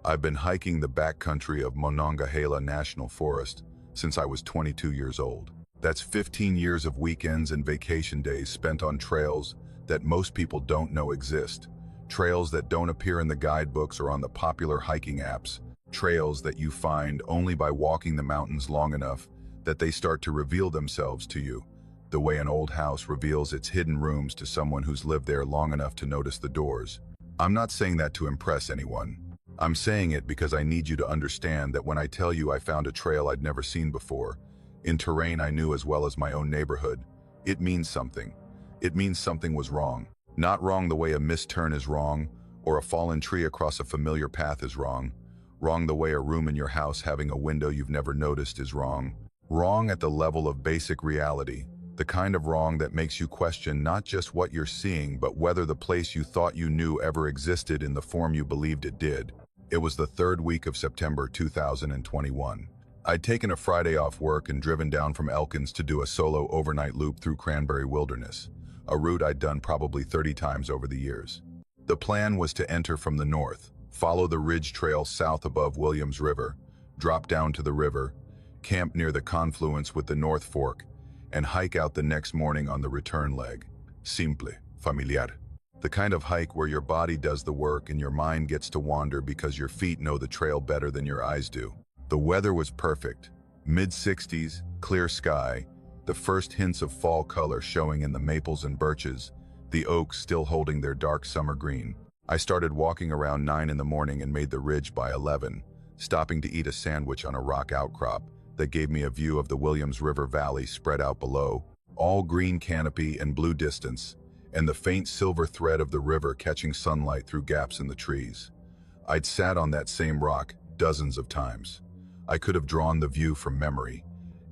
I've been hiking the backcountry of Monongahela National Forest since I was 22 years old. That's 15 years of weekends and vacation days spent on trails that most people don't know exist. Trails that don't appear in the guidebooks or on the popular hiking apps. Trails that you find only by walking the mountains long enough that they start to reveal themselves to you, the way an old house reveals its hidden rooms to someone who's lived there long enough to notice the doors. I'm not saying that to impress anyone. I'm saying it because I need you to understand that when I tell you I found a trail I'd never seen before, in terrain I knew as well as my own neighborhood, it means something. It means something was wrong. Not wrong the way a missed turn is wrong, or a fallen tree across a familiar path is wrong. Wrong the way a room in your house having a window you've never noticed is wrong. Wrong at the level of basic reality. The kind of wrong that makes you question not just what you're seeing, but whether the place you thought you knew ever existed in the form you believed it did. It was the third week of September 2021. I'd taken a Friday off work and driven down from Elkins to do a solo overnight loop through Cranberry Wilderness, a route I'd done probably 30 times over the years. The plan was to enter from the north, follow the ridge trail south above Williams River, drop down to the river, camp near the confluence with the North Fork, and hike out the next morning on the return leg. Simple, familiar. The kind of hike where your body does the work and your mind gets to wander because your feet know the trail better than your eyes do. The weather was perfect. Mid-60s, clear sky, the first hints of fall color showing in the maples and birches, the oaks still holding their dark summer green. I started walking around 9 in the morning and made the ridge by 11, stopping to eat a sandwich on a rock outcrop that gave me a view of the Williams River Valley spread out below, all green canopy and blue distance, and the faint silver thread of the river catching sunlight through gaps in the trees. I'd sat on that same rock dozens of times. I could have drawn the view from memory.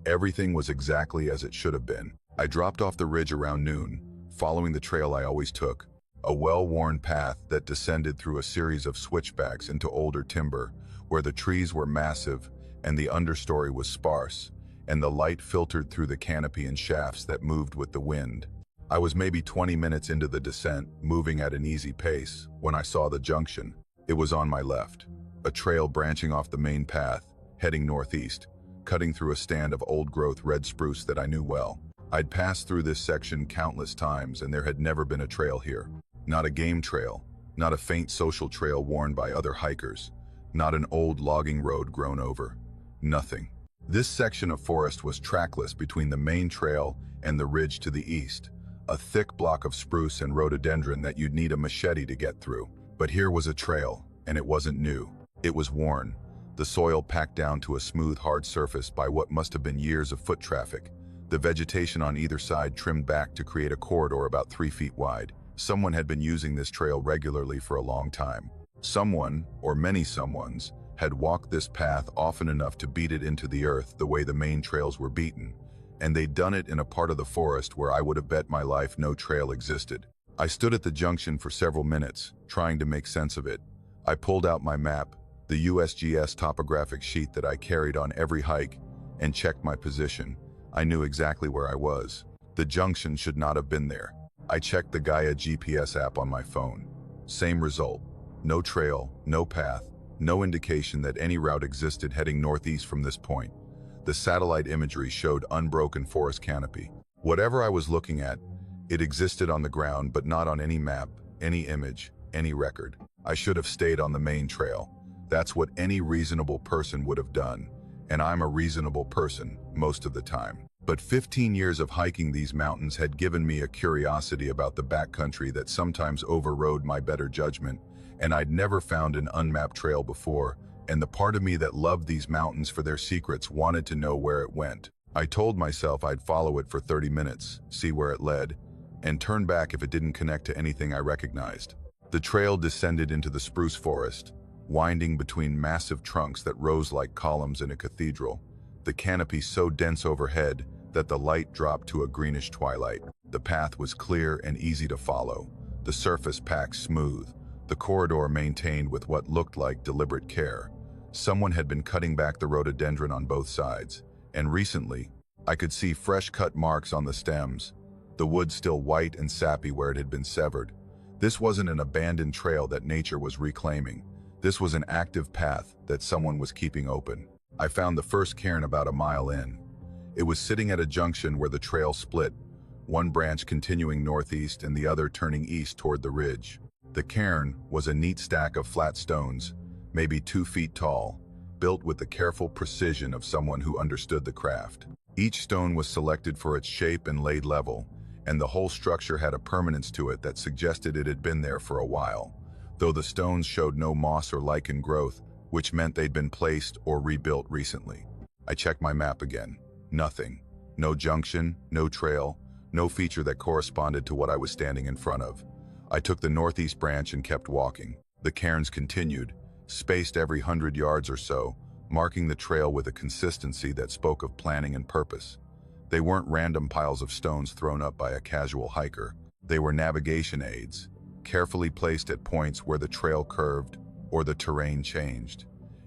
Everything was exactly as it should have been. I dropped off the ridge around noon, following the trail I always took, a well-worn path that descended through a series of switchbacks into older timber, where the trees were massive and the understory was sparse, and the light filtered through the canopy and shafts that moved with the wind. I was maybe 20 minutes into the descent, moving at an easy pace, when I saw the junction. It was on my left, a trail branching off the main path, heading northeast, cutting through a stand of old-growth red spruce that I knew well. I'd passed through this section countless times, and there had never been a trail here. Not a game trail, not a faint social trail worn by other hikers, not an old logging road grown over. Nothing. This section of forest was trackless between the main trail and the ridge to the east, a thick block of spruce and rhododendron that you'd need a machete to get through. But here was a trail, and it wasn't new. It was worn, the soil packed down to a smooth, hard surface by what must have been years of foot traffic. The vegetation on either side trimmed back to create a corridor about 3 feet wide. Someone had been using this trail regularly for a long time. Someone, or many someones, had walked this path often enough to beat it into the earth the way the main trails were beaten, and they'd done it in a part of the forest where I would have bet my life no trail existed. I stood at the junction for several minutes, trying to make sense of it. I pulled out my map, the USGS topographic sheet that I carried on every hike, and checked my position. I knew exactly where I was. The junction should not have been there. I checked the Gaia GPS app on my phone. Same result. No trail, no path, no indication that any route existed heading northeast from this point. The satellite imagery showed unbroken forest canopy. Whatever I was looking at, it existed on the ground, but not on any map, any image, any record. I should have stayed on the main trail. That's what any reasonable person would have done, and I'm a reasonable person most of the time. But 15 years of hiking these mountains had given me a curiosity about the backcountry that sometimes overrode my better judgment, and I'd never found an unmapped trail before, and the part of me that loved these mountains for their secrets wanted to know where it went. I told myself I'd follow it for 30 minutes, see where it led, and turn back if it didn't connect to anything I recognized. The trail descended into the spruce forest, winding between massive trunks that rose like columns in a cathedral, the canopy so dense overhead that the light dropped to a greenish twilight. The path was clear and easy to follow, the surface packed smooth, the corridor maintained with what looked like deliberate care. Someone had been cutting back the rhododendron on both sides, and recently, I could see fresh-cut marks on the stems, the wood still white and sappy where it had been severed. This wasn't an abandoned trail that nature was reclaiming. This was an active path that someone was keeping open. I found the first cairn about a mile in. It was sitting at a junction where the trail split, one branch continuing northeast and the other turning east toward the ridge. The cairn was a neat stack of flat stones, maybe 2 feet tall, built with the careful precision of someone who understood the craft. Each stone was selected for its shape and laid level, and the whole structure had a permanence to it that suggested it had been there for a while, though the stones showed no moss or lichen growth, which meant they'd been placed or rebuilt recently. I checked my map again. Nothing. No junction, no trail, no feature that corresponded to what I was standing in front of. I took the northeast branch and kept walking. The cairns continued, spaced every 100 yards or so, marking the trail with a consistency that spoke of planning and purpose. They weren't random piles of stones thrown up by a casual hiker. They were navigation aids, carefully placed at points where the trail curved or the terrain changed,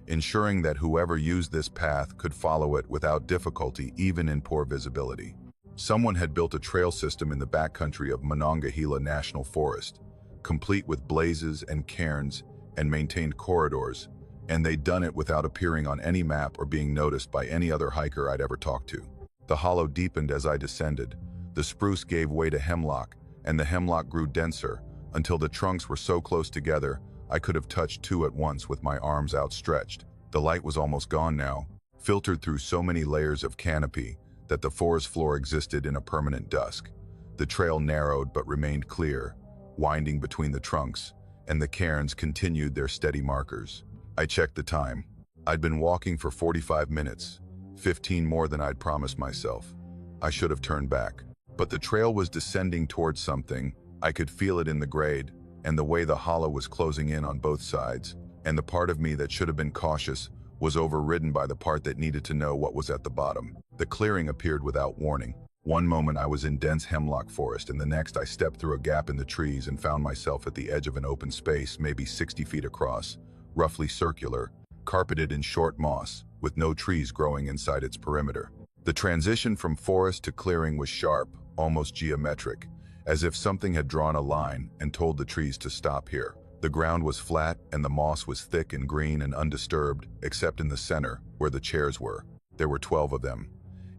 ensuring that whoever used this path could follow it without difficulty even in poor visibility. Someone had built a trail system in the backcountry of Monongahela National Forest, complete with blazes and cairns and maintained corridors, and they'd done it without appearing on any map or being noticed by any other hiker I'd ever talked to. The hollow deepened as I descended. The spruce gave way to hemlock, and the hemlock grew denser until the trunks were so close together I could have touched two at once with my arms outstretched. The light was almost gone now, filtered through so many layers of canopy that the forest floor existed in a permanent dusk. The trail narrowed but remained clear, winding between the trunks, and the cairns continued their steady markers. I checked the time. I'd been walking for 45 minutes, 15 more than I'd promised myself. I should have turned back. But the trail was descending towards something. I could feel it in the grade, and the way the hollow was closing in on both sides, and the part of me that should have been cautious was overridden by the part that needed to know what was at the bottom. The clearing appeared without warning. One moment I was in dense hemlock forest, and the next I stepped through a gap in the trees and found myself at the edge of an open space, maybe 60 feet across, roughly circular, carpeted in short moss, with no trees growing inside its perimeter. The transition from forest to clearing was sharp, almost geometric, as if something had drawn a line and told the trees to stop here. The ground was flat and the moss was thick and green and undisturbed, except in the center, where the chairs were. There were 12 of them,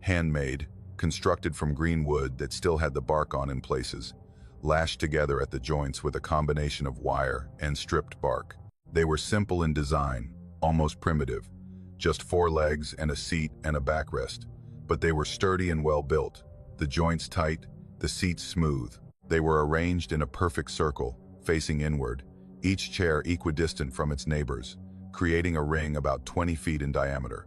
handmade, constructed from green wood that still had the bark on in places, lashed together at the joints with a combination of wire and stripped bark. They were simple in design, almost primitive, just 4 legs and a seat and a backrest, but they were sturdy and well built, the joints tight, the seats smooth. They were arranged in a perfect circle, facing inward, each chair equidistant from its neighbors, creating a ring about 20 feet in diameter.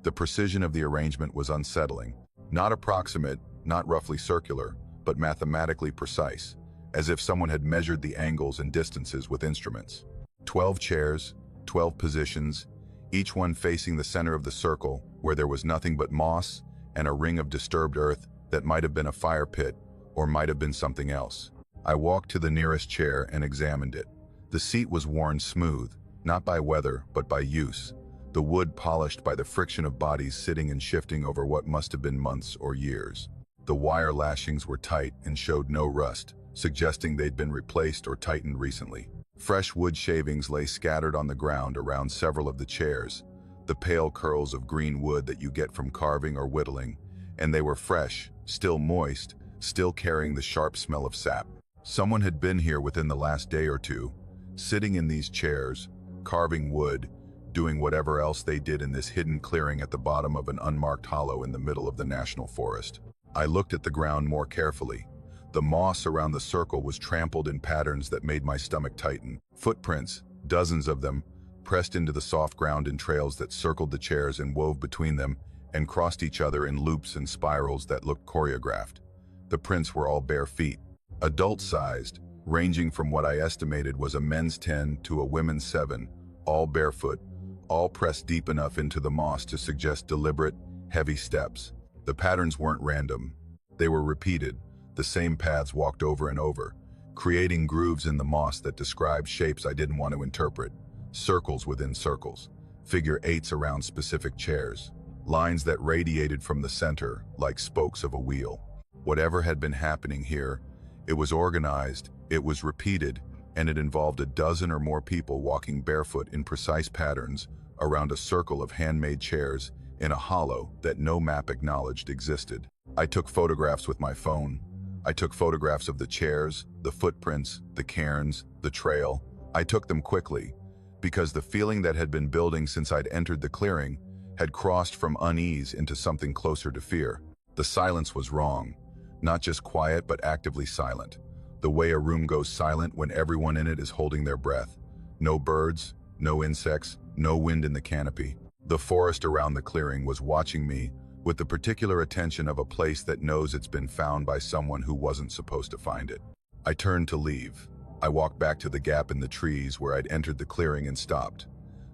The precision of the arrangement was unsettling, not approximate, not roughly circular, but mathematically precise, as if someone had measured the angles and distances with instruments. 12 chairs, 12 positions, each one facing the center of the circle, where there was nothing but moss and a ring of disturbed earth that might have been a fire pit or might have been something else. I walked to the nearest chair and examined it. The seat was worn smooth, not by weather, but by use, the wood polished by the friction of bodies sitting and shifting over what must have been months or years. The wire lashings were tight and showed no rust, suggesting they'd been replaced or tightened recently. Fresh wood shavings lay scattered on the ground around several of the chairs, the pale curls of green wood that you get from carving or whittling, and they were fresh, still moist, still carrying the sharp smell of sap. Someone had been here within the last day or two, sitting in these chairs, carving wood, doing whatever else they did in this hidden clearing at the bottom of an unmarked hollow in the middle of the national forest. I looked at the ground more carefully. The moss around the circle was trampled in patterns that made my stomach tighten. Footprints, dozens of them, pressed into the soft ground in trails that circled the chairs and wove between them and crossed each other in loops and spirals that looked choreographed. The prints were all bare feet, adult-sized, ranging from what I estimated was a men's 10 to a women's 7, all barefoot, all pressed deep enough into the moss to suggest deliberate, heavy steps. The patterns weren't random. They were repeated, the same paths walked over and over, creating grooves in the moss that described shapes I didn't want to interpret, circles within circles, figure 8s around specific chairs, lines that radiated from the center like spokes of a wheel. Whatever had been happening here, it was organized, it was repeated, and it involved a dozen or more people walking barefoot in precise patterns around a circle of handmade chairs in a hollow that no map acknowledged existed. I took photographs with my phone. I took photographs of the chairs, the footprints, the cairns, the trail. I took them quickly, because the feeling that had been building since I'd entered the clearing had crossed from unease into something closer to fear. The silence was wrong. Not just quiet, but actively silent. The way a room goes silent when everyone in it is holding their breath. No birds, no insects, no wind in the canopy. The forest around the clearing was watching me with the particular attention of a place that knows it's been found by someone who wasn't supposed to find it. I turned to leave. I walked back to the gap in the trees where I'd entered the clearing and stopped.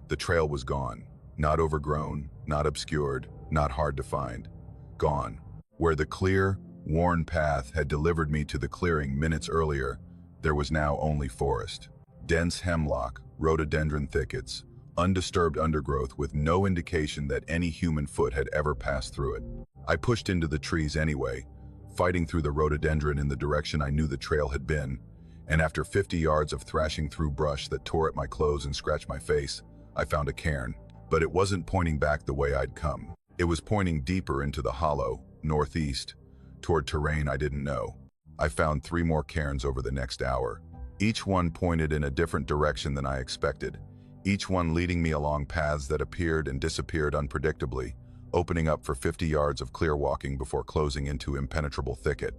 The trail was gone. Not overgrown, not obscured, not hard to find. Gone. Where the clear, worn path had delivered me to the clearing minutes earlier, there was now only forest. Dense hemlock, rhododendron thickets, undisturbed undergrowth with no indication that any human foot had ever passed through it. I pushed into the trees anyway, fighting through the rhododendron in the direction I knew the trail had been, and after 50 yards of thrashing through brush that tore at my clothes and scratched my face, I found a cairn. But it wasn't pointing back the way I'd come. It was pointing deeper into the hollow, northeast, toward terrain I didn't know. I found 3 more cairns over the next hour. Each one pointed in a different direction than I expected, each one leading me along paths that appeared and disappeared unpredictably, opening up for 50 yards of clear walking before closing into impenetrable thicket.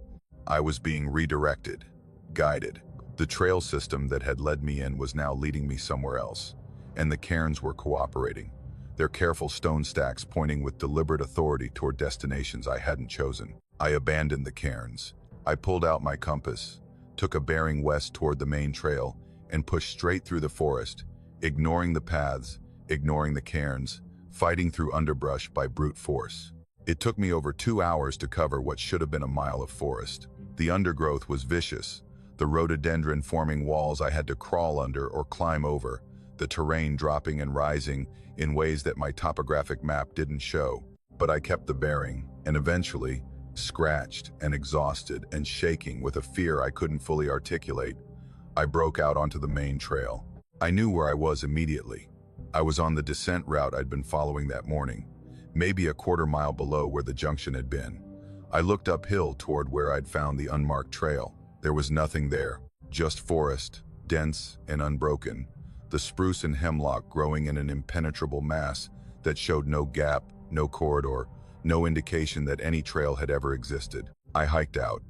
I was being redirected, guided. The trail system that had led me in was now leading me somewhere else, and the cairns were cooperating, their careful stone stacks pointing with deliberate authority toward destinations I hadn't chosen. I abandoned the cairns. I pulled out my compass, took a bearing west toward the main trail, and pushed straight through the forest, ignoring the paths, ignoring the cairns, fighting through underbrush by brute force. It took me over 2 hours to cover what should have been a mile of forest. The undergrowth was vicious, the rhododendron forming walls I had to crawl under or climb over, the terrain dropping and rising in ways that my topographic map didn't show. But I kept the bearing, and eventually, scratched and exhausted and shaking with a fear I couldn't fully articulate, I broke out onto the main trail. I knew where I was immediately. I was on the descent route I'd been following that morning, maybe a quarter mile below where the junction had been. I looked uphill toward where I'd found the unmarked trail. There was nothing there, just forest, dense and unbroken, the spruce and hemlock growing in an impenetrable mass that showed no gap, no corridor, no indication that any trail had ever existed. I hiked out.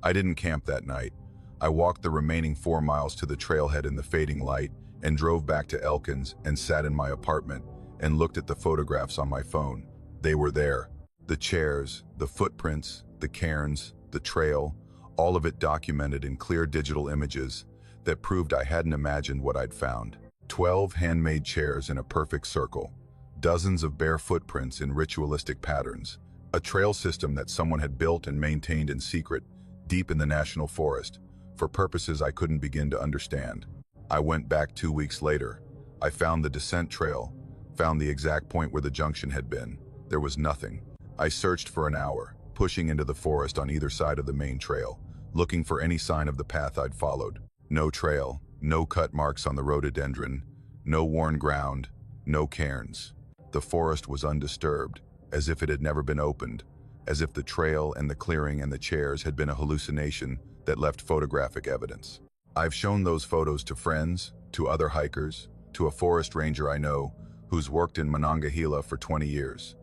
I didn't camp that night. I walked the remaining 4 miles to the trailhead in the fading light and drove back to Elkins and sat in my apartment and looked at the photographs on my phone. They were there. The chairs, the footprints, the cairns, the trail, all of it documented in clear digital images that proved I hadn't imagined what I'd found. 12 handmade chairs in a perfect circle, dozens of bare footprints in ritualistic patterns, a trail system that someone had built and maintained in secret, deep in the national forest, for purposes I couldn't begin to understand. I went back 2 weeks later. I found the descent trail, found the exact point where the junction had been. There was nothing. I searched for an hour, pushing into the forest on either side of the main trail, looking for any sign of the path I'd followed. No trail, no cut marks on the rhododendron, no worn ground, no cairns. The forest was undisturbed, as if it had never been opened, as if the trail and the clearing and the chairs had been a hallucination that left photographic evidence. I've shown those photos to friends, to other hikers, to a forest ranger I know who's worked in Monongahela for 20 years.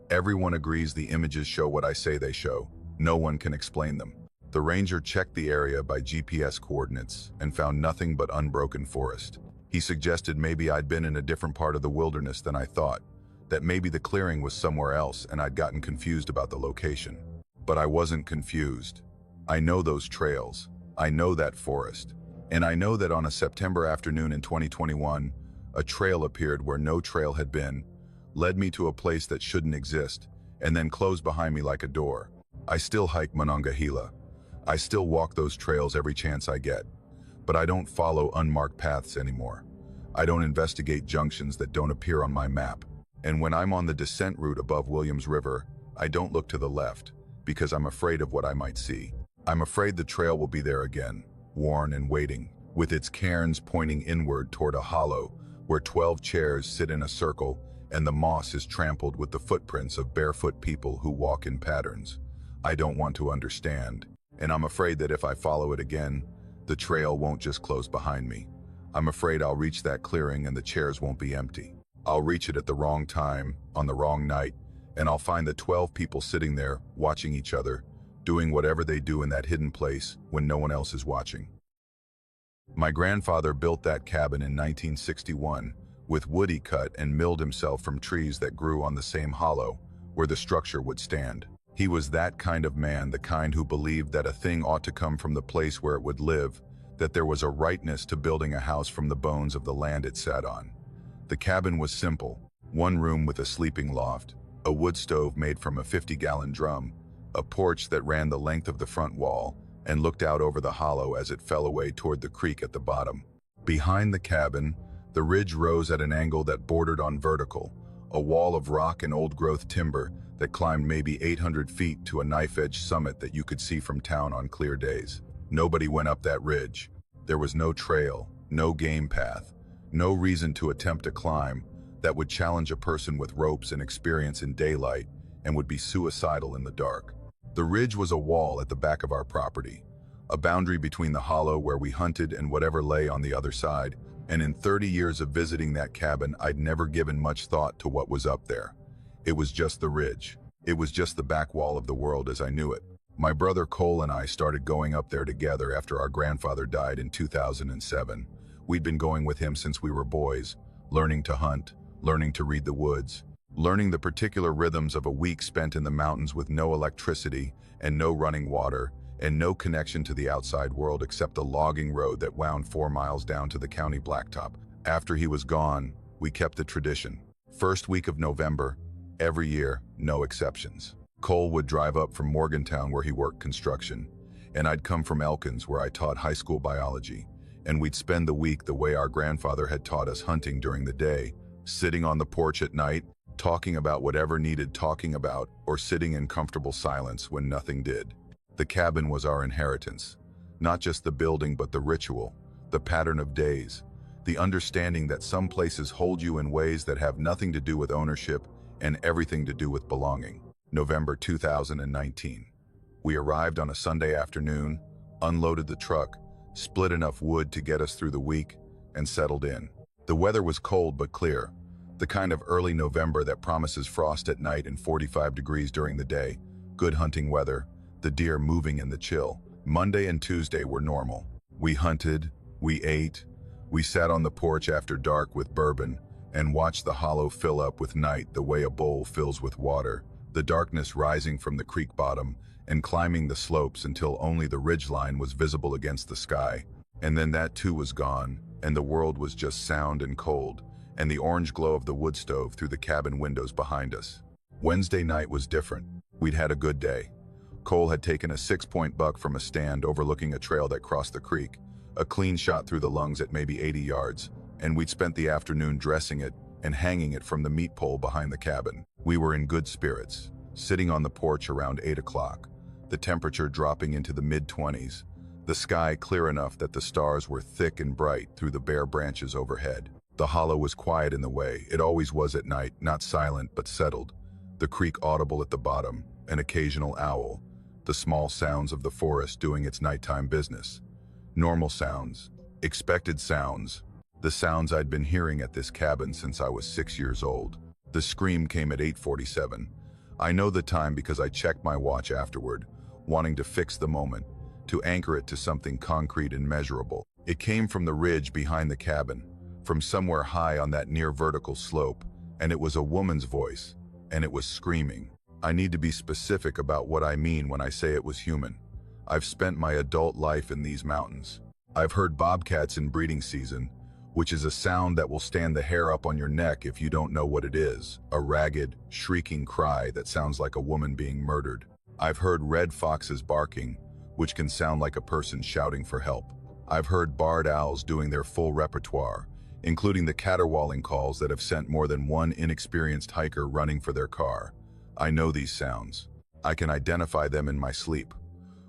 Everyone agrees the images show what I say they show. No one can explain them. The ranger checked the area by GPS coordinates and found nothing but unbroken forest. He suggested maybe I'd been in a different part of the wilderness than I thought, that maybe the clearing was somewhere else and I'd gotten confused about the location. But I wasn't confused. I know those trails. I know that forest. And I know that on a September afternoon in 2021, a trail appeared where no trail had been, led me to a place that shouldn't exist, and then closed behind me like a door. I still hike Monongahela. I still walk those trails every chance I get. But I don't follow unmarked paths anymore. I don't investigate junctions that don't appear on my map. And when I'm on the descent route above Williams River, I don't look to the left, because I'm afraid of what I might see. I'm afraid the trail will be there again, worn and waiting, with its cairns pointing inward toward a hollow where 12 chairs sit in a circle and the moss is trampled with the footprints of barefoot people who walk in patterns. I don't want to understand, and I'm afraid that if I follow it again, the trail won't just close behind me. I'm afraid I'll reach that clearing and the chairs won't be empty. I'll reach it at the wrong time, on the wrong night, and I'll find the 12 people sitting there, watching each other, doing whatever they do in that hidden place when no one else is watching. My grandfather built that cabin in 1961 with wood he cut and milled himself from trees that grew on the same hollow where the structure would stand. He was that kind of man, the kind who believed that a thing ought to come from the place where it would live, that there was a rightness to building a house from the bones of the land it sat on. The cabin was simple, one room with a sleeping loft, a wood stove made from a 50-gallon drum, a porch that ran the length of the front wall and looked out over the hollow as it fell away toward the creek at the bottom. Behind the cabin, the ridge rose at an angle that bordered on vertical, a wall of rock and old-growth timber that climbed maybe 800 feet to a knife-edge summit that you could see from town on clear days. Nobody went up that ridge. There was no trail, no game path, no reason to attempt a climb that would challenge a person with ropes and experience in daylight and would be suicidal in the dark. The ridge was a wall at the back of our property, a boundary between the hollow where we hunted and whatever lay on the other side, and in 30 years of visiting that cabin, I'd never given much thought to what was up there. It was just the ridge. It was just the back wall of the world as I knew it. My brother Cole and I started going up there together after our grandfather died in 2007. We'd been going with him since we were boys, learning to hunt, learning to read the woods, learning the particular rhythms of a week spent in the mountains with no electricity and no running water and no connection to the outside world except the logging road that wound 4 miles down to the county blacktop. After he was gone, we kept the tradition. First week of November, every year, no exceptions. Cole would drive up from Morgantown where he worked construction, and I'd come from Elkins where I taught high school biology, and we'd spend the week the way our grandfather had taught us, hunting during the day, sitting on the porch at night, talking about whatever needed talking about, or sitting in comfortable silence when nothing did. The cabin was our inheritance, not just the building but the ritual, the pattern of days, the understanding that some places hold you in ways that have nothing to do with ownership and everything to do with belonging. November 2019. We arrived on a Sunday afternoon, unloaded the truck, split enough wood to get us through the week, and settled in. The weather was cold but clear, the kind of early November that promises frost at night and 45 degrees during the day, good hunting weather, the deer moving in the chill. Monday and Tuesday were normal. We hunted, we ate, we sat on the porch after dark with bourbon, and watched the hollow fill up with night the way a bowl fills with water, the darkness rising from the creek bottom and climbing the slopes until only the ridgeline was visible against the sky. And then that too was gone, and the world was just sound and cold, and the orange glow of the wood stove through the cabin windows behind us. Wednesday night was different. We'd had a good day. Cole had taken a 6-point buck from a stand overlooking a trail that crossed the creek, a clean shot through the lungs at maybe 80 yards, and we'd spent the afternoon dressing it and hanging it from the meat pole behind the cabin. We were in good spirits, sitting on the porch around 8 o'clock, the temperature dropping into the mid-20s, the sky clear enough that the stars were thick and bright through the bare branches overhead. The hollow was quiet in the way it always was at night, not silent but settled, the creek audible at the bottom, an occasional owl, the small sounds of the forest doing its nighttime business. Normal sounds, expected sounds, the sounds I'd been hearing at this cabin since I was 6 years old. The scream came at 8:47. I know the time because I checked my watch afterward, wanting to fix the moment, to anchor it to something concrete and measurable. It came from the ridge behind the cabin, from somewhere high on that near vertical slope, and it was a woman's voice, and it was screaming. I need to be specific about what I mean when I say it was human. I've spent my adult life in these mountains. I've heard bobcats in breeding season, which is a sound that will stand the hair up on your neck if you don't know what it is, a ragged, shrieking cry that sounds like a woman being murdered. I've heard red foxes barking, which can sound like a person shouting for help. I've heard barred owls doing their full repertoire, including the caterwauling calls that have sent more than one inexperienced hiker running for their car. I know these sounds. I can identify them in my sleep.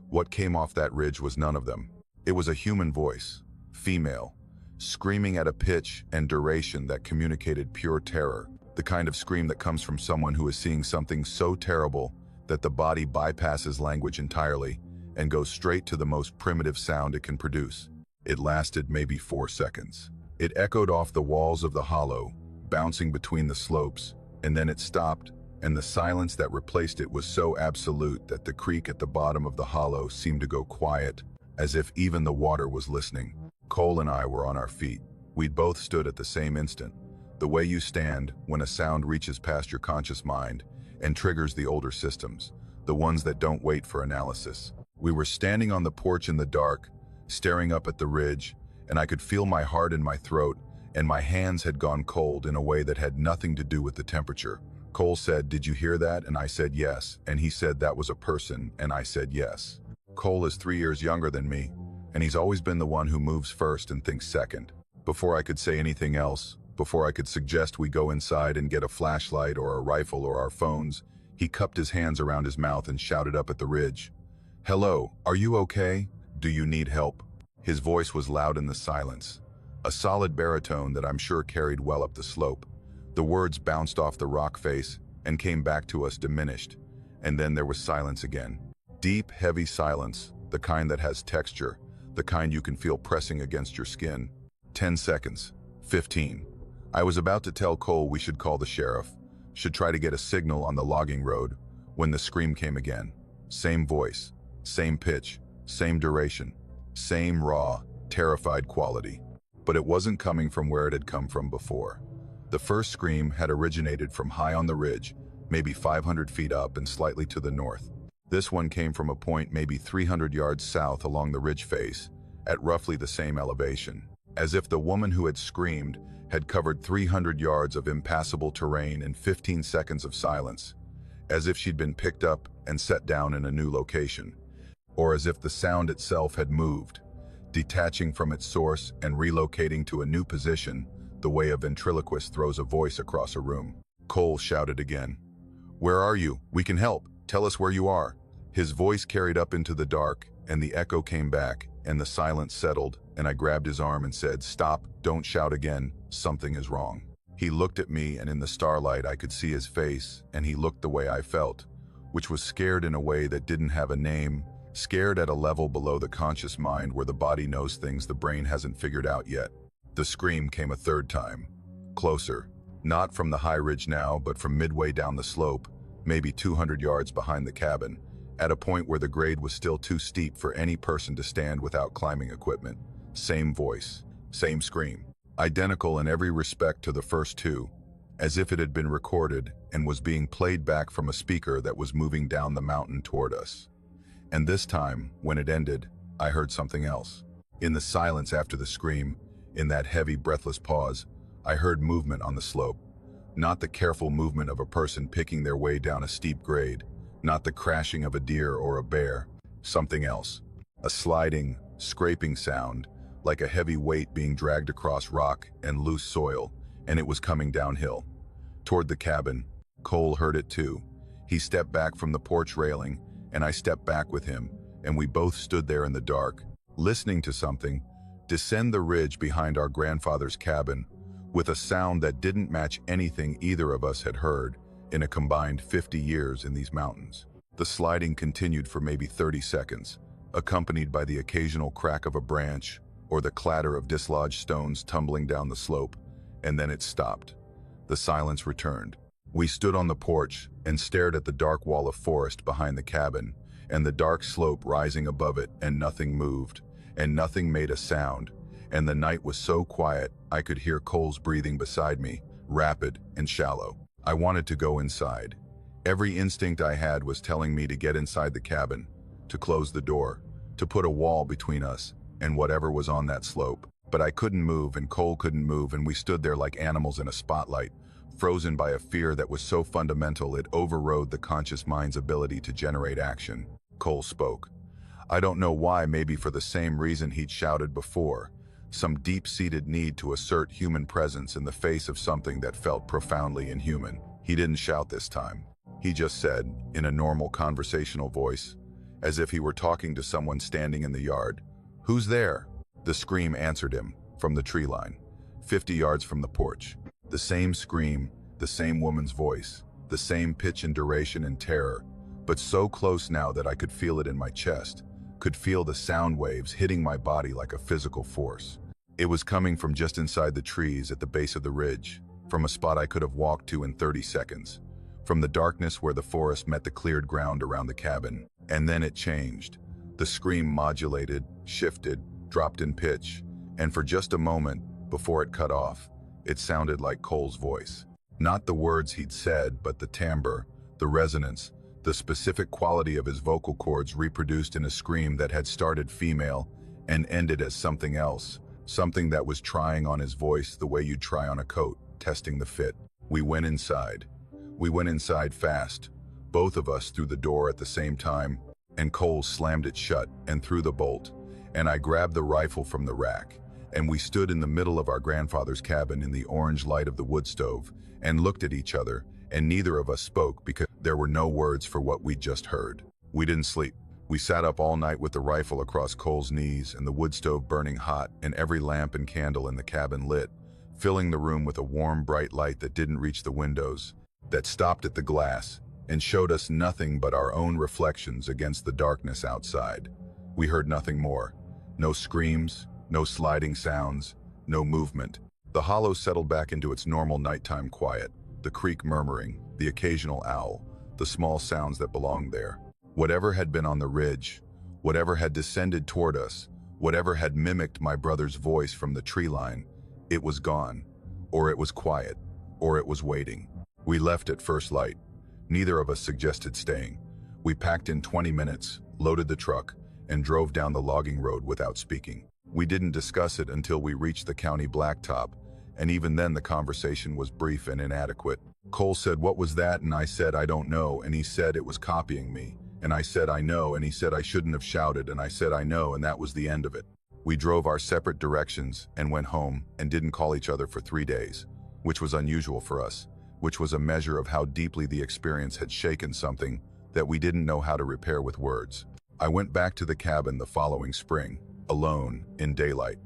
What came off that ridge was none of them. It was a human voice, female, screaming at a pitch and duration that communicated pure terror, the kind of scream that comes from someone who is seeing something so terrible that the body bypasses language entirely and goes straight to the most primitive sound it can produce. It lasted maybe 4 seconds. It echoed off the walls of the hollow, bouncing between the slopes, and then it stopped, and the silence that replaced it was so absolute that the creek at the bottom of the hollow seemed to go quiet, as if even the water was listening. Cole and I were on our feet. We'd both stood at the same instant, the way you stand when a sound reaches past your conscious mind and triggers the older systems, the ones that don't wait for analysis. We were standing on the porch in the dark, staring up at the ridge, and I could feel my heart in my throat, and my hands had gone cold in a way that had nothing to do with the temperature. Cole said, "Did you hear that?" And I said yes, and he said that was a person, and I said yes. Cole is 3 years younger than me, and he's always been the one who moves first and thinks second. Before I could say anything else, before I could suggest we go inside and get a flashlight or a rifle or our phones, he cupped his hands around his mouth and shouted up at the ridge, "Hello, are you okay? Do you need help?" His voice was loud in the silence, a solid baritone that I'm sure carried well up the slope. The words bounced off the rock face and came back to us diminished, and then there was silence again. Deep, heavy silence, the kind that has texture, the kind you can feel pressing against your skin. 10 seconds. 15. I was about to tell Cole we should call the sheriff, should try to get a signal on the logging road, when the scream came again. Same voice, same pitch, same duration, same raw, terrified quality. But it wasn't coming from where it had come from before. The first scream had originated from high on the ridge, maybe 500 feet up and slightly to the north. This one came from a point maybe 300 yards south along the ridge face, at roughly the same elevation, as if the woman who had screamed had covered 300 yards of impassable terrain in 15 seconds of silence, as if she'd been picked up and set down in a new location, or as if the sound itself had moved, detaching from its source and relocating to a new position, the way a ventriloquist throws a voice across a room. Cole shouted again, "Where are you? We can help. Tell us where you are." His voice carried up into the dark, and the echo came back, and the silence settled, and I grabbed his arm and said, "Stop, don't shout again, something is wrong." He looked at me, and in the starlight I could see his face, and he looked the way I felt, which was scared in a way that didn't have a name, scared at a level below the conscious mind where the body knows things the brain hasn't figured out yet. The scream came a third time, closer, not from the high ridge now, but from midway down the slope, maybe 200 yards behind the cabin, at a point where the grade was still too steep for any person to stand without climbing equipment. Same voice, same scream, identical in every respect to the first two, as if it had been recorded and was being played back from a speaker that was moving down the mountain toward us. And this time, when it ended, I heard something else. In the silence after the scream, in that heavy, breathless pause, I heard movement on the slope. Not the careful movement of a person picking their way down a steep grade, not the crashing of a deer or a bear, something else. A sliding, scraping sound, like a heavy weight being dragged across rock and loose soil, and it was coming downhill. Toward the cabin. Cole heard it too. He stepped back from the porch railing, and I stepped back with him, and we both stood there in the dark, listening to something descend the ridge behind our grandfather's cabin, with a sound that didn't match anything either of us had heard in a combined 50 years in these mountains. The sliding continued for maybe 30 seconds, accompanied by the occasional crack of a branch or the clatter of dislodged stones tumbling down the slope, and then it stopped. The silence returned. We stood on the porch and stared at the dark wall of forest behind the cabin, and the dark slope rising above it, and nothing moved, and nothing made a sound, and the night was so quiet I could hear Cole's breathing beside me, rapid and shallow. I wanted to go inside. Every instinct I had was telling me to get inside the cabin, to close the door, to put a wall between us and whatever was on that slope. But I couldn't move, and Cole couldn't move, and we stood there like animals in a spotlight, frozen by a fear that was so fundamental it overrode the conscious mind's ability to generate action. Cole spoke. I don't know why, maybe for the same reason he'd shouted before, some deep-seated need to assert human presence in the face of something that felt profoundly inhuman. He didn't shout this time. He just said, in a normal conversational voice, as if he were talking to someone standing in the yard, "Who's there?" The scream answered him, from the tree line, 50 yards from the porch. The same scream, the same woman's voice, the same pitch and duration and terror, but so close now that I could feel it in my chest, could feel the sound waves hitting my body like a physical force. It was coming from just inside the trees at the base of the ridge, from a spot I could have walked to in 30 seconds, from the darkness where the forest met the cleared ground around the cabin. And then it changed. The scream modulated, shifted, dropped in pitch, and for just a moment, before it cut off, it sounded like Cole's voice. Not the words he'd said, but the timbre, the resonance, the specific quality of his vocal cords reproduced in a scream that had started female and ended as something else, something that was trying on his voice the way you'd try on a coat, testing the fit. We went inside. We went inside fast, both of us through the door at the same time, and Cole slammed it shut and threw the bolt, and I grabbed the rifle from the rack, and we stood in the middle of our grandfather's cabin in the orange light of the wood stove and looked at each other, and neither of us spoke because there were no words for what we'd just heard. We didn't sleep. We sat up all night with the rifle across Cole's knees and the wood stove burning hot and every lamp and candle in the cabin lit, filling the room with a warm, bright light that didn't reach the windows, that stopped at the glass and showed us nothing but our own reflections against the darkness outside. We heard nothing more. No screams, no sliding sounds, no movement. The hollow settled back into its normal nighttime quiet, the creek murmuring, the occasional owl, the small sounds that belonged there. Whatever had been on the ridge, whatever had descended toward us, whatever had mimicked my brother's voice from the tree line, it was gone, or it was quiet, or it was waiting. We left at first light. Neither of us suggested staying. We packed in 20 minutes, loaded the truck, and drove down the logging road without speaking. We didn't discuss it until we reached the county blacktop, and even then the conversation was brief and inadequate. Cole said, "What was that?" And I said, "I don't know," and he said it was copying me. And I said, "I know," and he said I shouldn't have shouted, and I said, "I know," and that was the end of it. We drove our separate directions and went home and didn't call each other for 3 days, which was unusual for us, which was a measure of how deeply the experience had shaken something that we didn't know how to repair with words. I went back to the cabin the following spring, alone, in daylight.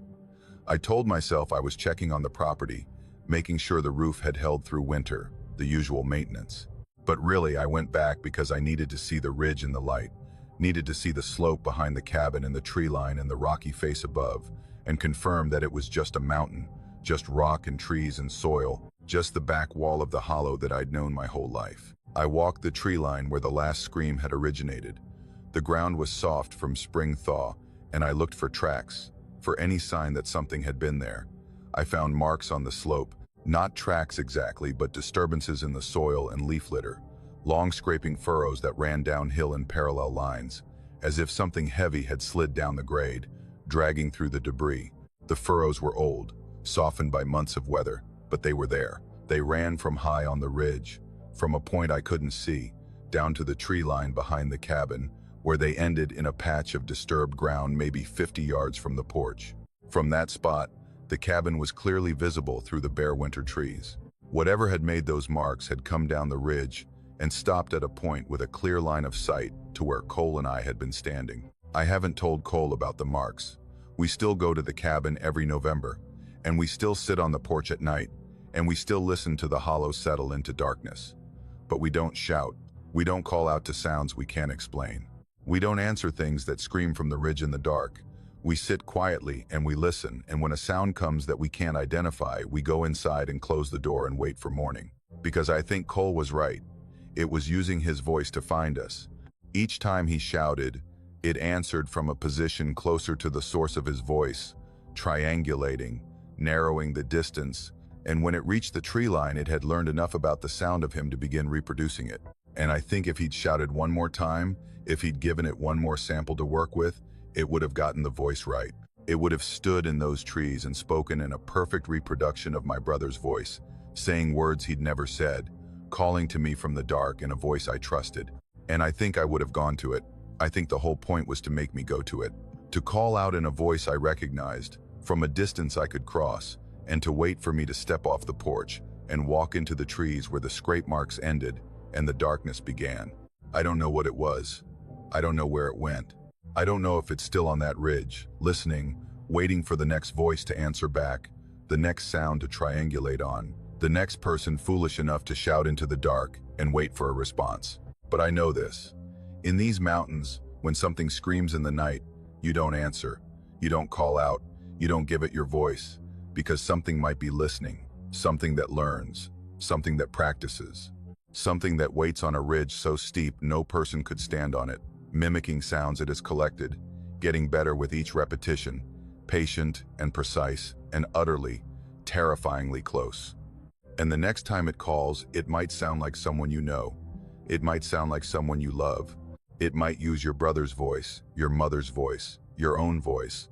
I told myself I was checking on the property, making sure the roof had held through winter, the usual maintenance. But really, I went back because I needed to see the ridge in the light, needed to see the slope behind the cabin and the tree line and the rocky face above, and confirm that it was just a mountain, just rock and trees and soil, just the back wall of the hollow that I'd known my whole life. I walked the tree line where the last scream had originated. The ground was soft from spring thaw, and I looked for tracks, for any sign that something had been there. I found marks on the slope, not tracks exactly, but disturbances in the soil and leaf litter, long scraping furrows that ran downhill in parallel lines, as if something heavy had slid down the grade, dragging through the debris. The furrows were old, softened by months of weather, but they were there. They ran from high on the ridge, from a point I couldn't see, down to the tree line behind the cabin, where they ended in a patch of disturbed ground maybe 50 yards from the porch. From that spot, the cabin was clearly visible through the bare winter trees. Whatever had made those marks had come down the ridge and stopped at a point with a clear line of sight to where Cole and I had been standing. I haven't told Cole about the marks. We still go to the cabin every November, and we still sit on the porch at night, and we still listen to the hollow settle into darkness. But we don't shout. We don't call out to sounds we can't explain. We don't answer things that scream from the ridge in the dark. We sit quietly and we listen, and when a sound comes that we can't identify, we go inside and close the door and wait for morning. Because I think Cole was right. It was using his voice to find us. Each time he shouted, it answered from a position closer to the source of his voice, triangulating, narrowing the distance, and when it reached the tree line, it had learned enough about the sound of him to begin reproducing it. And I think if he'd shouted one more time, if he'd given it one more sample to work with, it would have gotten the voice right. It would have stood in those trees and spoken in a perfect reproduction of my brother's voice, saying words he'd never said, calling to me from the dark in a voice I trusted. And I think I would have gone to it. I think the whole point was to make me go to it, to call out in a voice I recognized, from a distance I could cross, and to wait for me to step off the porch and walk into the trees where the scrape marks ended and the darkness began. I don't know what it was. I don't know where it went. I don't know if it's still on that ridge, listening, waiting for the next voice to answer back, the next sound to triangulate on, the next person foolish enough to shout into the dark and wait for a response. But I know this. In these mountains, when something screams in the night, you don't answer, you don't call out, you don't give it your voice, because something might be listening, something that learns, something that practices, something that waits on a ridge so steep no person could stand on it, mimicking sounds it has collected, getting better with each repetition, patient and precise and utterly, terrifyingly close. And the next time it calls, it might sound like someone you know. It might sound like someone you love. It might use your brother's voice, your mother's voice, your own voice,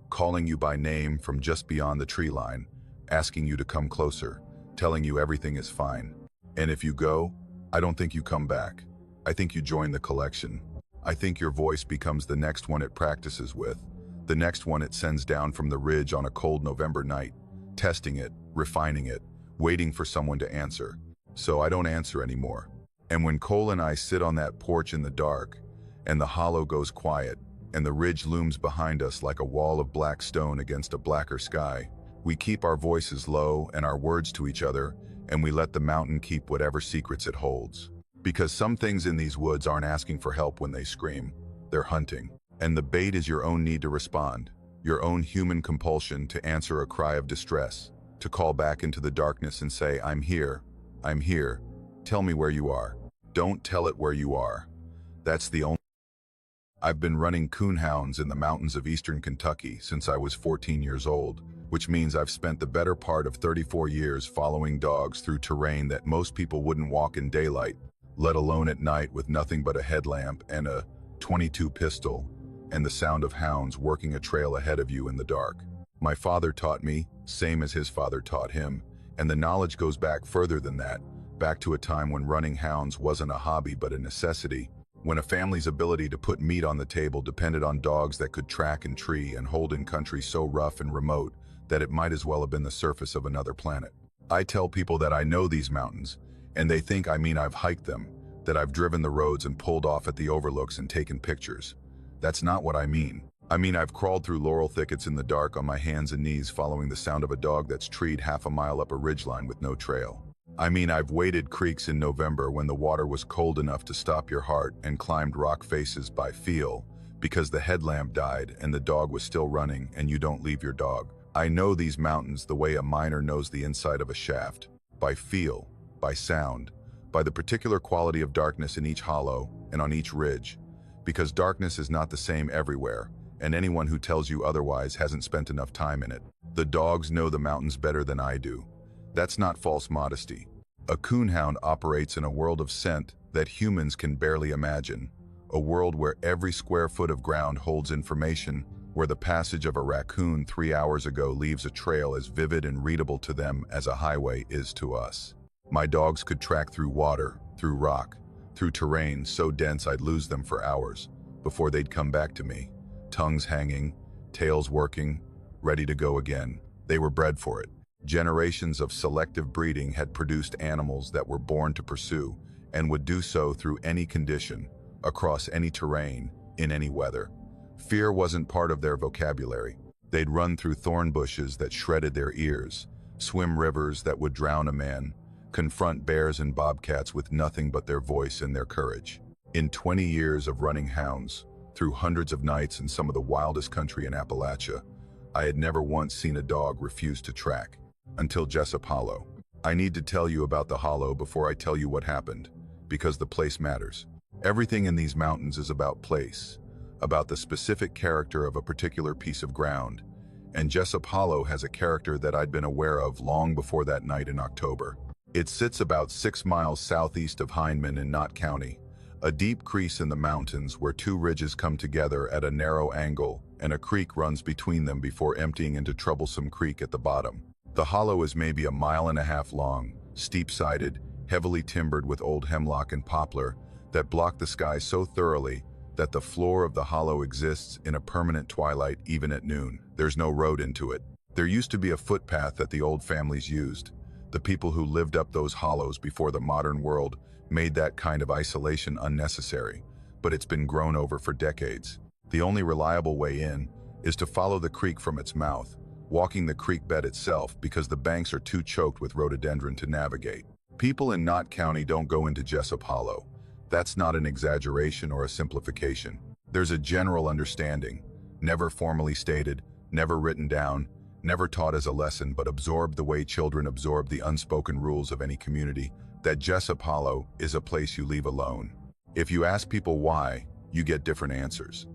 calling you by name from just beyond the tree line, asking you to come closer, telling you everything is fine. And if you go, I don't think you come back. I think you join the collection. I think your voice becomes the next one it practices with, the next one it sends down from the ridge on a cold November night, testing it, refining it, waiting for someone to answer. So I don't answer anymore. And when Cole and I sit on that porch in the dark, and the hollow goes quiet, and the ridge looms behind us like a wall of black stone against a blacker sky, we keep our voices low and our words to each other, and we let the mountain keep whatever secrets it holds. Because some things in these woods aren't asking for help when they scream, they're hunting. And the bait is your own need to respond, your own human compulsion to answer a cry of distress, to call back into the darkness and say, I'm here, tell me where you are. Don't tell it where you are. That's the only. I've been running coonhounds in the mountains of eastern Kentucky since I was 14 years old, which means I've spent the better part of 34 years following dogs through terrain that most people wouldn't walk in daylight, let alone at night with nothing but a headlamp and a .22 pistol, and the sound of hounds working a trail ahead of you in the dark. My father taught me, same as his father taught him, and the knowledge goes back further than that, back to a time when running hounds wasn't a hobby but a necessity, when a family's ability to put meat on the table depended on dogs that could track and tree and hold in country so rough and remote that it might as well have been the surface of another planet. I tell people that I know these mountains, and they think I mean I've hiked them, that I've driven the roads and pulled off at the overlooks and taken pictures. That's not what I mean. I mean I've crawled through laurel thickets in the dark on my hands and knees following the sound of a dog that's treed half a mile up a ridgeline with no trail. I mean I've waded creeks in November when the water was cold enough to stop your heart and climbed rock faces by feel because the headlamp died and the dog was still running and you don't leave your dog. I know these mountains the way a miner knows the inside of a shaft, by feel, by sound, by the particular quality of darkness in each hollow and on each ridge, because darkness is not the same everywhere, and anyone who tells you otherwise hasn't spent enough time in it. The dogs know the mountains better than I do. That's not false modesty. A coonhound operates in a world of scent that humans can barely imagine, a world where every square foot of ground holds information, where the passage of a raccoon 3 hours ago leaves a trail as vivid and readable to them as a highway is to us. My dogs could track through water, through rock, through terrain so dense I'd lose them for hours before they'd come back to me, tongues hanging, tails working, ready to go again. They were bred for it. Generations of selective breeding had produced animals that were born to pursue and would do so through any condition, across any terrain, in any weather. Fear wasn't part of their vocabulary. They'd run through thorn bushes that shredded their ears, swim rivers that would drown a man, confront bears and bobcats with nothing but their voice and their courage. In 20 years of running hounds, through hundreds of nights in some of the wildest country in Appalachia, I had never once seen a dog refuse to track, until Jessup Hollow. I need to tell you about the hollow before I tell you what happened, because the place matters. Everything in these mountains is about place, about the specific character of a particular piece of ground, and Jessup Hollow has a character that I'd been aware of long before that night in October. It sits about 6 miles southeast of Hindman in Knott County, a deep crease in the mountains where two ridges come together at a narrow angle and a creek runs between them before emptying into Troublesome Creek at the bottom. The hollow is maybe 1.5 miles long, steep-sided, heavily timbered with old hemlock and poplar that block the sky so thoroughly that the floor of the hollow exists in a permanent twilight even at noon. There's no road into it. There used to be a footpath that the old families used. The people who lived up those hollows before the modern world made that kind of isolation unnecessary, but it's been grown over for decades. The only reliable way in, is to follow the creek from its mouth, walking the creek bed itself because the banks are too choked with rhododendron to navigate. People in Knott County don't go into Jessup Hollow. That's not an exaggeration or a simplification. There's a general understanding, never formally stated, never written down, never taught as a lesson but absorbed the way children absorb the unspoken rules of any community, that Jessup Hollow is a place you leave alone. If you ask people why, you get different answers.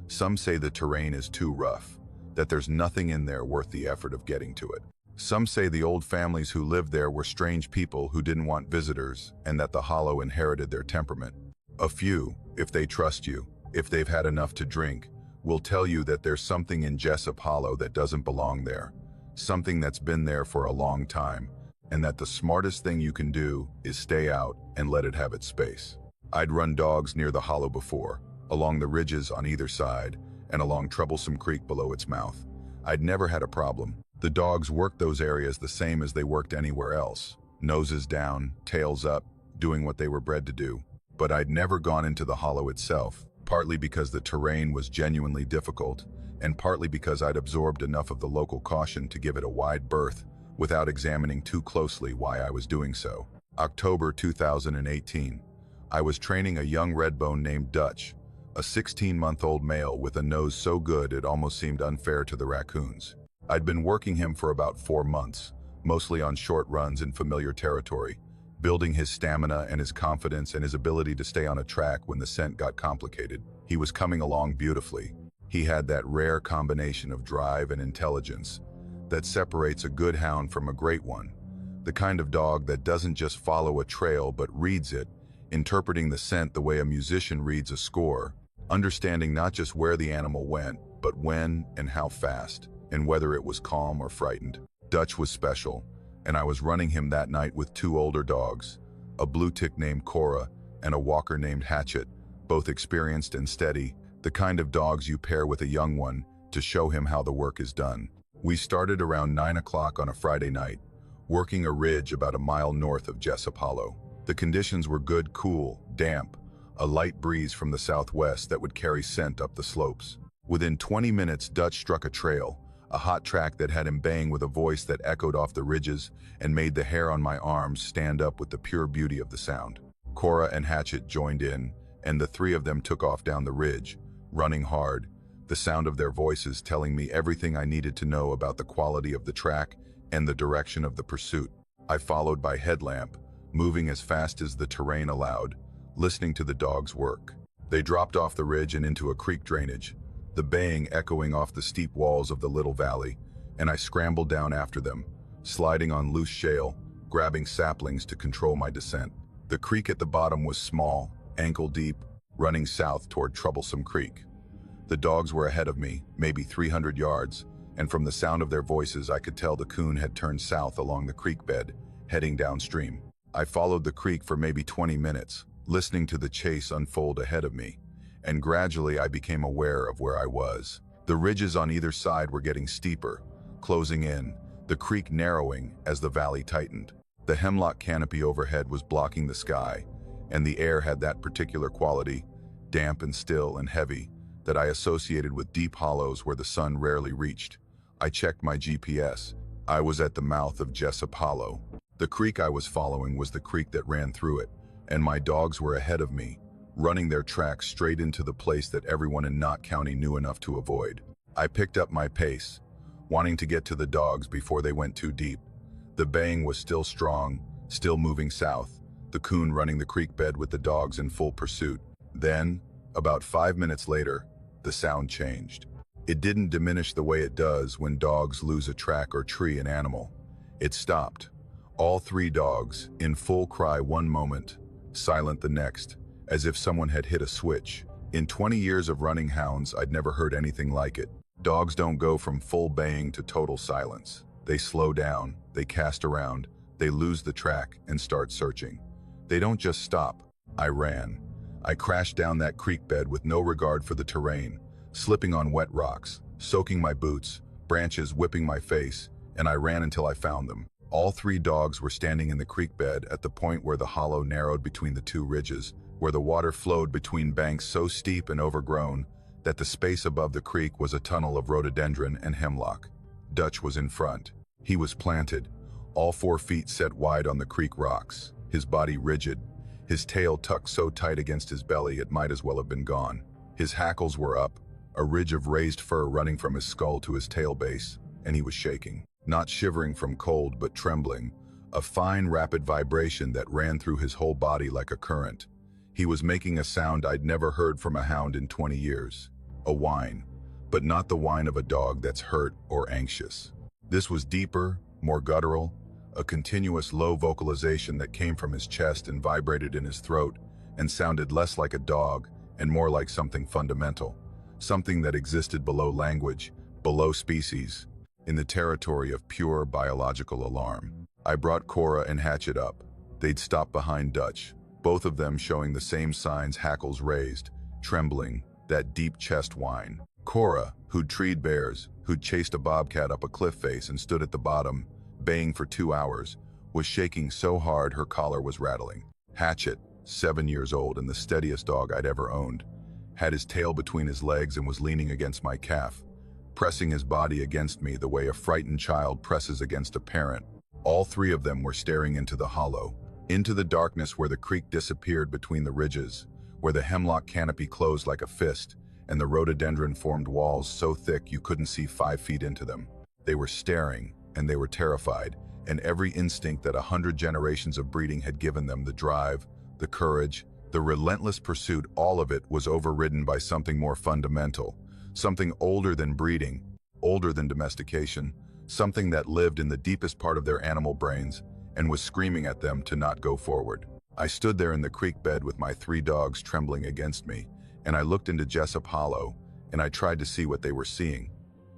Some say the terrain is too rough, that there's nothing in there worth the effort of getting to it. Some say the old families who lived there were strange people who didn't want visitors and that the hollow inherited their temperament. A few, if they trust you, if they've had enough to drink, will tell you that there's something in Jessup Hollow that doesn't belong there, something that's been there for a long time, and that the smartest thing you can do is stay out and let it have its space. I'd run dogs near the hollow before, along the ridges on either side, and along Troublesome Creek below its mouth. I'd never had a problem. The dogs worked those areas the same as they worked anywhere else, noses down, tails up, doing what they were bred to do. But I'd never gone into the hollow itself, partly because the terrain was genuinely difficult, and partly because I'd absorbed enough of the local caution to give it a wide berth without examining too closely why I was doing so. October 2018. I was training a young redbone named Dutch, a 16-month-old male with a nose so good it almost seemed unfair to the raccoons. I'd been working him for about 4 months, mostly on short runs in familiar territory, building his stamina and his confidence and his ability to stay on a track when the scent got complicated. He was coming along beautifully. He had that rare combination of drive and intelligence that separates a good hound from a great one, the kind of dog that doesn't just follow a trail but reads it, interpreting the scent the way a musician reads a score, understanding not just where the animal went, but when and how fast, and whether it was calm or frightened. Dutch was special, and I was running him that night with 2 older dogs, a blue tick named Cora and a walker named Hatchet, both experienced and steady, the kind of dogs you pair with a young one to show him how the work is done. We started around 9 o'clock on a Friday night, working a ridge about a mile north of Jessup Hollow. The conditions were good, cool, damp, a light breeze from the southwest that would carry scent up the slopes. Within 20 minutes, Dutch struck a trail, a hot track that had him baying with a voice that echoed off the ridges and made the hair on my arms stand up with the pure beauty of the sound. Cora and Hatchet joined in, and the 3 of them took off down the ridge, running hard, the sound of their voices telling me everything I needed to know about the quality of the track and the direction of the pursuit. I followed by headlamp, moving as fast as the terrain allowed, listening to the dogs work. They dropped off the ridge and into a creek drainage, the baying echoing off the steep walls of the little valley, and I scrambled down after them, sliding on loose shale, grabbing saplings to control my descent. The creek at the bottom was small, ankle deep, running south toward Troublesome Creek. The dogs were ahead of me, maybe 300 yards, and from the sound of their voices I could tell the coon had turned south along the creek bed, heading downstream. I followed the creek for maybe 20 minutes, listening to the chase unfold ahead of me, and gradually I became aware of where I was. The ridges on either side were getting steeper, closing in, the creek narrowing as the valley tightened. The hemlock canopy overhead was blocking the sky, and the air had that particular quality, damp and still and heavy, that I associated with deep hollows where the sun rarely reached. I checked my GPS. I was at the mouth of Jessup Hollow. The creek I was following was the creek that ran through it, and my dogs were ahead of me, running their tracks straight into the place that everyone in Knott County knew enough to avoid. I picked up my pace, wanting to get to the dogs before they went too deep. The baying was still strong, still moving south, the coon running the creek bed with the dogs in full pursuit. Then, about 5 minutes later, the sound changed. It didn't diminish the way it does when dogs lose a track or tree an animal. It stopped. All 3 dogs, in full cry one moment, silent the next, as if someone had hit a switch. In 20 years of running hounds, I'd never heard anything like it. Dogs don't go from full baying to total silence. They slow down, they cast around, they lose the track and start searching. They don't just stop. I ran. I crashed down that creek bed with no regard for the terrain, slipping on wet rocks, soaking my boots, branches whipping my face, and I ran until I found them. All 3 dogs were standing in the creek bed at the point where the hollow narrowed between the 2 ridges, where the water flowed between banks so steep and overgrown that the space above the creek was a tunnel of rhododendron and hemlock. Dutch was in front. He was planted, all 4 feet set wide on the creek rocks, his body rigid, his tail tucked so tight against his belly it might as well have been gone. His hackles were up, a ridge of raised fur running from his skull to his tail base, and he was shaking. Not shivering from cold, but trembling, a fine, rapid vibration that ran through his whole body like a current. He was making a sound I'd never heard from a hound in 20 years. A whine, but not the whine of a dog that's hurt or anxious. This was deeper, more guttural, a continuous low vocalization that came from his chest and vibrated in his throat and sounded less like a dog and more like something fundamental, something that existed below language, below species, in the territory of pure biological alarm. I brought Cora and Hatchet up. They'd stopped behind Dutch, both of them showing the same signs, hackles raised, trembling, that deep chest whine. Cora, who'd treed bears, who'd chased a bobcat up a cliff face and stood at the bottom, baying for 2 hours, was shaking so hard her collar was rattling. Hatchet, 7 years old and the steadiest dog I'd ever owned, had his tail between his legs and was leaning against my calf, pressing his body against me the way a frightened child presses against a parent. All 3 of them were staring into the hollow, into the darkness where the creek disappeared between the ridges, where the hemlock canopy closed like a fist, and the rhododendron formed walls so thick you couldn't see 5 feet into them. They were staring, and they were terrified, and every instinct that 100 generations of breeding had given them, the drive, the courage, the relentless pursuit, all of it was overridden by something more fundamental, something older than breeding, older than domestication, something that lived in the deepest part of their animal brains and was screaming at them to not go forward. I stood there in the creek bed with my 3 dogs trembling against me, and I looked into Jessup Hollow, and I tried to see what they were seeing,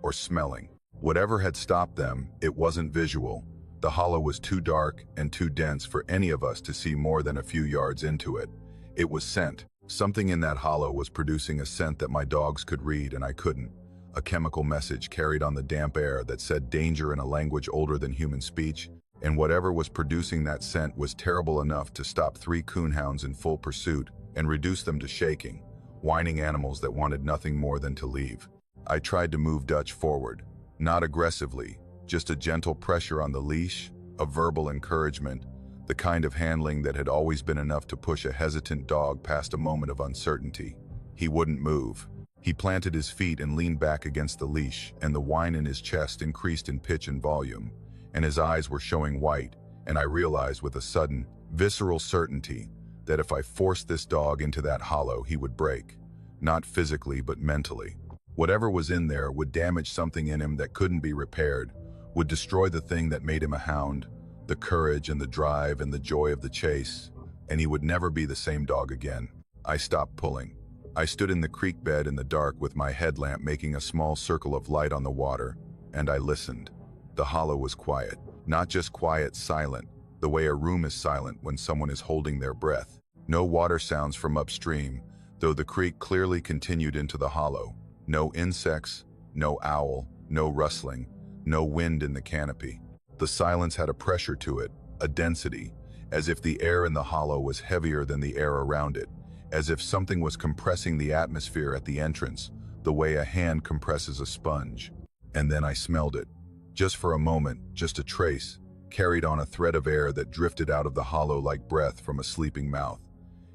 or smelling. Whatever had stopped them, it wasn't visual. The hollow was too dark and too dense for any of us to see more than a few yards into it. It was scent. Something in that hollow was producing a scent that my dogs could read and I couldn't. A chemical message carried on the damp air that said danger in a language older than human speech, and whatever was producing that scent was terrible enough to stop 3 coonhounds in full pursuit and reduce them to shaking, whining animals that wanted nothing more than to leave. I tried to move Dutch forward, not aggressively, just a gentle pressure on the leash, a verbal encouragement, the kind of handling that had always been enough to push a hesitant dog past a moment of uncertainty. He wouldn't move. He planted his feet and leaned back against the leash, and the whine in his chest increased in pitch and volume, and his eyes were showing white, and I realized with a sudden, visceral certainty that if I forced this dog into that hollow, he would break, not physically but mentally. Whatever was in there would damage something in him that couldn't be repaired, would destroy the thing that made him a hound, the courage and the drive and the joy of the chase, and he would never be the same dog again. I stopped pulling. I stood in the creek bed in the dark with my headlamp making a small circle of light on the water, and I listened. The hollow was quiet. Not just quiet, silent, the way a room is silent when someone is holding their breath. No water sounds from upstream, though the creek clearly continued into the hollow. No insects, no owl, no rustling, no wind in the canopy. The silence had a pressure to it, a density, as if the air in the hollow was heavier than the air around it, as if something was compressing the atmosphere at the entrance, the way a hand compresses a sponge. And then I smelled it. Just for a moment, just a trace, carried on a thread of air that drifted out of the hollow like breath from a sleeping mouth.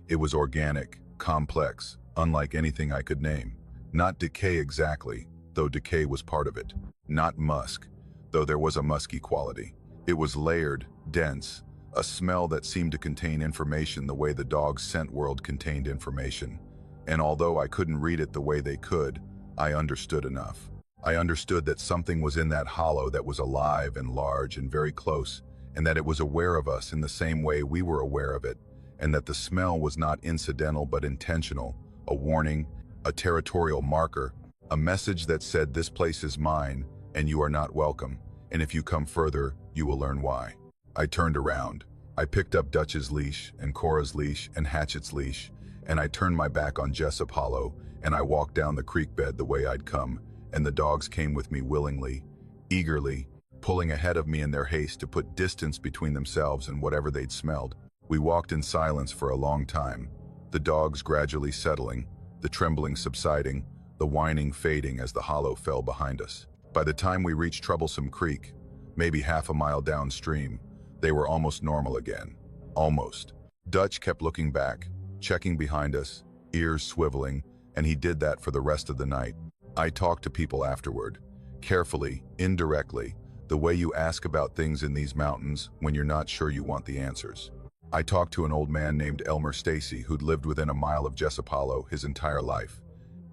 It was organic, complex, unlike anything I could name. Not decay exactly, though decay was part of it. Not musk, though there was a musky quality. It was layered, dense, a smell that seemed to contain information the way the dog's scent world contained information. And although I couldn't read it the way they could, I understood enough. I understood that something was in that hollow that was alive and large and very close, and that it was aware of us in the same way we were aware of it, and that the smell was not incidental but intentional, a warning, a territorial marker, a message that said this place is mine and you are not welcome, and if you come further, you will learn why. I turned around. I picked up Dutch's leash and Cora's leash and Hatchet's leash, and I turned my back on Jessup Hollow, and I walked down the creek bed the way I'd come, and the dogs came with me willingly, eagerly, pulling ahead of me in their haste to put distance between themselves and whatever they'd smelled. We walked in silence for a long time, the dogs gradually settling, the trembling subsiding, the whining fading as the hollow fell behind us. By the time we reached Troublesome Creek, maybe half a mile downstream, they were almost normal again. Almost. Dutch kept looking back, checking behind us, ears swiveling, and he did that for the rest of the night. I talked to people afterward, carefully, indirectly, the way you ask about things in these mountains when you're not sure you want the answers. I talked to an old man named Elmer Stacy who'd lived within a mile of Jessop Hollow his entire life,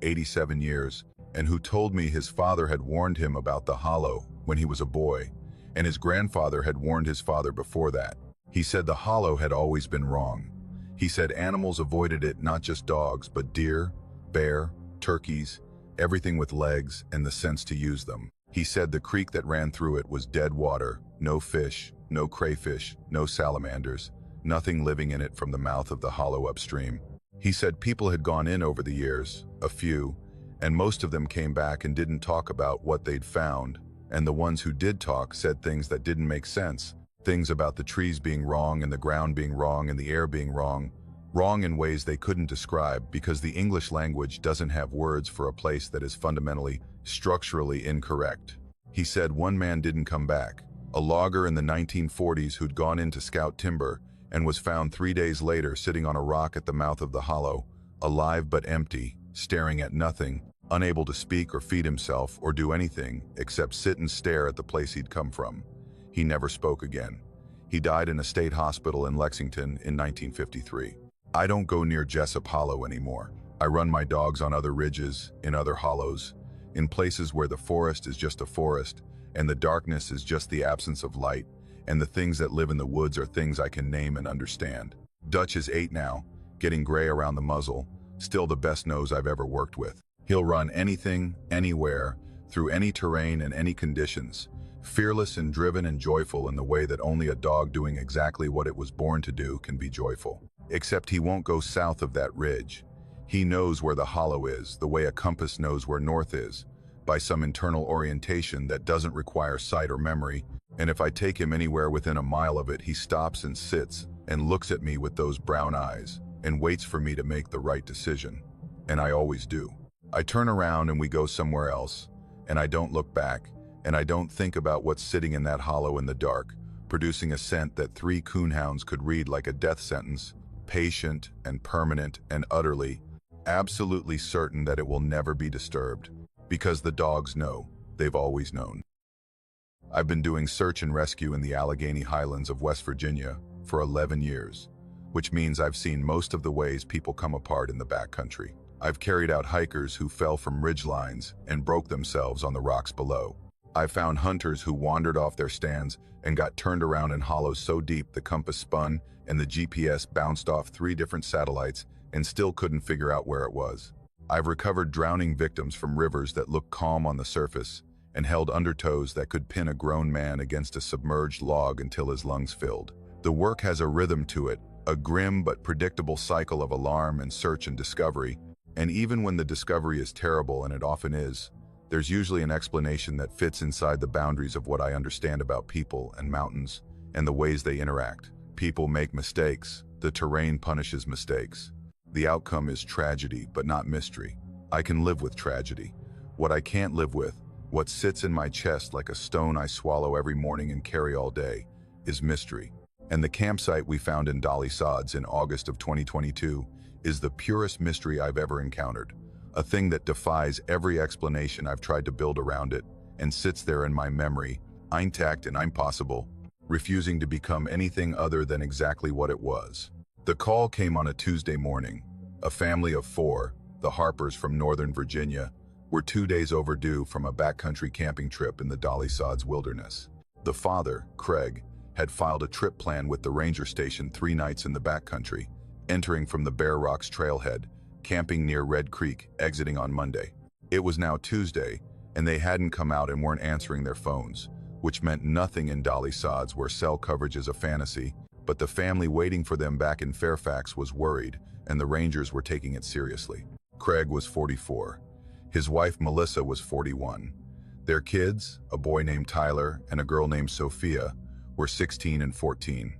87 years, and who told me his father had warned him about the hollow when he was a boy, and his grandfather had warned his father before that. He said the hollow had always been wrong. He said animals avoided it, not just dogs, but deer, bear, turkeys, everything with legs and the sense to use them. He said the creek that ran through it was dead water, no fish, no crayfish, no salamanders, nothing living in it from the mouth of the hollow upstream. He said people had gone in over the years, a few, and most of them came back and didn't talk about what they'd found, and the ones who did talk said things that didn't make sense, things about the trees being wrong and the ground being wrong and the air being wrong in ways they couldn't describe because the English language doesn't have words for a place that is fundamentally, structurally incorrect. He said one man didn't come back, a logger in the 1940s who'd gone in to scout timber and was found 3 days later sitting on a rock at the mouth of the hollow, alive but empty, staring at nothing, unable to speak or feed himself or do anything except sit and stare at the place he'd come from. He never spoke again. He died in a state hospital in Lexington in 1953. I don't go near Jessop Hollow anymore. I run my dogs on other ridges, in other hollows, in places where the forest is just a forest, and the darkness is just the absence of light, and the things that live in the woods are things I can name and understand. Dutch is 8 now, getting gray around the muzzle, still the best nose I've ever worked with. He'll run anything, anywhere, through any terrain and any conditions, fearless and driven and joyful in the way that only a dog doing exactly what it was born to do can be joyful. Except he won't go south of that ridge. He knows where the hollow is, the way a compass knows where north is, by some internal orientation that doesn't require sight or memory, and if I take him anywhere within a mile of it, he stops and sits and looks at me with those brown eyes and waits for me to make the right decision. And I always do. I turn around and we go somewhere else, and I don't look back, and I don't think about what's sitting in that hollow in the dark, producing a scent that 3 coonhounds could read like a death sentence, patient and permanent and utterly, absolutely certain that it will never be disturbed, because the dogs know, they've always known. I've been doing search and rescue in the Allegheny Highlands of West Virginia for 11 years, which means I've seen most of the ways people come apart in the backcountry. I've carried out hikers who fell from ridge lines and broke themselves on the rocks below. I've found hunters who wandered off their stands and got turned around in hollows so deep the compass spun and the GPS bounced off 3 different satellites and still couldn't figure out where it was. I've recovered drowning victims from rivers that look calm on the surface and held undertows that could pin a grown man against a submerged log until his lungs filled. The work has a rhythm to it, a grim but predictable cycle of alarm and search and discovery, and even when the discovery is terrible, and it often is, there's usually an explanation that fits inside the boundaries of what I understand about people and mountains and the ways they interact. People make mistakes. The terrain punishes mistakes. The outcome is tragedy, but not mystery. I can live with tragedy. What I can't live with, what sits in my chest like a stone I swallow every morning and carry all day, is mystery. And the campsite we found in Dolly Sods in August of 2022 is the purest mystery I've ever encountered. A thing that defies every explanation I've tried to build around it and sits there in my memory, intact and impossible, refusing to become anything other than exactly what it was. The call came on a Tuesday morning. A family of 4, the Harpers from Northern Virginia, were 2 days overdue from a backcountry camping trip in the Dolly Sods wilderness. The father, Craig, had filed a trip plan with the ranger station 3 nights in the backcountry, entering from the Bear Rocks trailhead, camping near Red Creek, exiting on Monday. It was now Tuesday, and they hadn't come out and weren't answering their phones, which meant nothing in Dolly Sods where cell coverage is a fantasy, but the family waiting for them back in Fairfax was worried, and the Rangers were taking it seriously. Craig was 44. His wife Melissa was 41. Their kids, a boy named Tyler and a girl named Sophia, were 16 and 14.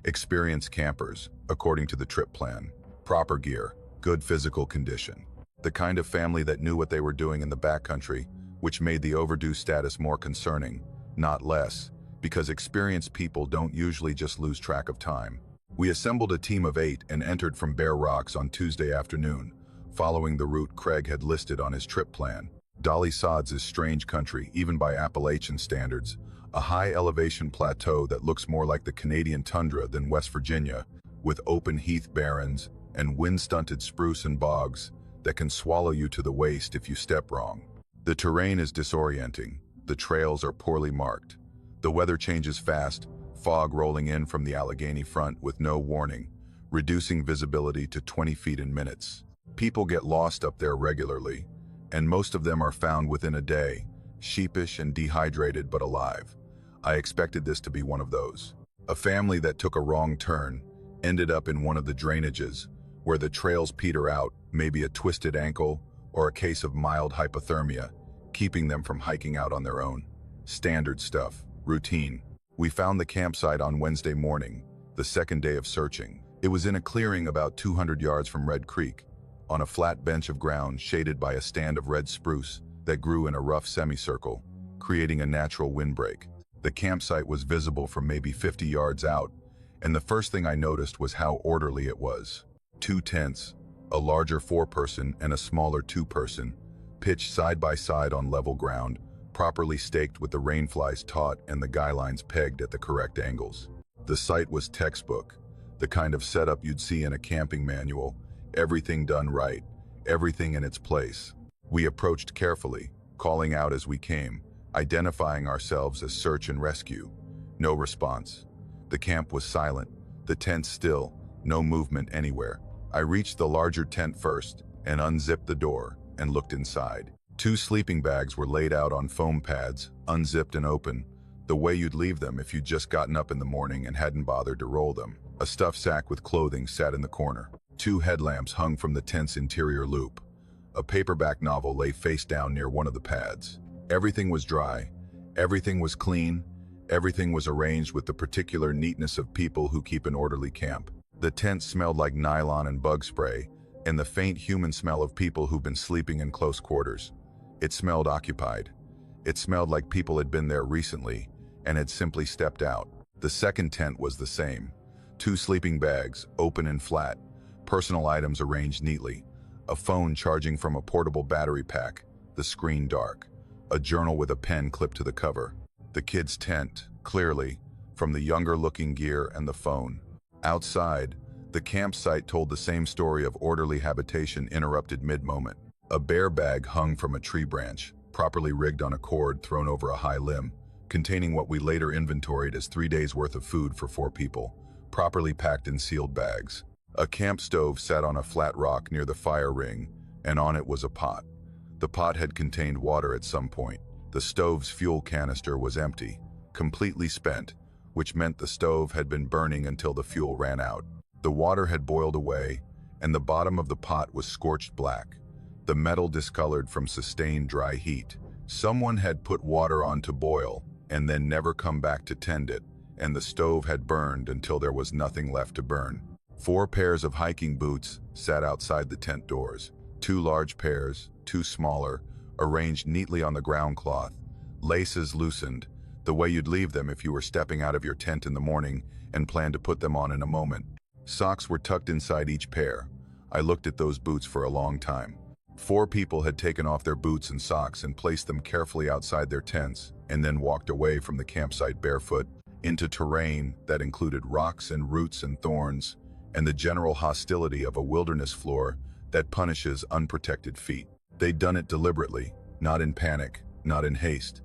Experienced campers, according to the trip plan. Proper gear, good physical condition. The kind of family that knew what they were doing in the backcountry, which made the overdue status more concerning, not less, because experienced people don't usually just lose track of time. We assembled a team of 8 and entered from Bear Rocks on Tuesday afternoon, following the route Craig had listed on his trip plan. Dolly Sods is strange country, even by Appalachian standards, a high-elevation plateau that looks more like the Canadian tundra than West Virginia, with open heath barrens and wind-stunted spruce and bogs that can swallow you to the waist if you step wrong. The terrain is disorienting. The trails are poorly marked. The weather changes fast, fog rolling in from the Allegheny front with no warning, reducing visibility to 20 feet in minutes. People get lost up there regularly, and most of them are found within a day, sheepish and dehydrated but alive. I expected this to be one of those. A family that took a wrong turn ended up in one of the drainages, where the trails peter out, maybe a twisted ankle or a case of mild hypothermia, keeping them from hiking out on their own. Standard stuff, routine. We found the campsite on Wednesday morning, the second day of searching. It was in a clearing about 200 yards from Red Creek, on a flat bench of ground shaded by a stand of red spruce that grew in a rough semicircle, creating a natural windbreak. The campsite was visible from maybe 50 yards out, and the first thing I noticed was how orderly it was. 2 tents, a larger 4-person and a smaller 2-person, pitched side by side on level ground, properly staked with the rainflies taut and the guy lines pegged at the correct angles. The site was textbook, the kind of setup you'd see in a camping manual, everything done right, everything in its place. We approached carefully, calling out as we came, identifying ourselves as search and rescue. No response. The camp was silent, the tent still, no movement anywhere. I reached the larger tent first and unzipped the door and looked inside. 2 sleeping bags were laid out on foam pads, unzipped and open, the way you'd leave them if you'd just gotten up in the morning and hadn't bothered to roll them. A stuffed sack with clothing sat in the corner. 2 headlamps hung from the tent's interior loop. A paperback novel lay face down near one of the pads. Everything was dry. Everything was clean. Everything was arranged with the particular neatness of people who keep an orderly camp. The tent smelled like nylon and bug spray, and the faint human smell of people who've been sleeping in close quarters. It smelled occupied. It smelled like people had been there recently and had simply stepped out. The second tent was the same. 2 sleeping bags, open and flat, personal items arranged neatly, a phone charging from a portable battery pack, the screen dark, a journal with a pen clipped to the cover. The kids' tent, clearly, from the younger-looking gear and the phone. Outside, the campsite told the same story of orderly habitation interrupted mid-moment. A bear bag hung from a tree branch, properly rigged on a cord thrown over a high limb, containing what we later inventoried as 3 days' worth of food for 4 people, properly packed in sealed bags. A camp stove sat on a flat rock near the fire ring, and on it was a pot. The pot had contained water at some point. The stove's fuel canister was empty, completely spent, which meant the stove had been burning until the fuel ran out. The water had boiled away, and the bottom of the pot was scorched black, the metal discolored from sustained dry heat. Someone had put water on to boil, and then never come back to tend it, and the stove had burned until there was nothing left to burn. 4 pairs of hiking boots sat outside the tent doors, 2 large pairs, 2 smaller, arranged neatly on the ground cloth, laces loosened, the way you'd leave them if you were stepping out of your tent in the morning and planned to put them on in a moment. Socks were tucked inside each pair. I looked at those boots for a long time. 4 people had taken off their boots and socks and placed them carefully outside their tents, and then walked away from the campsite barefoot into terrain that included rocks and roots and thorns, and the general hostility of a wilderness floor that punishes unprotected feet. They'd done it deliberately, not in panic, not in haste.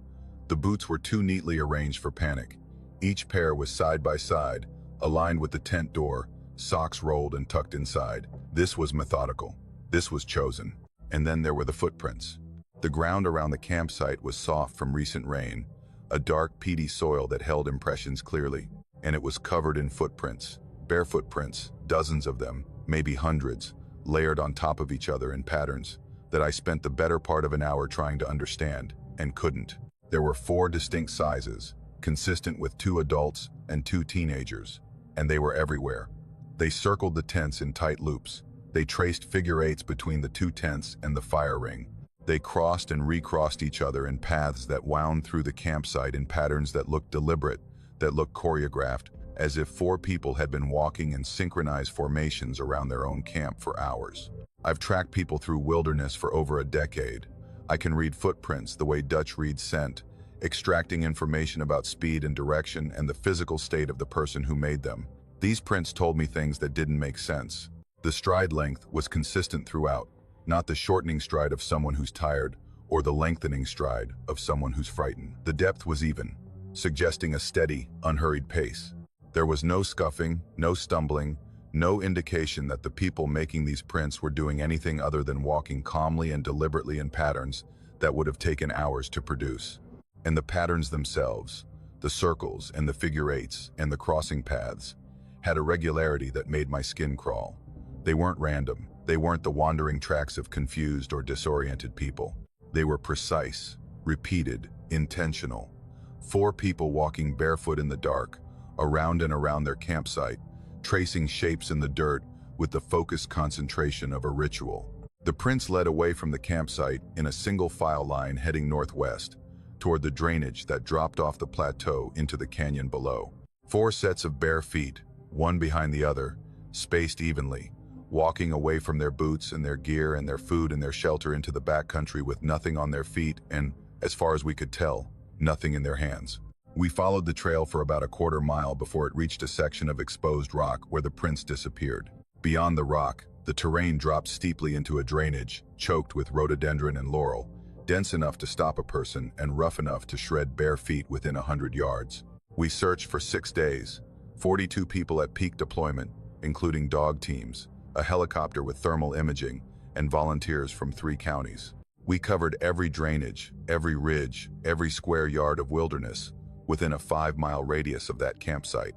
The boots were too neatly arranged for panic. Each pair was side by side, aligned with the tent door, socks rolled and tucked inside. This was methodical. This was chosen. And then there were the footprints. The ground around the campsite was soft from recent rain, a dark, peaty soil that held impressions clearly, and it was covered in footprints, bare footprints, dozens of them, maybe hundreds, layered on top of each other in patterns that I spent the better part of an hour trying to understand, and couldn't. There were 4 distinct sizes, consistent with 2 adults and 2 teenagers, and they were everywhere. They circled the tents in tight loops, They traced figure eights between the two tents and the fire ring. They crossed and recrossed each other in paths that wound through the campsite in patterns that looked deliberate, that looked choreographed, as if four people had been walking in synchronized formations around their own camp for hours. I've tracked people through wilderness for over a decade. I can read footprints the way Dutch reads scent, extracting information about speed and direction and the physical state of the person who made them. These prints told me things that didn't make sense. The stride length was consistent throughout, not the shortening stride of someone who's tired or the lengthening stride of someone who's frightened. The depth was even, suggesting a steady, unhurried pace. There was no scuffing, no stumbling, no indication that the people making these prints were doing anything other than walking calmly and deliberately in patterns that would have taken hours to produce. And the patterns themselves, the circles and the figure eights and the crossing paths, had a regularity that made my skin crawl. They weren't random. They weren't the wandering tracks of confused or disoriented people. They were precise, repeated, intentional. Four people walking barefoot in the dark, around and around their campsite, tracing shapes in the dirt with the focused concentration of a ritual. The prints led away from the campsite in a single file line heading northwest, toward the drainage that dropped off the plateau into the canyon below. Four sets of bare feet, one behind the other, spaced evenly, walking away from their boots and their gear and their food and their shelter into the backcountry with nothing on their feet and, as far as we could tell, nothing in their hands. We followed the trail for about a quarter mile before it reached a section of exposed rock where the prints disappeared. Beyond the rock, the terrain dropped steeply into a drainage, choked with rhododendron and laurel, dense enough to stop a person and rough enough to shred bare feet within 100 yards. We searched for 6 days, 42 people at peak deployment, including dog teams, a helicopter with thermal imaging, and volunteers from 3 counties. We covered every drainage, every ridge, every square yard of wilderness, within a 5-mile radius of that campsite.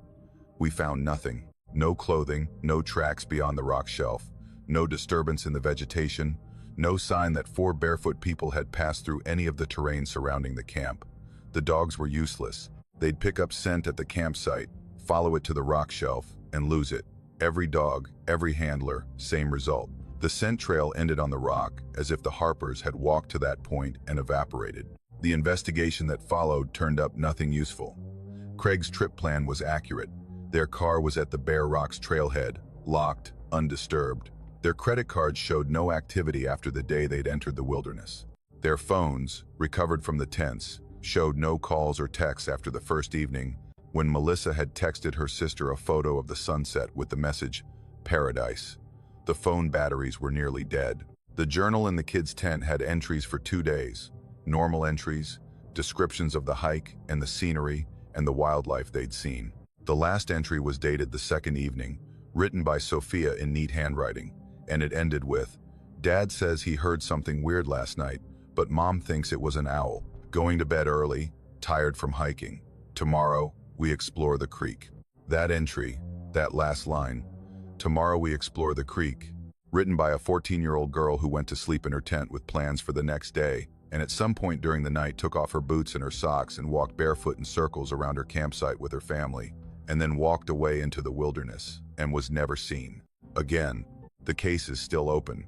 We found nothing. No clothing, no tracks beyond the rock shelf, no disturbance in the vegetation, no sign that 4 barefoot people had passed through any of the terrain surrounding the camp. The dogs were useless. They'd pick up scent at the campsite, follow it to the rock shelf, and lose it. Every dog, every handler, same result. The scent trail ended on the rock, as if the Harpers had walked to that point and evaporated. The investigation that followed turned up nothing useful. Craig's trip plan was accurate. Their car was at the Bear Rocks trailhead, locked, undisturbed. Their credit cards showed no activity after the day they'd entered the wilderness. Their phones, recovered from the tents, showed no calls or texts after the first evening, when Melissa had texted her sister a photo of the sunset with the message, "Paradise." The phone batteries were nearly dead. The journal in the kids' tent had entries for 2 days. Normal entries, descriptions of the hike and the scenery and the wildlife they'd seen. The last entry was dated the second evening, written by Sophia in neat handwriting, and it ended with, "Dad says he heard something weird last night, but Mom thinks it was an owl. Going to bed early, tired from hiking. Tomorrow, we explore the creek." That entry, that last line, "Tomorrow we explore the creek," written by a 14-year-old girl who went to sleep in her tent with plans for the next day, and at some point during the night took off her boots and her socks and walked barefoot in circles around her campsite with her family, and then walked away into the wilderness and was never seen. Again, the case is still open.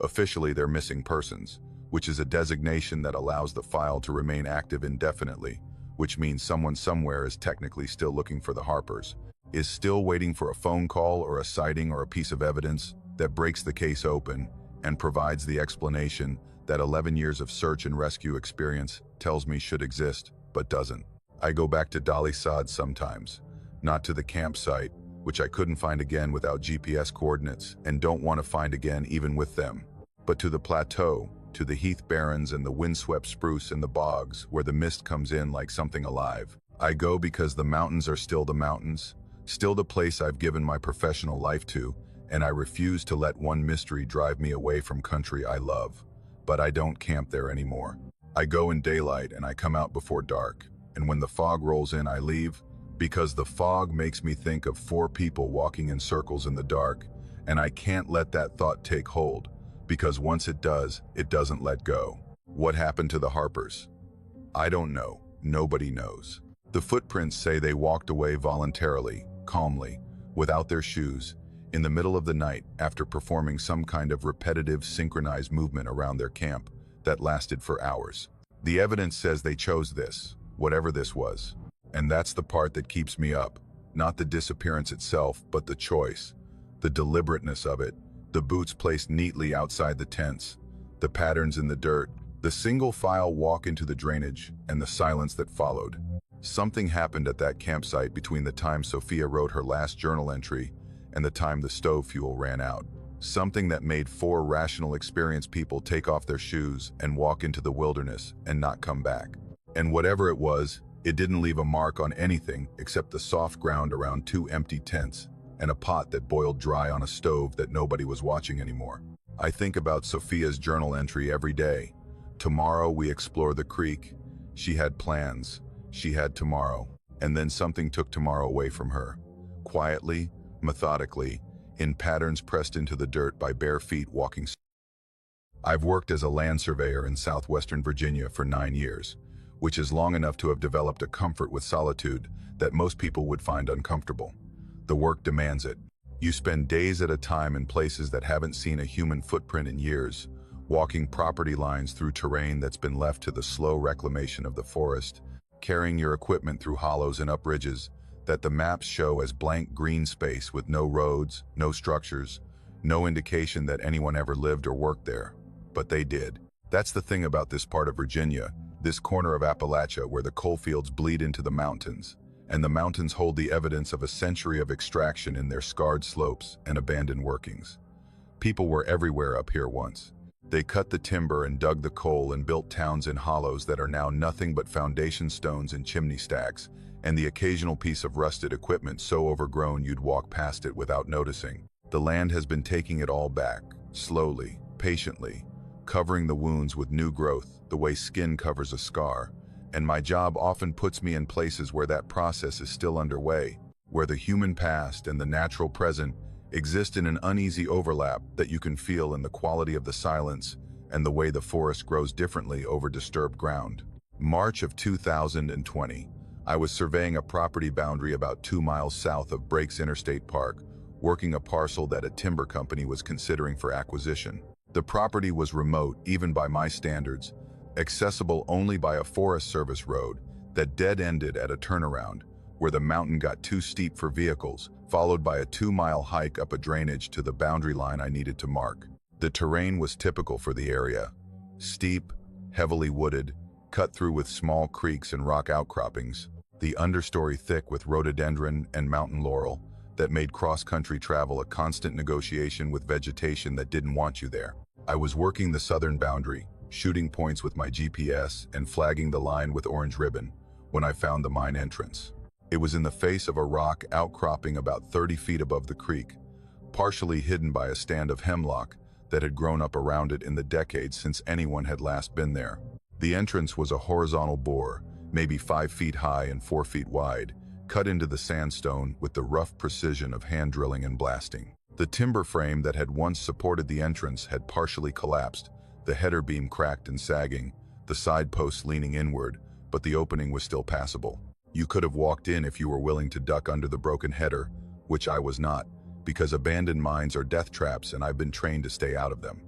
Officially, they're missing persons, which is a designation that allows the file to remain active indefinitely, which means someone somewhere is technically still looking for the Harpers, is still waiting for a phone call or a sighting or a piece of evidence that breaks the case open and provides the explanation that 11 years of search and rescue experience tells me should exist, but doesn't. I go back to Dolly Sod sometimes, not to the campsite, which I couldn't find again without GPS coordinates and don't want to find again even with them, but to the plateau, to the heath barrens and the windswept spruce and the bogs where the mist comes in like something alive. I go because the mountains are still the mountains, still the place I've given my professional life to, and I refuse to let one mystery drive me away from country I love. But I don't camp there anymore. I go in daylight and I come out before dark, and when the fog rolls in I leave, because the fog makes me think of 4 people walking in circles in the dark, and I can't let that thought take hold, because once it does, it doesn't let go. What happened to the Harpers? I don't know. Nobody knows. The footprints say they walked away voluntarily, calmly, without their shoes, in the middle of the night after performing some kind of repetitive synchronized movement around their camp that lasted for hours. The evidence says they chose this, whatever this was. And that's the part that keeps me up. Not the disappearance itself, but the choice, the deliberateness of it, the boots placed neatly outside the tents, the patterns in the dirt, the single file walk into the drainage, and the silence that followed. Something happened at that campsite between the time Sophia wrote her last journal entry and the time the stove fuel ran out. Something that made 4 rational, experienced people take off their shoes and walk into the wilderness and not come back. And whatever it was, it didn't leave a mark on anything except the soft ground around 2 empty tents and a pot that boiled dry on a stove that nobody was watching anymore. I think about Sophia's journal entry every day. Tomorrow we explore the creek. She had plans. She had tomorrow. And then something took tomorrow away from her. Quietly, methodically, in patterns pressed into the dirt by bare feet walking. I've worked as a land surveyor in southwestern Virginia for 9 years, which is long enough to have developed a comfort with solitude that most people would find uncomfortable. The work demands it. You spend days at a time in places that haven't seen a human footprint in years, walking property lines through terrain that's been left to the slow reclamation of the forest, carrying your equipment through hollows and up ridges that the maps show as blank green space with no roads, no structures, no indication that anyone ever lived or worked there. But they did. That's the thing about this part of Virginia, this corner of Appalachia where the coalfields bleed into the mountains, and the mountains hold the evidence of a century of extraction in their scarred slopes and abandoned workings. People were everywhere up here once. They cut the timber and dug the coal and built towns in hollows that are now nothing but foundation stones and chimney stacks, and the occasional piece of rusted equipment so overgrown you'd walk past it without noticing. The land has been taking it all back, slowly, patiently, covering the wounds with new growth, the way skin covers a scar. And my job often puts me in places where that process is still underway, where the human past and the natural present exist in an uneasy overlap that you can feel in the quality of the silence and the way the forest grows differently over disturbed ground. March of 2020, I was surveying a property boundary about 2 miles south of Breaks Interstate Park, working a parcel that a timber company was considering for acquisition. The property was remote, even by my standards, accessible only by a Forest Service road that dead-ended at a turnaround, where the mountain got too steep for vehicles, followed by a 2-mile hike up a drainage to the boundary line I needed to mark. The terrain was typical for the area. Steep, heavily wooded, cut through with small creeks and rock outcroppings, the understory thick with rhododendron and mountain laurel that made cross-country travel a constant negotiation with vegetation that didn't want you there. I was working the southern boundary, shooting points with my GPS and flagging the line with orange ribbon, when I found the mine entrance. It was in the face of a rock outcropping about 30 feet above the creek, partially hidden by a stand of hemlock that had grown up around it in the decades since anyone had last been there. The entrance was a horizontal bore, maybe 5 feet high and 4 feet wide, cut into the sandstone with the rough precision of hand drilling and blasting. The timber frame that had once supported the entrance had partially collapsed, the header beam cracked and sagging, the side posts leaning inward, but the opening was still passable. You could have walked in if you were willing to duck under the broken header, which I was not, because abandoned mines are death traps and I've been trained to stay out of them.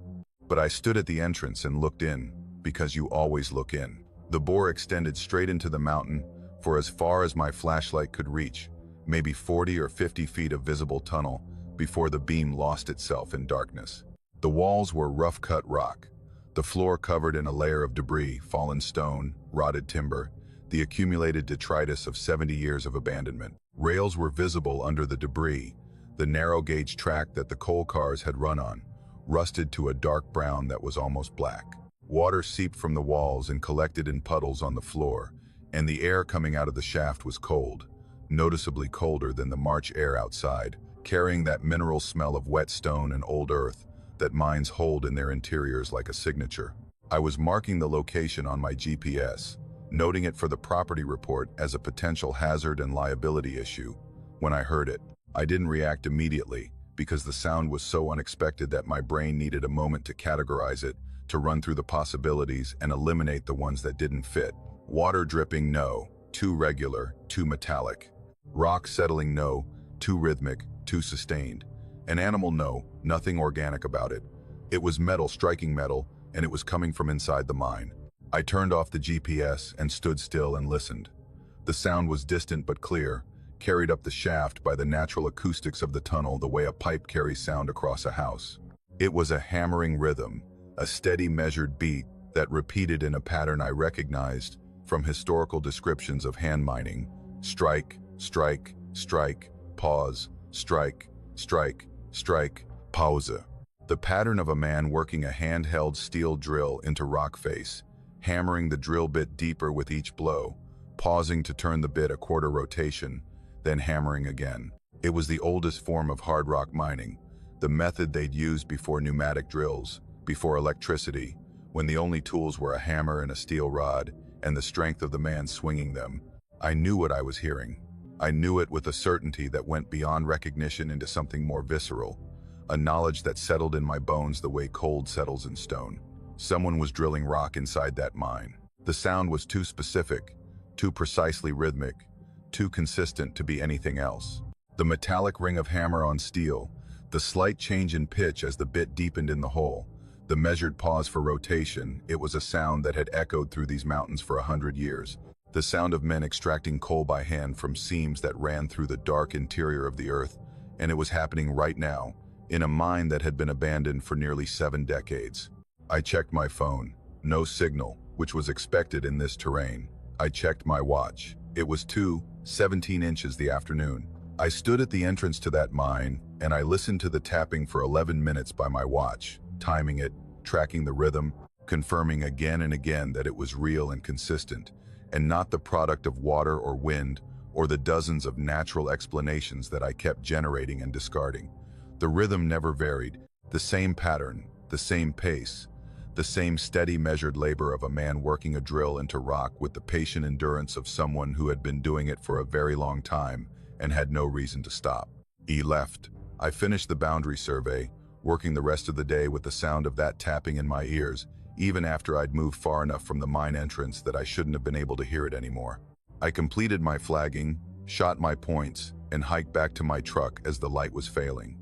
But I stood at the entrance and looked in, because you always look in. The bore extended straight into the mountain for as far as my flashlight could reach, maybe 40 or 50 feet of visible tunnel, before the beam lost itself in darkness. The walls were rough-cut rock, the floor covered in a layer of debris, fallen stone, rotted timber, the accumulated detritus of 70 years of abandonment. Rails were visible under the debris, the narrow-gauge track that the coal cars had run on, rusted to a dark brown that was almost black. Water seeped from the walls and collected in puddles on the floor, and the air coming out of the shaft was cold, noticeably colder than the March air outside, carrying that mineral smell of wet stone and old earth that mines hold in their interiors like a signature. I was marking the location on my GPS, noting it for the property report as a potential hazard and liability issue, when I heard it. I didn't react immediately, because the sound was so unexpected that my brain needed a moment to categorize it, to run through the possibilities and eliminate the ones that didn't fit. Water dripping, no. Too regular, too metallic. Rock settling, no. Too rhythmic, too sustained. An animal? No, nothing organic about it. It was metal striking metal, and it was coming from inside the mine. I turned off the GPS and stood still and listened. The sound was distant but clear, carried up the shaft by the natural acoustics of the tunnel the way a pipe carries sound across a house. It was a hammering rhythm, a steady measured beat that repeated in a pattern I recognized from historical descriptions of hand mining. Strike, strike, strike, pause, strike, strike, strike, pause. The pattern of a man working a handheld steel drill into rock face, hammering the drill bit deeper with each blow, pausing to turn the bit a quarter rotation, then hammering again. It was the oldest form of hard rock mining, the method they'd used before pneumatic drills, before electricity, when the only tools were a hammer and a steel rod, and the strength of the man swinging them. I knew what I was hearing. I knew it with a certainty that went beyond recognition into something more visceral, a knowledge that settled in my bones the way cold settles in stone. Someone was drilling rock inside that mine. The sound was too specific, too precisely rhythmic, too consistent to be anything else. The metallic ring of hammer on steel, the slight change in pitch as the bit deepened in the hole, the measured pause for rotation, it was a sound that had echoed through these mountains for 100 years. The sound of men extracting coal by hand from seams that ran through the dark interior of the earth, and it was happening right now, in a mine that had been abandoned for nearly 7 decades. I checked my phone. No signal, which was expected in this terrain. I checked my watch. It was 2:17 inches the afternoon. I stood at the entrance to that mine, and I listened to the tapping for 11 minutes by my watch, timing it, tracking the rhythm, confirming again and again that it was real and consistent, and not the product of water or wind, or the dozens of natural explanations that I kept generating and discarding. The rhythm never varied, the same pattern, the same pace, the same steady measured labor of a man working a drill into rock with the patient endurance of someone who had been doing it for a very long time and had no reason to stop. Left. I finished the boundary survey, working the rest of the day with the sound of that tapping in my ears, even after I'd moved far enough from the mine entrance that I shouldn't have been able to hear it anymore. I completed my flagging, shot my points, and hiked back to my truck as the light was failing.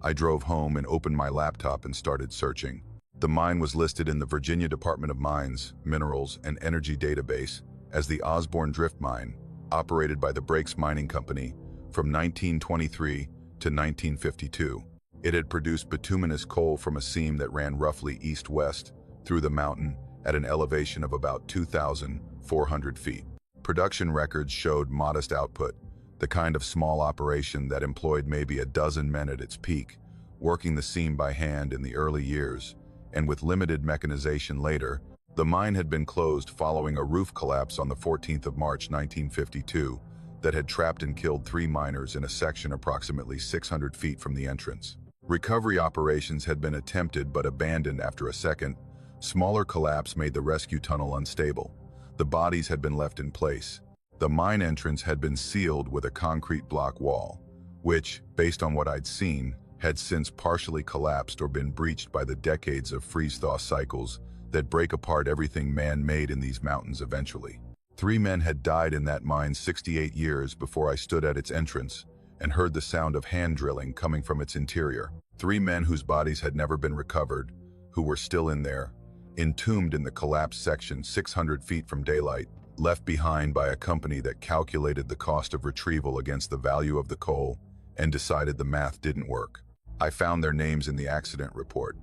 I drove home and opened my laptop and started searching. The mine was listed in the Virginia Department of Mines, Minerals, and Energy database as the Osborne Drift Mine, operated by the Breaks Mining Company from 1923 to 1952. It had produced bituminous coal from a seam that ran roughly east-west through the mountain at an elevation of about 2,400 feet. Production records showed modest output, the kind of small operation that employed maybe a dozen men at its peak, working the seam by hand in the early years, and with limited mechanization later. The mine had been closed following a roof collapse on the 14th of March 1952 that had trapped and killed 3 miners in a section approximately 600 feet from the entrance. Recovery operations had been attempted but abandoned after a second. Smaller collapse made the rescue tunnel unstable. The bodies had been left in place. The mine entrance had been sealed with a concrete block wall, which, based on what I'd seen, had since partially collapsed or been breached by the decades of freeze-thaw cycles that break apart everything man-made in these mountains eventually. 3 men had died in that mine 68 years before I stood at its entrance and heard the sound of hand drilling coming from its interior. 3 men whose bodies had never been recovered, who were still in there, entombed in the collapsed section 600 feet from daylight, left behind by a company that calculated the cost of retrieval against the value of the coal and decided the math didn't work. I found their names in the accident report.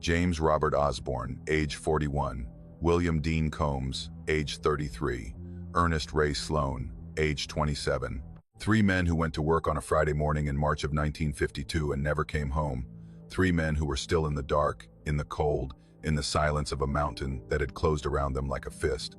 James Robert Osborne, age 41, William Dean Combs, age 33, Ernest Ray Sloan, age 27. 3 men who went to work on a Friday morning in March of 1952 and never came home. 3 men who were still in the dark, in the cold, in the silence of a mountain that had closed around them like a fist.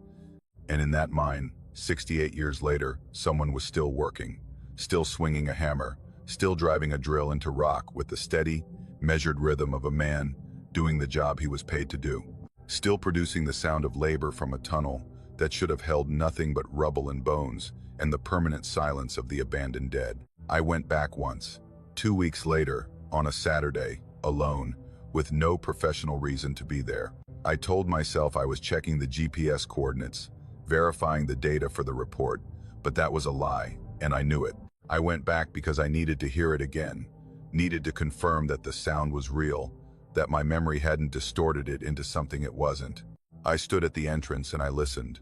And in that mine, 68 years later, someone was still working, still swinging a hammer, still driving a drill into rock with the steady, measured rhythm of a man doing the job he was paid to do, still producing the sound of labor from a tunnel that should have held nothing but rubble and bones and the permanent silence of the abandoned dead. I went back once, 2 weeks later, on a Saturday, alone, with no professional reason to be there. I told myself I was checking the GPS coordinates, verifying the data for the report, but that was a lie, and I knew it. I went back because I needed to hear it again, Needed to confirm that the sound was real, that my memory hadn't distorted it into something it wasn't. I stood at the entrance and I listened.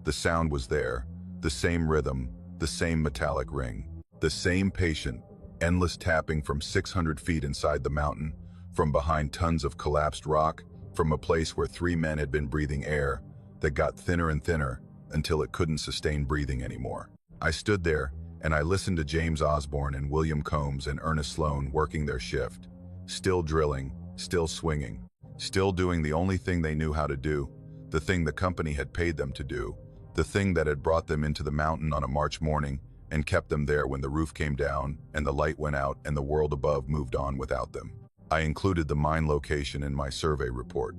The sound was there, the same rhythm, the same metallic ring, the same patient, endless tapping from 600 feet inside the mountain, from behind tons of collapsed rock, from a place where 3 men had been breathing air that got thinner and thinner until it couldn't sustain breathing anymore. I stood there and I listened to James Osborne and William Combs and Ernest Sloan working their shift, still drilling, still swinging, still doing the only thing they knew how to do, the thing the company had paid them to do, the thing that had brought them into the mountain on a March morning and kept them there when the roof came down and the light went out and the world above moved on without them. I included the mine location in my survey report.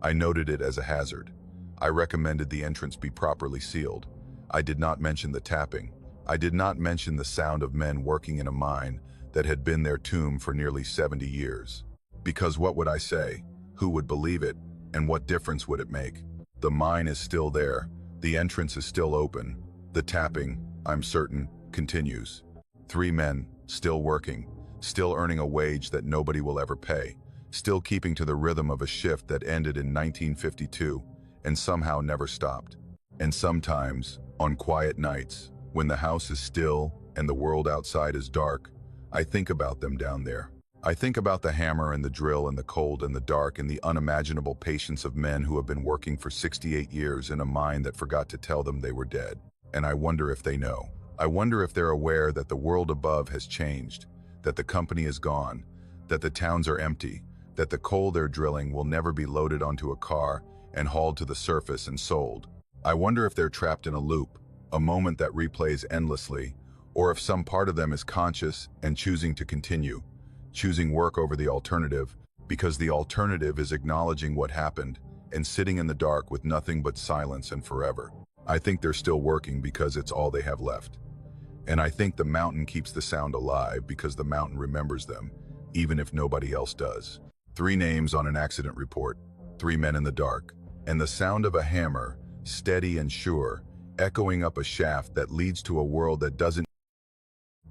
I noted it as a hazard. I recommended the entrance be properly sealed. I did not mention the tapping. I did not mention the sound of men working in a mine that had been their tomb for nearly 70 years. Because what would I say? Who would believe it? And what difference would it make? The mine is still there. The entrance is still open. The tapping, I'm certain, continues. 3 men, still working, still earning a wage that nobody will ever pay, still keeping to the rhythm of a shift that ended in 1952 and somehow never stopped. And sometimes, on quiet nights, when the house is still and the world outside is dark, I think about them down there. I think about the hammer and the drill and the cold and the dark and the unimaginable patience of men who have been working for 68 years in a mine that forgot to tell them they were dead. And I wonder if they know. I wonder if they're aware that the world above has changed, that the company is gone, that the towns are empty, that the coal they're drilling will never be loaded onto a car and hauled to the surface and sold. I wonder if they're trapped in a loop, a moment that replays endlessly, or if some part of them is conscious and choosing to continue, choosing work over the alternative, because the alternative is acknowledging what happened and sitting in the dark with nothing but silence and forever. I think they're still working because it's all they have left. And I think the mountain keeps the sound alive because the mountain remembers them, even if nobody else does. 3 names on an accident report, 3 men in the dark, and the sound of a hammer, steady and sure, echoing up a shaft that leads to a world that doesn't.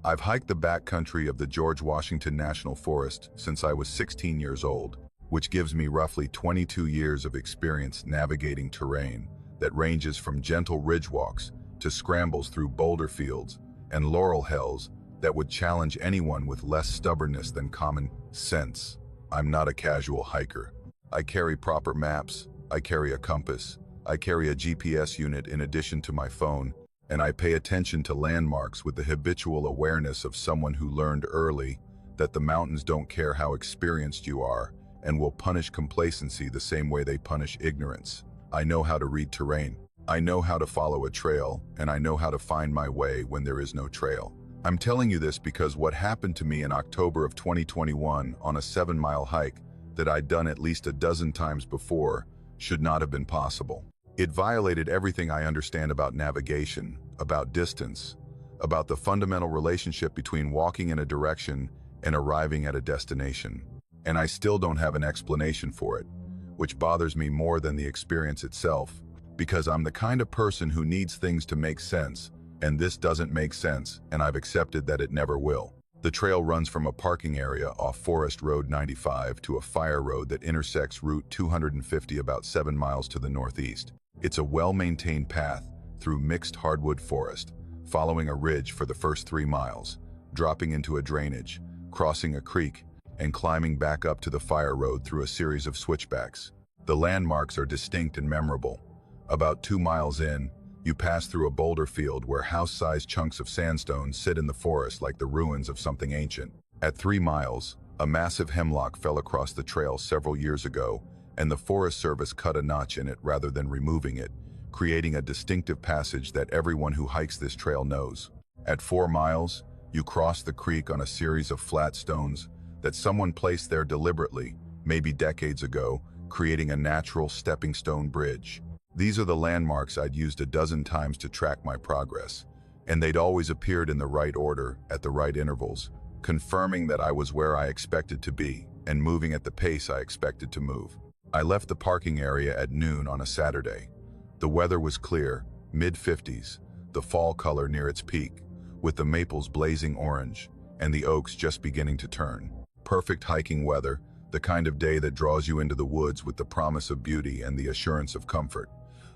I've hiked the backcountry of the George Washington National Forest since I was 16 years old, which gives me roughly 22 years of experience navigating terrain that ranges from gentle ridge walks to scrambles through boulder fields and laurel hills that would challenge anyone with less stubbornness than common sense. I'm not a casual hiker. I carry proper maps, I carry a compass, I carry a GPS unit in addition to my phone, and I pay attention to landmarks with the habitual awareness of someone who learned early that the mountains don't care how experienced you are and will punish complacency the same way they punish ignorance. I know how to read terrain. I know how to follow a trail, and I know how to find my way when there is no trail. I'm telling you this because what happened to me in October of 2021 on a 7-mile hike that I'd done at least a dozen times before should not have been possible. It violated everything I understand about navigation, about distance, about the fundamental relationship between walking in a direction and arriving at a destination. And I still don't have an explanation for it, which bothers me more than the experience itself, because I'm the kind of person who needs things to make sense, and this doesn't make sense, and I've accepted that it never will. The trail runs from a parking area off Forest Road 95 to a fire road that intersects Route 250 about 7 miles to the northeast. It's a well-maintained path through mixed hardwood forest, following a ridge for the first 3 miles, dropping into a drainage, crossing a creek, and climbing back up to the fire road through a series of switchbacks. The landmarks are distinct and memorable. About 2 miles in, you pass through a boulder field where house-sized chunks of sandstone sit in the forest like the ruins of something ancient. At 3 miles, a massive hemlock fell across the trail several years ago, and the Forest Service cut a notch in it rather than removing it, creating a distinctive passage that everyone who hikes this trail knows. At 4 miles, you cross the creek on a series of flat stones that someone placed there deliberately, maybe decades ago, creating a natural stepping stone bridge. These are the landmarks I'd used a dozen times to track my progress, and they'd always appeared in the right order, at the right intervals, confirming that I was where I expected to be and moving at the pace I expected to move. I left the parking area at noon on a Saturday. The weather was clear, mid-50s, the fall color near its peak, with the maples blazing orange, and the oaks just beginning to turn. Perfect hiking weather, the kind of day that draws you into the woods with the promise of beauty and the assurance of comfort.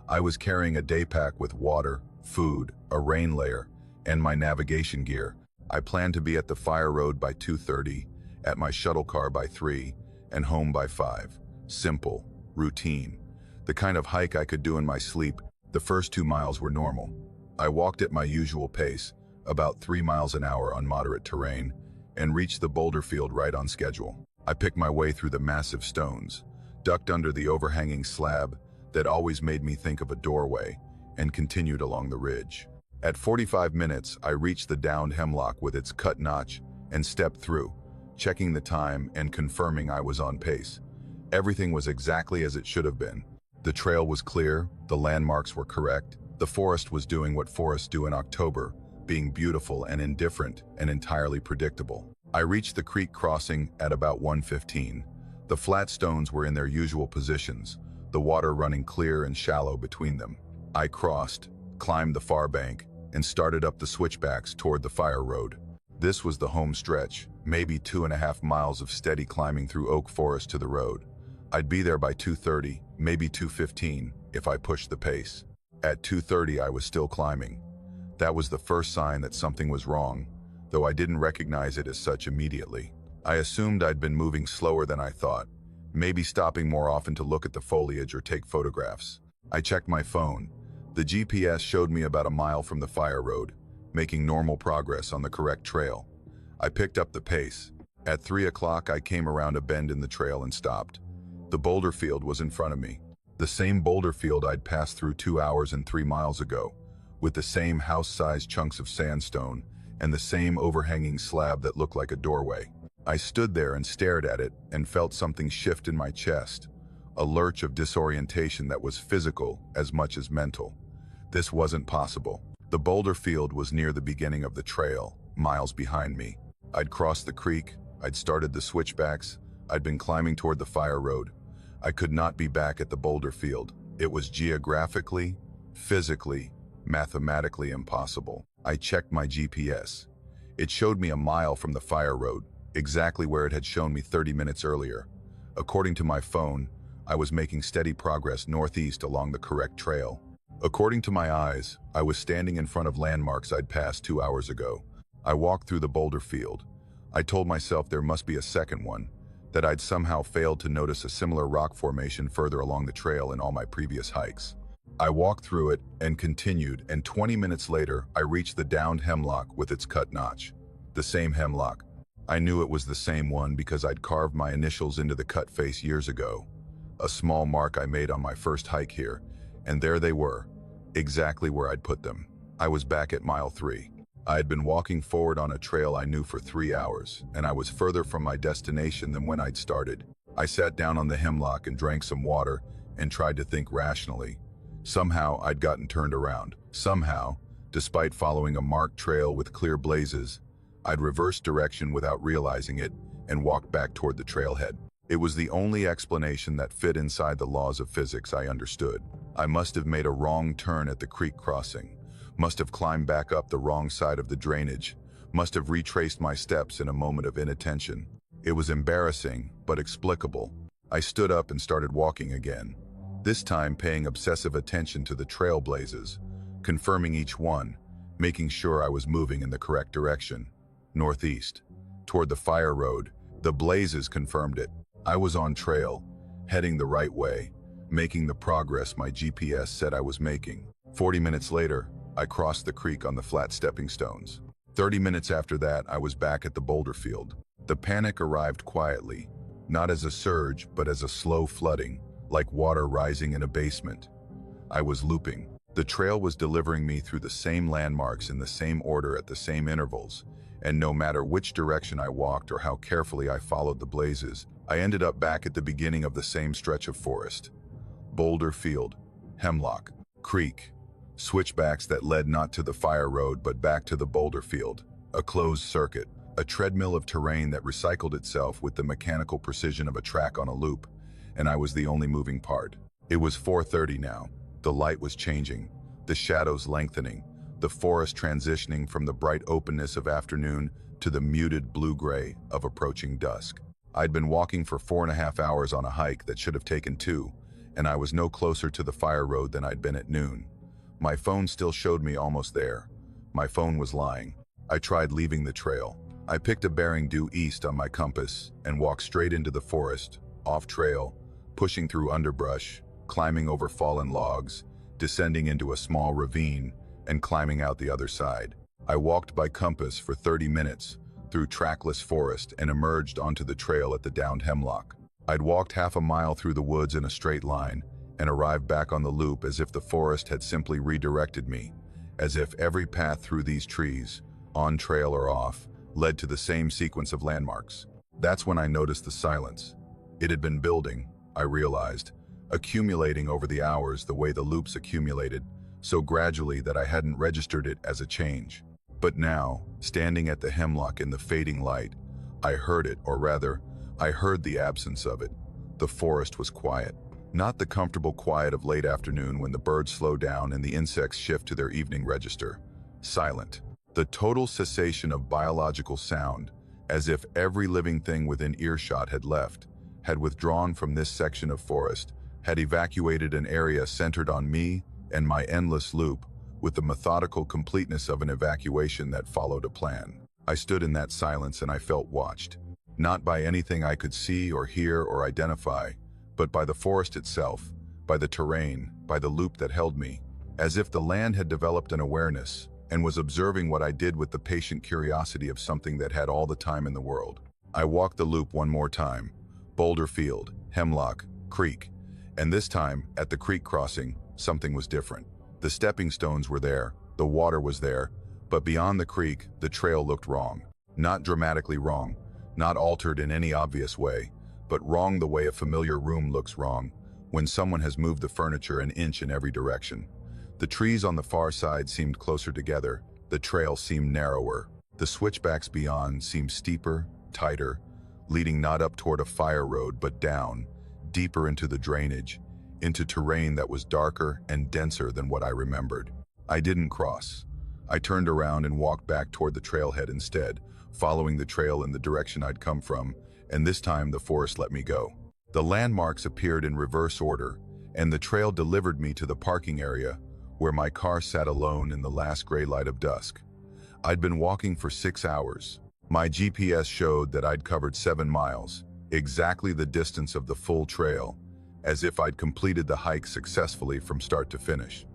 I was carrying a day pack with water, food, a rain layer, and my navigation gear. I planned to be at the fire road by 2:30, at my shuttle car by 3, and home by 5. Simple, routine. The kind of hike I could do in my sleep. The first 2 miles were normal. I walked at my usual pace, about 3 miles an hour on moderate terrain, and reached the boulder field right on schedule. I picked my way through the massive stones, ducked under the overhanging slab that always made me think of a doorway, and continued along the ridge. At 45 minutes, I reached the downed hemlock with its cut notch and stepped through, checking the time and confirming I was on pace. Everything was exactly as it should have been. The trail was clear, the landmarks were correct, the forest was doing what forests do in October, being beautiful and indifferent and entirely predictable. I reached the creek crossing at about 1:15. The flat stones were in their usual positions, the water running clear and shallow between them. I crossed, climbed the far bank, and started up the switchbacks toward the fire road. This was the home stretch, maybe 2.5 miles of steady climbing through oak forest to the road. I'd be there by 2:30, maybe 2:15, if I pushed the pace. At 2:30 I was still climbing. That was the first sign that something was wrong, though I didn't recognize it as such immediately. I assumed I'd been moving slower than I thought, maybe stopping more often to look at the foliage or take photographs. I checked my phone. The GPS showed me about a mile from the fire road, making normal progress on the correct trail. I picked up the pace. At 3 o'clock I came around a bend in the trail and stopped. The boulder field was in front of me. The same boulder field I'd passed through 2 hours and 3 miles ago, with the same house-sized chunks of sandstone and the same overhanging slab that looked like a doorway. I stood there and stared at it and felt something shift in my chest, a lurch of disorientation that was physical as much as mental. This wasn't possible. The boulder field was near the beginning of the trail, miles behind me. I'd crossed the creek, I'd started the switchbacks, I'd been climbing toward the fire road. I could not be back at the boulder field. It was geographically, physically, mathematically impossible. I checked my GPS. It showed me a mile from the fire road, exactly where it had shown me 30 minutes earlier. According to my phone, I was making steady progress northeast along the correct trail. According to my eyes, I was standing in front of landmarks I'd passed 2 hours ago. I walked through the boulder field. I told myself there must be a second one, that I'd somehow failed to notice a similar rock formation further along the trail in all my previous hikes. I walked through it and continued, and 20 minutes later, I reached the downed hemlock with its cut notch. The same hemlock. I knew it was the same one because I'd carved my initials into the cut face years ago. A small mark I made on my first hike here, and there they were, exactly where I'd put them. I was back at mile 3. I had been walking forward on a trail I knew for 3 hours, and I was further from my destination than when I'd started. I sat down on the hemlock and drank some water and tried to think rationally. Somehow I'd gotten turned around. Somehow, despite following a marked trail with clear blazes, I'd reversed direction without realizing it and walked back toward the trailhead. It was the only explanation that fit inside the laws of physics I understood. I must have made a wrong turn at the creek crossing, must have climbed back up the wrong side of the drainage, must have retraced my steps in a moment of inattention. It was embarrassing, but explicable. I stood up and started walking again, this time paying obsessive attention to the trail blazes, confirming each one, making sure I was moving in the correct direction. Northeast, toward the fire road. The blazes confirmed it. I was on trail, heading the right way, making the progress my GPS said I was making. 40 minutes later, I crossed the creek on the flat stepping stones. 30 minutes after that, I was back at the boulder field. The panic arrived quietly, not as a surge, but as a slow flooding, like water rising in a basement. I was looping. The trail was delivering me through the same landmarks in the same order at the same intervals, and no matter which direction I walked or how carefully I followed the blazes, I ended up back at the beginning of the same stretch of forest. Boulder field, hemlock, creek, switchbacks that led not to the fire road but back to the boulder field, a closed circuit, a treadmill of terrain that recycled itself with the mechanical precision of a track on a loop, and I was the only moving part. It was 4:30 now. The light was changing, the shadows lengthening, the forest transitioning from the bright openness of afternoon to the muted blue-gray of approaching dusk. I'd been walking for 4.5 hours on a hike that should have taken 2, and I was no closer to the fire road than I'd been at noon. My phone still showed me almost there. My phone was lying. I tried leaving the trail. I picked a bearing due east on my compass and walked straight into the forest, off trail, pushing through underbrush, climbing over fallen logs, descending into a small ravine, and climbing out the other side. I walked by compass for 30 minutes through trackless forest and emerged onto the trail at the downed hemlock. I'd walked half a mile through the woods in a straight line and arrived back on the loop as if the forest had simply redirected me, as if every path through these trees, on trail or off, led to the same sequence of landmarks. That's when I noticed the silence. It had been building, I realized, accumulating over the hours the way the loops accumulated, so gradually that I hadn't registered it as a change. But now, standing at the hemlock in the fading light, I heard it, or rather, I heard the absence of it. The forest was quiet. Not the comfortable quiet of late afternoon when the birds slow down and the insects shift to their evening register. Silent. The total cessation of biological sound, as if every living thing within earshot had left, had withdrawn from this section of forest, had evacuated an area centered on me and my endless loop, with the methodical completeness of an evacuation that followed a plan. I stood in that silence and I felt watched, not by anything I could see or hear or identify, but by the forest itself, by the terrain, by the loop that held me, as if the land had developed an awareness and was observing what I did with the patient curiosity of something that had all the time in the world. I walked the loop one more time, boulder field, hemlock, creek, and this time, at the creek crossing, something was different. The stepping stones were there, the water was there, but beyond the creek, the trail looked wrong. Not dramatically wrong, not altered in any obvious way, but wrong the way a familiar room looks wrong, when someone has moved the furniture an inch in every direction. The trees on the far side seemed closer together, the trail seemed narrower. The switchbacks beyond seemed steeper, tighter, leading not up toward a fire road but down, deeper into the drainage, into terrain that was darker and denser than what I remembered. I didn't cross. I turned around and walked back toward the trailhead instead, following the trail in the direction I'd come from, and this time the forest let me go. The landmarks appeared in reverse order, and the trail delivered me to the parking area, where my car sat alone in the last gray light of dusk. I'd been walking for 6 hours. My GPS showed that I'd covered 7 miles, exactly the distance of the full trail, as if I'd completed the hike successfully from start to finish.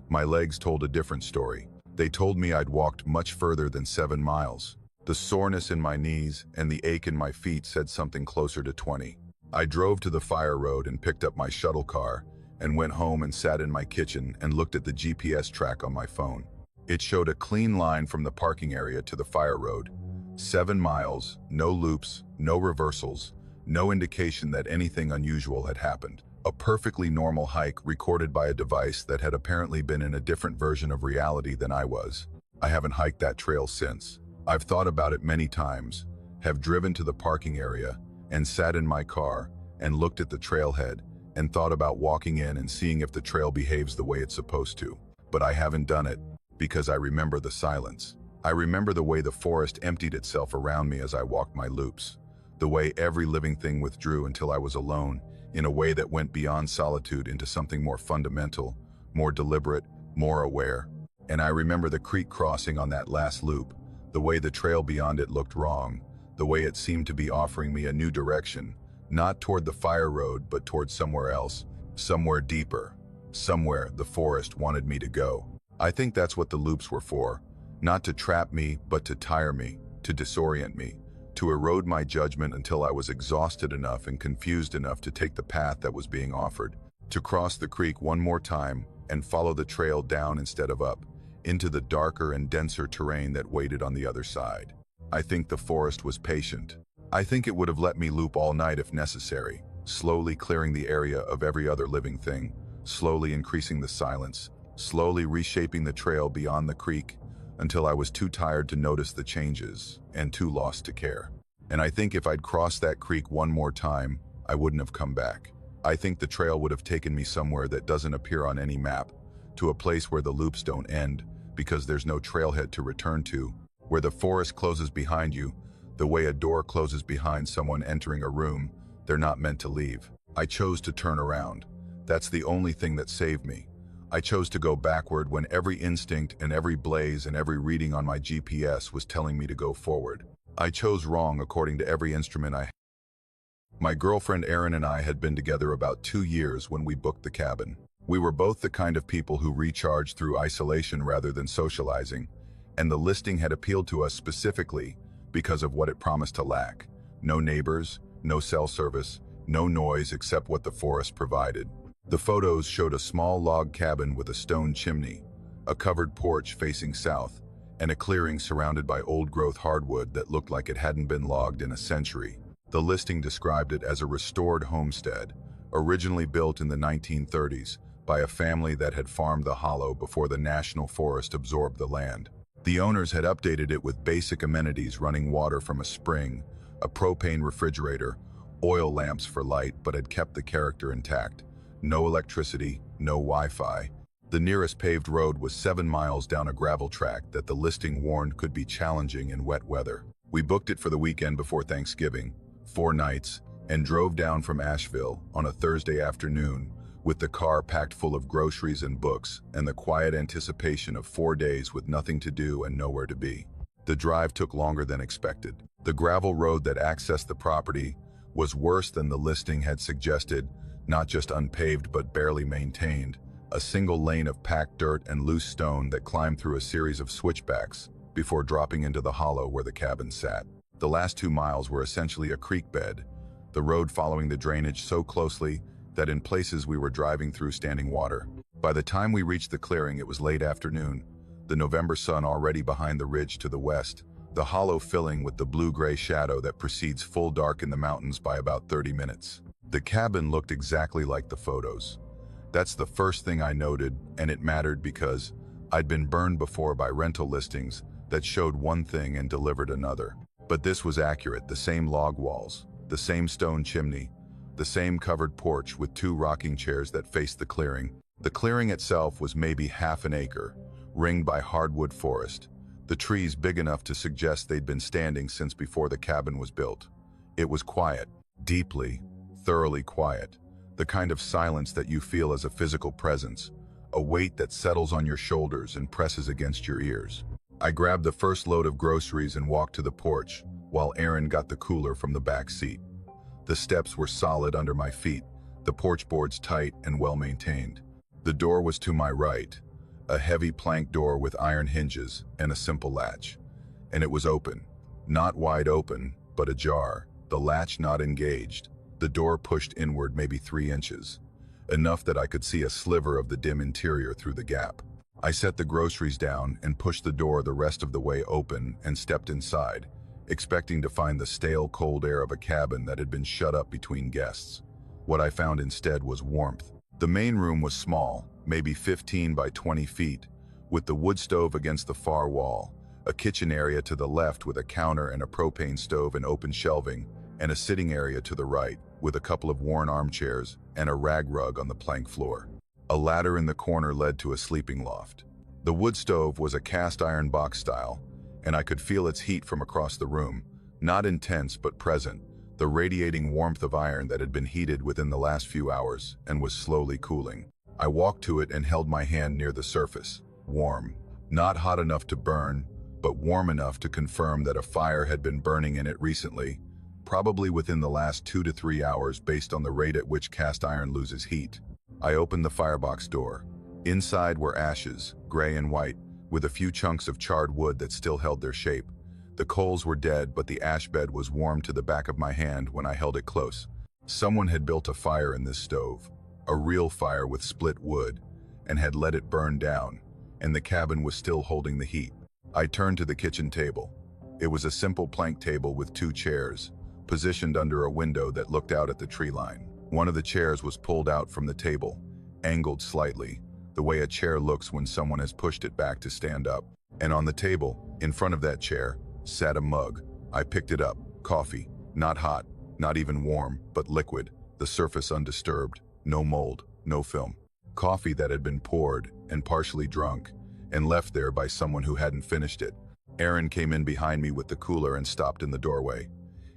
My legs told a different story. They told me I'd walked much further than 7 miles. The soreness in my knees and the ache in my feet said something closer to 20. I drove to the fire road and picked up my shuttle car and went home and sat in my kitchen and looked at the GPS track on my phone. It showed a clean line from the parking area to the fire road. 7 miles, no loops, no reversals, no indication that anything unusual had happened. A perfectly normal hike recorded by a device that had apparently been in a different version of reality than I was. I haven't hiked that trail since. I've thought about it many times, have driven to the parking area and sat in my car and looked at the trailhead and thought about walking in and seeing if the trail behaves the way it's supposed to. But I haven't done it because I remember the silence. I remember the way the forest emptied itself around me as I walked my loops, the way every living thing withdrew until I was alone, in a way that went beyond solitude into something more fundamental, more deliberate, more aware. And I remember the creek crossing on that last loop, the way the trail beyond it looked wrong, the way it seemed to be offering me a new direction, not toward the fire road, but toward somewhere else, somewhere deeper, somewhere the forest wanted me to go. I think that's what the loops were for, not to trap me, but to tire me, to disorient me, to erode my judgment until I was exhausted enough and confused enough to take the path that was being offered, to cross the creek one more time and follow the trail down instead of up, into the darker and denser terrain that waited on the other side. I think the forest was patient. I think it would have let me loop all night if necessary, slowly clearing the area of every other living thing, slowly increasing the silence, slowly reshaping the trail beyond the creek, until I was too tired to notice the changes and too lost to care. And I think if I'd crossed that creek one more time, I wouldn't have come back. I think the trail would have taken me somewhere that doesn't appear on any map, to a place where the loops don't end, because there's no trailhead to return to. Where the forest closes behind you, the way a door closes behind someone entering a room they're not meant to leave. I chose to turn around. That's the only thing that saved me. I chose to go backward when every instinct and every blaze and every reading on my GPS was telling me to go forward. I chose wrong according to every instrument I had. My girlfriend Erin and I had been together about 2 years when we booked the cabin. We were both the kind of people who recharge through isolation rather than socializing, and the listing had appealed to us specifically because of what it promised to lack. No neighbors, no cell service, no noise except what the forest provided. The photos showed a small log cabin with a stone chimney, a covered porch facing south, and a clearing surrounded by old-growth hardwood that looked like it hadn't been logged in a century. The listing described it as a restored homestead, originally built in the 1930s by a family that had farmed the hollow before the National Forest absorbed the land. The owners had updated it with basic amenities: running water from a spring, a propane refrigerator, oil lamps for light, but had kept the character intact. No electricity, no Wi-Fi. The nearest paved road was 7 miles down a gravel track that the listing warned could be challenging in wet weather. We booked it for the weekend before Thanksgiving, 4 nights, and drove down from Asheville on a Thursday afternoon with the car packed full of groceries and books and the quiet anticipation of 4 days with nothing to do and nowhere to be. The drive took longer than expected. The gravel road that accessed the property was worse than the listing had suggested, not just unpaved but barely maintained, a single lane of packed dirt and loose stone that climbed through a series of switchbacks before dropping into the hollow where the cabin sat. The last 2 miles were essentially a creek bed, the road following the drainage so closely that in places we were driving through standing water. By the time we reached the clearing, it was late afternoon, the November sun already behind the ridge to the west, the hollow filling with the blue-gray shadow that precedes full dark in the mountains by about 30 minutes. The cabin looked exactly like the photos. That's the first thing I noted, and it mattered because I'd been burned before by rental listings that showed one thing and delivered another. But this was accurate: the same log walls, the same stone chimney, the same covered porch with 2 rocking chairs that faced the clearing. The clearing itself was maybe half an acre, ringed by hardwood forest, the trees big enough to suggest they'd been standing since before the cabin was built. It was quiet, deeply, thoroughly quiet, the kind of silence that you feel as a physical presence, a weight that settles on your shoulders and presses against your ears. I grabbed the first load of groceries and walked to the porch, while Erin got the cooler from the back seat. The steps were solid under my feet, the porch boards tight and well-maintained. The door was to my right, a heavy plank door with iron hinges and a simple latch. And it was open. Not wide open, but ajar, the latch not engaged, the door pushed inward maybe 3 inches, enough that I could see a sliver of the dim interior through the gap. I set the groceries down and pushed the door the rest of the way open and stepped inside, expecting to find the stale, cold air of a cabin that had been shut up between guests. What I found instead was warmth. The main room was small, maybe 15 by 20 feet, with the wood stove against the far wall, a kitchen area to the left with a counter and a propane stove and open shelving, and a sitting area to the right, with a couple of worn armchairs and a rag rug on the plank floor. A ladder in the corner led to a sleeping loft. The wood stove was a cast iron box style, and I could feel its heat from across the room, not intense but present, the radiating warmth of iron that had been heated within the last few hours and was slowly cooling. I walked to it and held my hand near the surface. Warm. Not hot enough to burn, but warm enough to confirm that a fire had been burning in it recently, probably within the last 2 to 3 hours based on the rate at which cast iron loses heat. I opened the firebox door. Inside were ashes, gray and white, with a few chunks of charred wood that still held their shape. The coals were dead, but the ash bed was warm to the back of my hand when I held it close. Someone had built a fire in this stove, a real fire with split wood, and had let it burn down, and the cabin was still holding the heat. I turned to the kitchen table. It was a simple plank table with 2 chairs, positioned under a window that looked out at the tree line. One of the chairs was pulled out from the table, angled slightly, the way a chair looks when someone has pushed it back to stand up. And on the table, in front of that chair, sat a mug. I picked it up. Coffee. Not hot, not even warm, but liquid, the surface undisturbed, no mold, no film. Coffee that had been poured and partially drunk, and left there by someone who hadn't finished it. Erin came in behind me with the cooler and stopped in the doorway.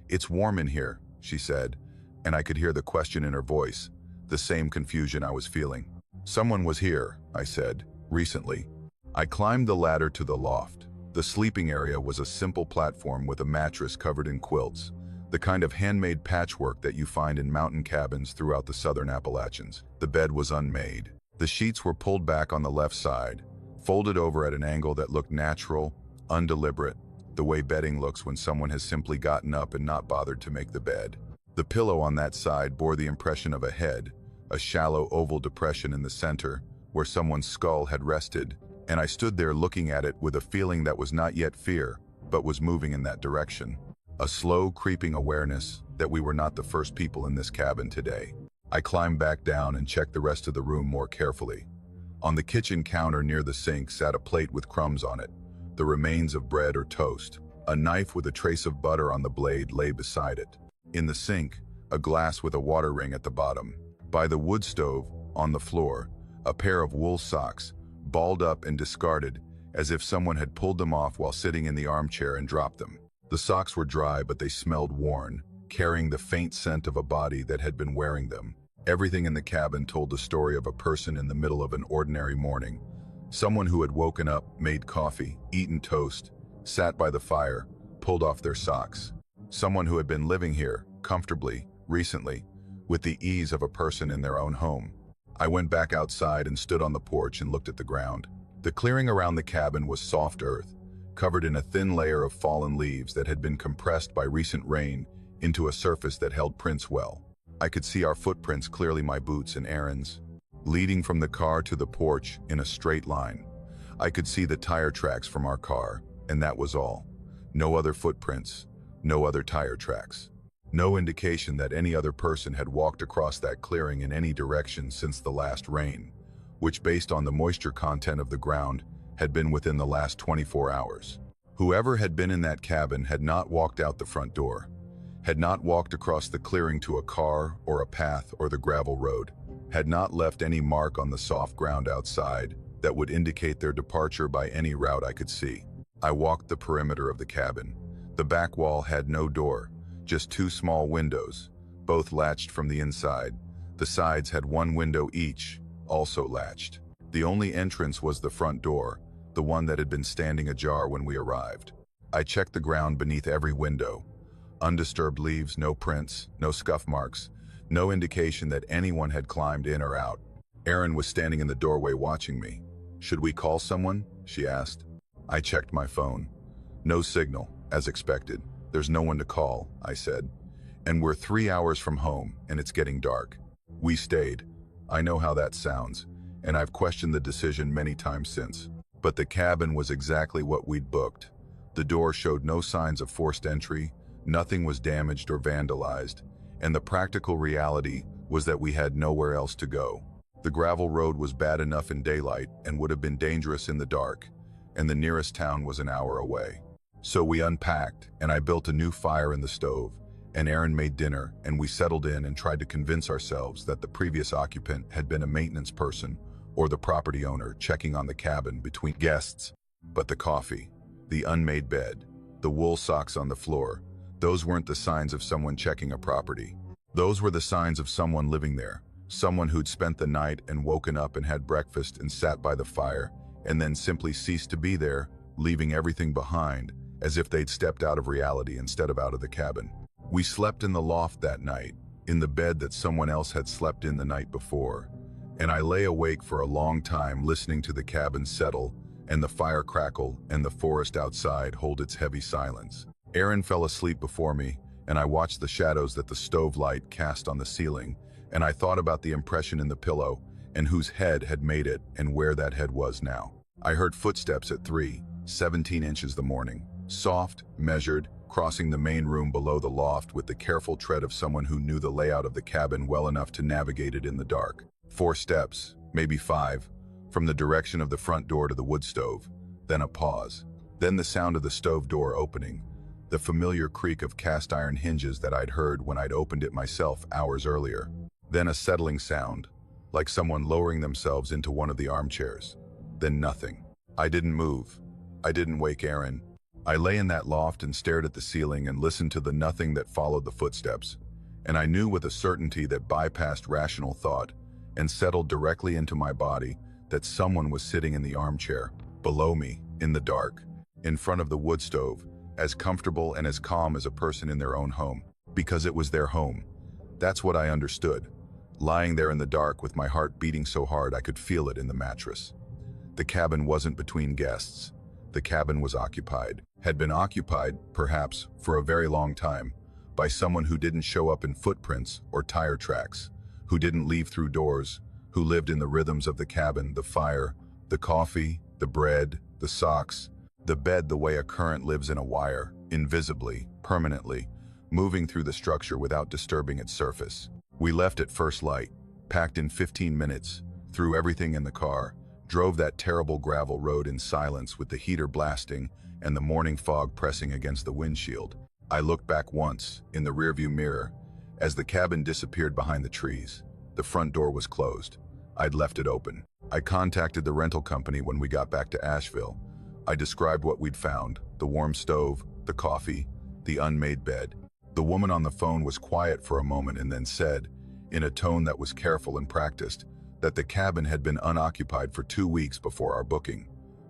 "It's warm in here," she said, and I could hear the question in her voice, the same confusion I was feeling. "Someone was here," I said, "recently." I climbed the ladder to the loft. The sleeping area was a simple platform with a mattress covered in quilts, the kind of handmade patchwork that you find in mountain cabins throughout the southern Appalachians. The bed was unmade. The sheets were pulled back on the left side, folded over at an angle that looked natural, undeliberate, the way bedding looks when someone has simply gotten up and not bothered to make the bed. The pillow on that side bore the impression of a head, a shallow oval depression in the center where someone's skull had rested, and I stood there looking at it with a feeling that was not yet fear, but was moving in that direction. A slow, creeping awareness that we were not the first people in this cabin today. I climbed back down and checked the rest of the room more carefully. On the kitchen counter near the sink sat a plate with crumbs on it, the remains of bread or toast. A knife with a trace of butter on the blade lay beside it. In the sink, a glass with a water ring at the bottom. By the wood stove, on the floor, a pair of wool socks, balled up and discarded, as if someone had pulled them off while sitting in the armchair and dropped them. The socks were dry, but they smelled worn, carrying the faint scent of a body that had been wearing them. Everything in the cabin told the story of a person in the middle of an ordinary morning. Someone who had woken up, made coffee, eaten toast, sat by the fire, pulled off their socks. Someone who had been living here, comfortably, recently, with the ease of a person in their own home. I went back outside and stood on the porch and looked at the ground. The clearing around the cabin was soft earth, covered in a thin layer of fallen leaves that had been compressed by recent rain into a surface that held prints well. I could see our footprints clearly, my boots and Erin's, leading from the car to the porch in a straight line. I could see the tire tracks from our car, and that was all. No other footprints, no other tire tracks. No indication that any other person had walked across that clearing in any direction since the last rain, which, based on the moisture content of the ground, had been within the last 24 hours. Whoever had been in that cabin had not walked out the front door, had not walked across the clearing to a car or a path or the gravel road, had not left any mark on the soft ground outside that would indicate their departure by any route I could see. I walked the perimeter of the cabin. The back wall had no door, just two small windows, both latched from the inside. The sides had one window each, also latched. The only entrance was the front door, the one that had been standing ajar when we arrived. I checked the ground beneath every window. Undisturbed leaves, no prints, no scuff marks, no indication that anyone had climbed in or out. Erin was standing in the doorway watching me. "Should we call someone?" she asked. I checked my phone. No signal, as expected. "There's no one to call," I said. "And we're 3 hours from home, and it's getting dark." We stayed. I know how that sounds, and I've questioned the decision many times since. But the cabin was exactly what we'd booked. The door showed no signs of forced entry, nothing was damaged or vandalized, and the practical reality was that we had nowhere else to go. The gravel road was bad enough in daylight and would have been dangerous in the dark, and the nearest town was an hour away. So we unpacked, and I built a new fire in the stove, and Erin made dinner, and we settled in and tried to convince ourselves that the previous occupant had been a maintenance person or the property owner checking on the cabin between guests. But the coffee, the unmade bed, the wool socks on the floor, those weren't the signs of someone checking a property. Those were the signs of someone living there, someone who'd spent the night and woken up and had breakfast and sat by the fire, and then simply ceased to be there, leaving everything behind, as if they'd stepped out of reality instead of out of the cabin. We slept in the loft that night, in the bed that someone else had slept in the night before, and I lay awake for a long time listening to the cabin settle and the fire crackle and the forest outside hold its heavy silence. Erin fell asleep before me, and I watched the shadows that the stove light cast on the ceiling, and I thought about the impression in the pillow and whose head had made it and where that head was now. I heard footsteps at 3:17 inches the morning, soft, measured, crossing the main room below the loft with the careful tread of someone who knew the layout of the cabin well enough to navigate it in the dark. 4 steps, maybe 5, from the direction of the front door to the wood stove, then a pause, then the sound of the stove door opening, the familiar creak of cast iron hinges that I'd heard when I'd opened it myself hours earlier, then a settling sound, like someone lowering themselves into one of the armchairs, then nothing. I didn't move. I didn't wake Aaron. I lay in that loft and stared at the ceiling and listened to the nothing that followed the footsteps. And I knew with a certainty that bypassed rational thought and settled directly into my body that someone was sitting in the armchair, below me, in the dark, in front of the wood stove, as comfortable and as calm as a person in their own home. Because it was their home. That's what I understood. Lying there in the dark with my heart beating so hard I could feel it in the mattress. The cabin wasn't between guests. The cabin was occupied, had been occupied, perhaps, for a very long time, by someone who didn't show up in footprints or tire tracks, who didn't leave through doors, who lived in the rhythms of the cabin, the fire, the coffee, the bread, the socks, the bed the way a current lives in a wire, invisibly, permanently, moving through the structure without disturbing its surface. We left at first light, packed in 15 minutes, threw everything in the car, drove that terrible gravel road in silence with the heater blasting and the morning fog pressing against the windshield. I looked back once, in the rearview mirror, as the cabin disappeared behind the trees. The front door was closed. I'd left it open. I contacted the rental company when we got back to Asheville. I described what we'd found, the warm stove, the coffee, the unmade bed. The woman on the phone was quiet for a moment and then said, in a tone that was careful and practiced, that the cabin had been unoccupied for 2 weeks before our booking.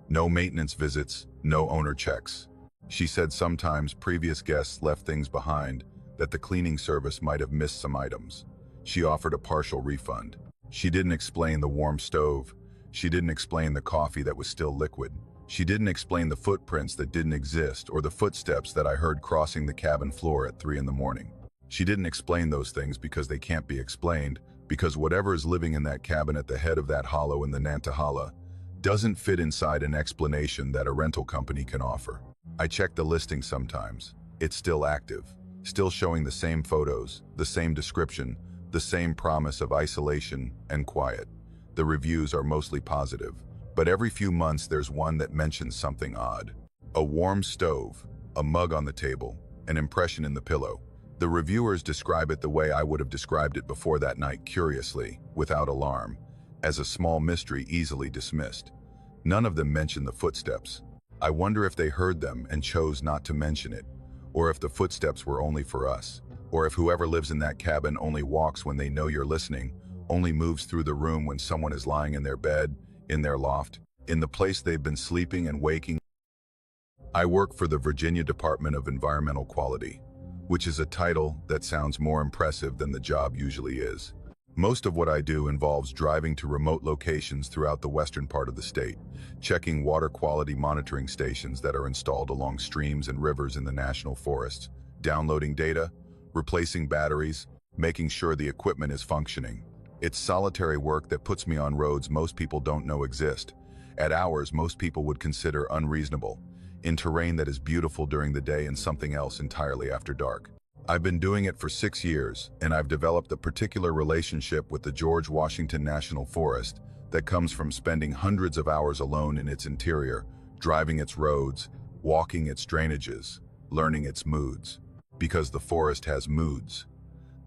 No maintenance visits, no owner checks. She said sometimes previous guests left things behind, that the cleaning service might have missed some items. She offered a partial refund. She didn't explain the warm stove. She didn't explain the coffee that was still liquid. She didn't explain the footprints that didn't exist or the footsteps that I heard crossing the cabin floor at 3 in the morning. She didn't explain those things because they can't be explained, because whatever is living in that cabin at the head of that hollow in the Nantahala doesn't fit inside an explanation that a rental company can offer. I check the listing sometimes. It's still active, still showing the same photos, the same description, the same promise of isolation and quiet. The reviews are mostly positive, but every few months there's one that mentions something odd. A warm stove, a mug on the table, an impression in the pillow. The reviewers describe it the way I would have described it before that night, curiously, without alarm, as a small mystery easily dismissed. None of them mention the footsteps. I wonder if they heard them and chose not to mention it, or if the footsteps were only for us, or if whoever lives in that cabin only walks when they know you're listening, only moves through the room when someone is lying in their bed, in their loft, in the place they've been sleeping and waking. I work for the Virginia Department of Environmental Quality, which is a title that sounds more impressive than the job usually is. Most of what I do involves driving to remote locations throughout the western part of the state, checking water quality monitoring stations that are installed along streams and rivers in the national forests, downloading data, replacing batteries, making sure the equipment is functioning. It's solitary work that puts me on roads most people don't know exist, at hours most people would consider unreasonable, in terrain that is beautiful during the day and something else entirely after dark. I've been doing it for 6 years, and I've developed a particular relationship with the George Washington National Forest that comes from spending hundreds of hours alone in its interior, driving its roads, walking its drainages, learning its moods. Because the forest has moods.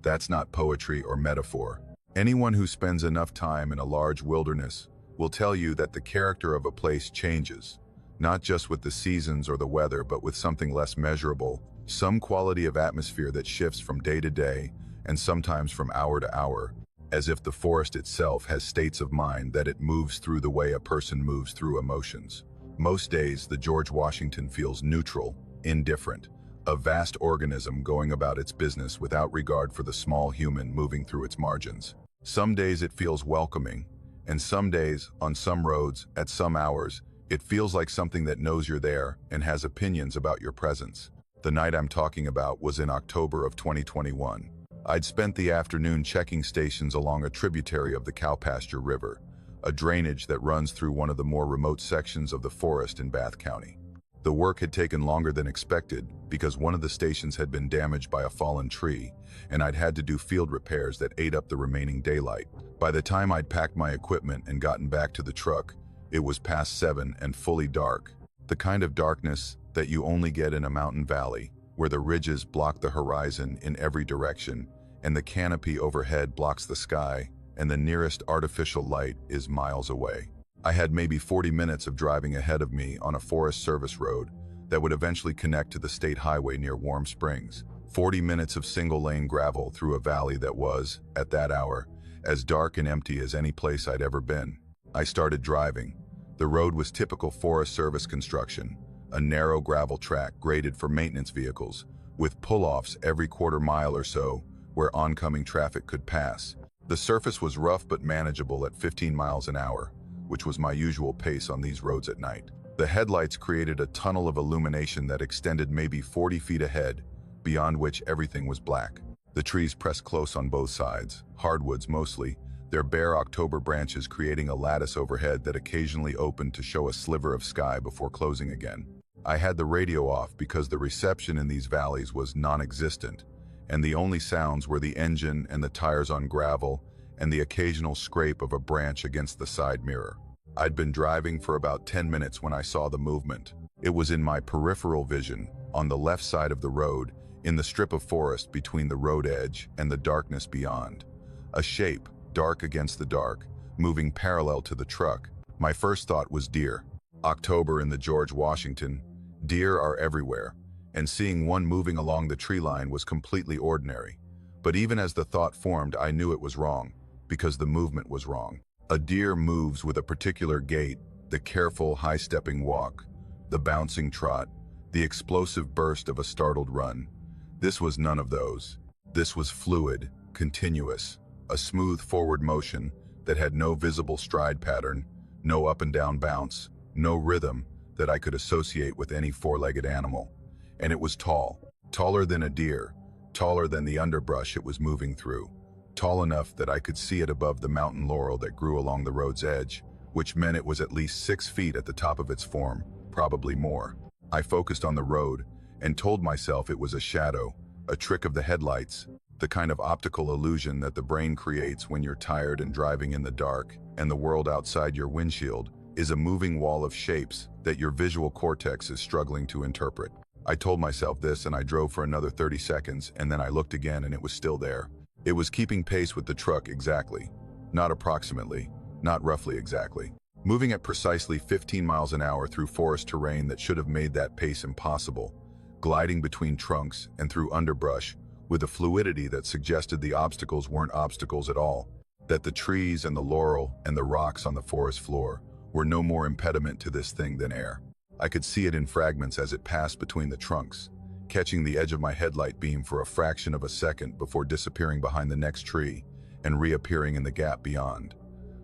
That's not poetry or metaphor. Anyone who spends enough time in a large wilderness will tell you that the character of a place changes, not just with the seasons or the weather, but with something less measurable, some quality of atmosphere that shifts from day to day and sometimes from hour to hour, as if the forest itself has states of mind that it moves through the way a person moves through emotions. Most days, the George Washington feels neutral, indifferent, a vast organism going about its business without regard for the small human moving through its margins. Some days it feels welcoming, and some days, on some roads, at some hours, it feels like something that knows you're there and has opinions about your presence. The night I'm talking about was in October of 2021. I'd spent the afternoon checking stations along a tributary of the Cowpasture River, a drainage that runs through one of the more remote sections of the forest in Bath County. The work had taken longer than expected because one of the stations had been damaged by a fallen tree, and I'd had to do field repairs that ate up the remaining daylight. By the time I'd packed my equipment and gotten back to the truck, it was past 7 and fully dark. The kind of darkness that you only get in a mountain valley, where the ridges block the horizon in every direction, and the canopy overhead blocks the sky, and the nearest artificial light is miles away. I had maybe 40 minutes of driving ahead of me on a Forest Service road that would eventually connect to the state highway near Warm Springs. 40 minutes of single-lane gravel through a valley that was, at that hour, as dark and empty as any place I'd ever been. I started driving. The road was typical Forest Service construction, a narrow gravel track graded for maintenance vehicles, with pull-offs every quarter mile or so where oncoming traffic could pass. The surface was rough but manageable at 15 miles an hour, which was my usual pace on these roads at night. The headlights created a tunnel of illumination that extended maybe 40 feet ahead, beyond which everything was black. The trees pressed close on both sides, hardwoods mostly, their bare October branches creating a lattice overhead that occasionally opened to show a sliver of sky before closing again. I had the radio off because the reception in these valleys was non-existent, and the only sounds were the engine and the tires on gravel and the occasional scrape of a branch against the side mirror. I'd been driving for about 10 minutes when I saw the movement. It was in my peripheral vision, on the left side of the road, in the strip of forest between the road edge and the darkness beyond. A shape, dark against the dark, moving parallel to the truck. My first thought was deer. October in the George Washington, deer are everywhere, and seeing one moving along the tree line was completely ordinary. But even as the thought formed, I knew it was wrong, because the movement was wrong. A deer moves with a particular gait, the careful, high-stepping walk, the bouncing trot, the explosive burst of a startled run. This was none of those. This was fluid, continuous, a smooth forward motion that had no visible stride pattern, no up and down bounce, no rhythm that I could associate with any four-legged animal. And it was tall, taller than a deer, taller than the underbrush it was moving through, tall enough that I could see it above the mountain laurel that grew along the road's edge, which meant it was at least 6 feet at the top of its form, probably more. I focused on the road and told myself it was a shadow, a trick of the headlights, the kind of optical illusion that the brain creates when you're tired and driving in the dark, and the world outside your windshield is a moving wall of shapes that your visual cortex is struggling to interpret. I told myself this and I drove for another 30 seconds, and then I looked again and it was still there. It was keeping pace with the truck exactly, not approximately, not roughly exactly. Moving at precisely 15 miles an hour through forest terrain that should have made that pace impossible, gliding between trunks and through underbrush with a fluidity that suggested the obstacles weren't obstacles at all, that the trees and the laurel and the rocks on the forest floor were no more impediment to this thing than air. I could see it in fragments as it passed between the trunks, catching the edge of my headlight beam for a fraction of a second before disappearing behind the next tree and reappearing in the gap beyond.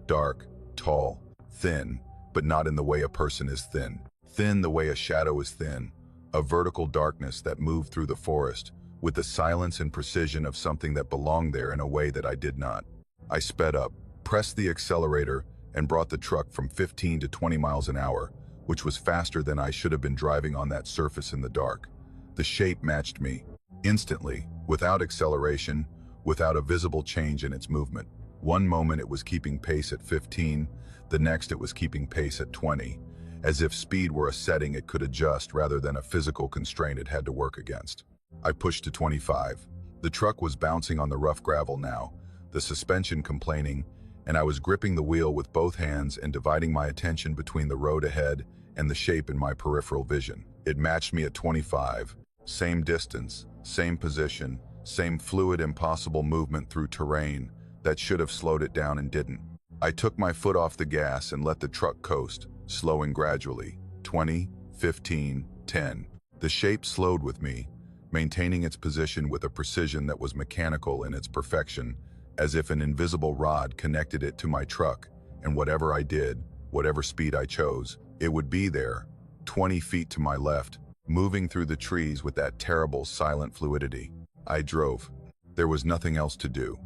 Dark, tall, thin, but not in the way a person is thin. Thin the way a shadow is thin, a vertical darkness that moved through the forest with the silence and precision of something that belonged there in a way that I did not. I sped up, pressed the accelerator, and brought the truck from 15 to 20 miles an hour, which was faster than I should have been driving on that surface in the dark. The shape matched me, instantly, without acceleration, without a visible change in its movement. One moment it was keeping pace at 15, the next it was keeping pace at 20, as if speed were a setting it could adjust rather than a physical constraint it had to work against. I pushed to 25. The truck was bouncing on the rough gravel now, the suspension complaining, and I was gripping the wheel with both hands and dividing my attention between the road ahead and the shape in my peripheral vision. It matched me at 25, same distance, same position, same fluid, impossible movement through terrain that should have slowed it down and didn't. I took my foot off the gas and let the truck coast, slowing gradually. 20, 15, 10. The shape slowed with me, maintaining its position with a precision that was mechanical in its perfection, as if an invisible rod connected it to my truck, and whatever I did, whatever speed I chose, it would be there, 20 feet to my left, moving through the trees with that terrible silent fluidity. I drove. There was nothing else to do.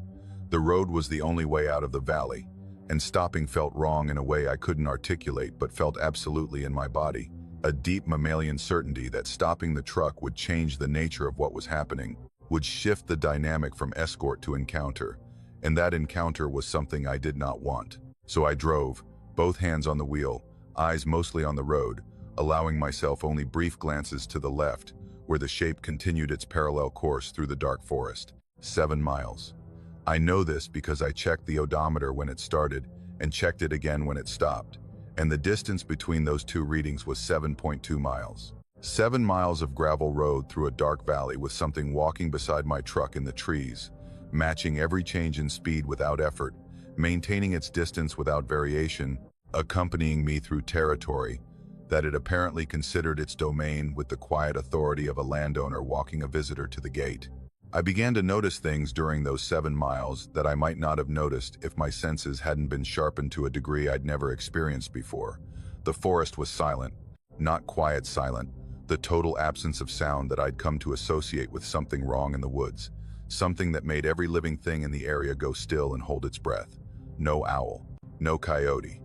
The road was the only way out of the valley, and stopping felt wrong in a way I couldn't articulate but felt absolutely in my body. A deep mammalian certainty that stopping the truck would change the nature of what was happening, would shift the dynamic from escort to encounter, and that encounter was something I did not want. So I drove, both hands on the wheel, eyes mostly on the road, allowing myself only brief glances to the left, where the shape continued its parallel course through the dark forest. 7 miles. I know this because I checked the odometer when it started and checked it again when it stopped, and the distance between those two readings was 7.2 miles. 7 miles of gravel road through a dark valley with something walking beside my truck in the trees, matching every change in speed without effort, maintaining its distance without variation, accompanying me through territory that it apparently considered its domain with the quiet authority of a landowner walking a visitor to the gate. I began to notice things during those 7 miles that I might not have noticed if my senses hadn't been sharpened to a degree I'd never experienced before. The forest was silent, not quiet silent, the total absence of sound that I'd come to associate with something wrong in the woods, something that made every living thing in the area go still and hold its breath. No owl, no coyote,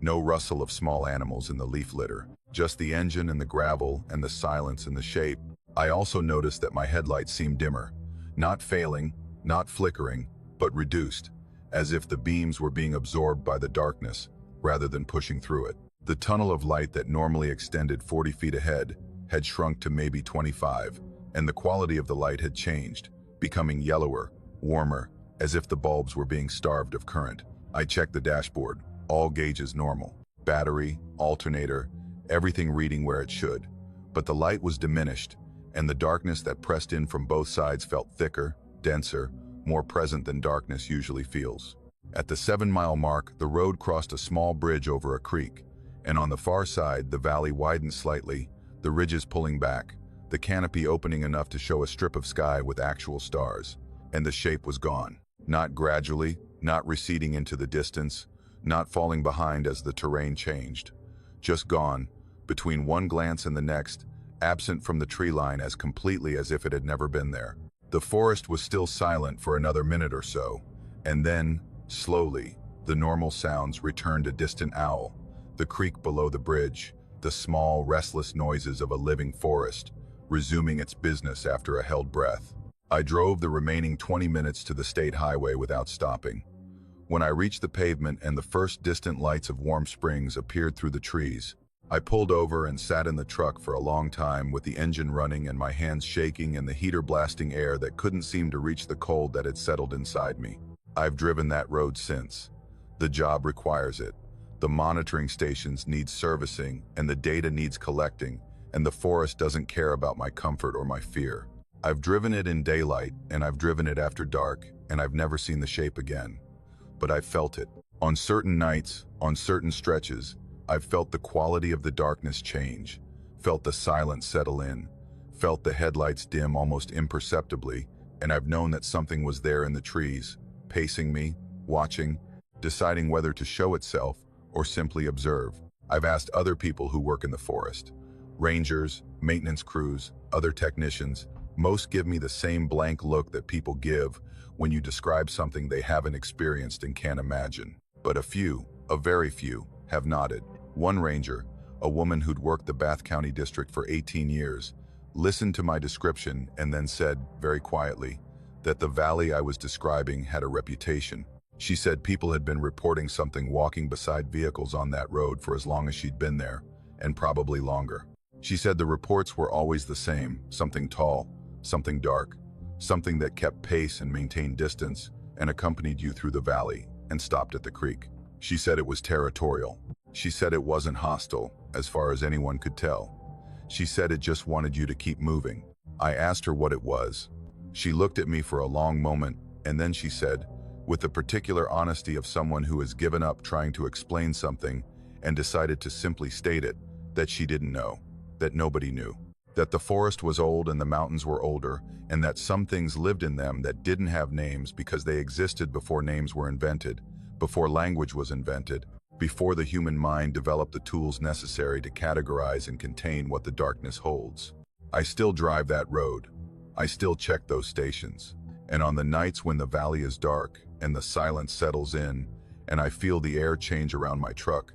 no rustle of small animals in the leaf litter, just the engine and the gravel and the silence and the shape. I also noticed that my headlights seemed dimmer, not failing, not flickering, but reduced, as if the beams were being absorbed by the darkness rather than pushing through it. The tunnel of light that normally extended 40 feet ahead had shrunk to maybe 25, and the quality of the light had changed, becoming yellower, warmer, as if the bulbs were being starved of current. I checked the dashboard. All gauges normal. Battery, alternator, everything reading where it should. But the light was diminished, and the darkness that pressed in from both sides felt thicker, denser, more present than darkness usually feels. At the 7-mile mark, the road crossed a small bridge over a creek, and on the far side, the valley widened slightly, the ridges pulling back, the canopy opening enough to show a strip of sky with actual stars. And the shape was gone. Not gradually, not receding into the distance, not falling behind as the terrain changed. Just gone, between one glance and the next, absent from the tree line as completely as if it had never been there. The forest was still silent for another minute or so, and then, slowly, the normal sounds returned: a distant owl, the creek below the bridge, the small, restless noises of a living forest, resuming its business after a held breath. I drove the remaining 20 minutes to the state highway without stopping. When I reached the pavement and the first distant lights of Warm Springs appeared through the trees, I pulled over and sat in the truck for a long time with the engine running and my hands shaking and the heater blasting air that couldn't seem to reach the cold that had settled inside me. I've driven that road since. The job requires it. The monitoring stations need servicing and the data needs collecting, and the forest doesn't care about my comfort or my fear. I've driven it in daylight and I've driven it after dark, and I've never seen the shape again. But I've felt it. On certain nights, on certain stretches, I've felt the quality of the darkness change, felt the silence settle in, felt the headlights dim almost imperceptibly, and I've known that something was there in the trees, pacing me, watching, deciding whether to show itself or simply observe. I've asked other people who work in the forest, rangers, maintenance crews, other technicians. Most give me the same blank look that people give when you describe something they haven't experienced and can't imagine. But a few, a very few, have nodded. One ranger, a woman who'd worked the Bath County District for 18 years, listened to my description and then said, very quietly, that the valley I was describing had a reputation. She said people had been reporting something walking beside vehicles on that road for as long as she'd been there, and probably longer. She said the reports were always the same: something tall, something dark, something that kept pace and maintained distance and accompanied you through the valley and stopped at the creek. She said it was territorial. She said it wasn't hostile, as far as anyone could tell. She said it just wanted you to keep moving. I asked her what it was. She looked at me for a long moment, and then she said, with the particular honesty of someone who has given up trying to explain something and decided to simply state it, that she didn't know, that nobody knew, that the forest was old and the mountains were older, and that some things lived in them that didn't have names because they existed before names were invented, before language was invented, before the human mind developed the tools necessary to categorize and contain what the darkness holds. I still drive that road. I still check those stations. And on the nights when the valley is dark and the silence settles in and I feel the air change around my truck,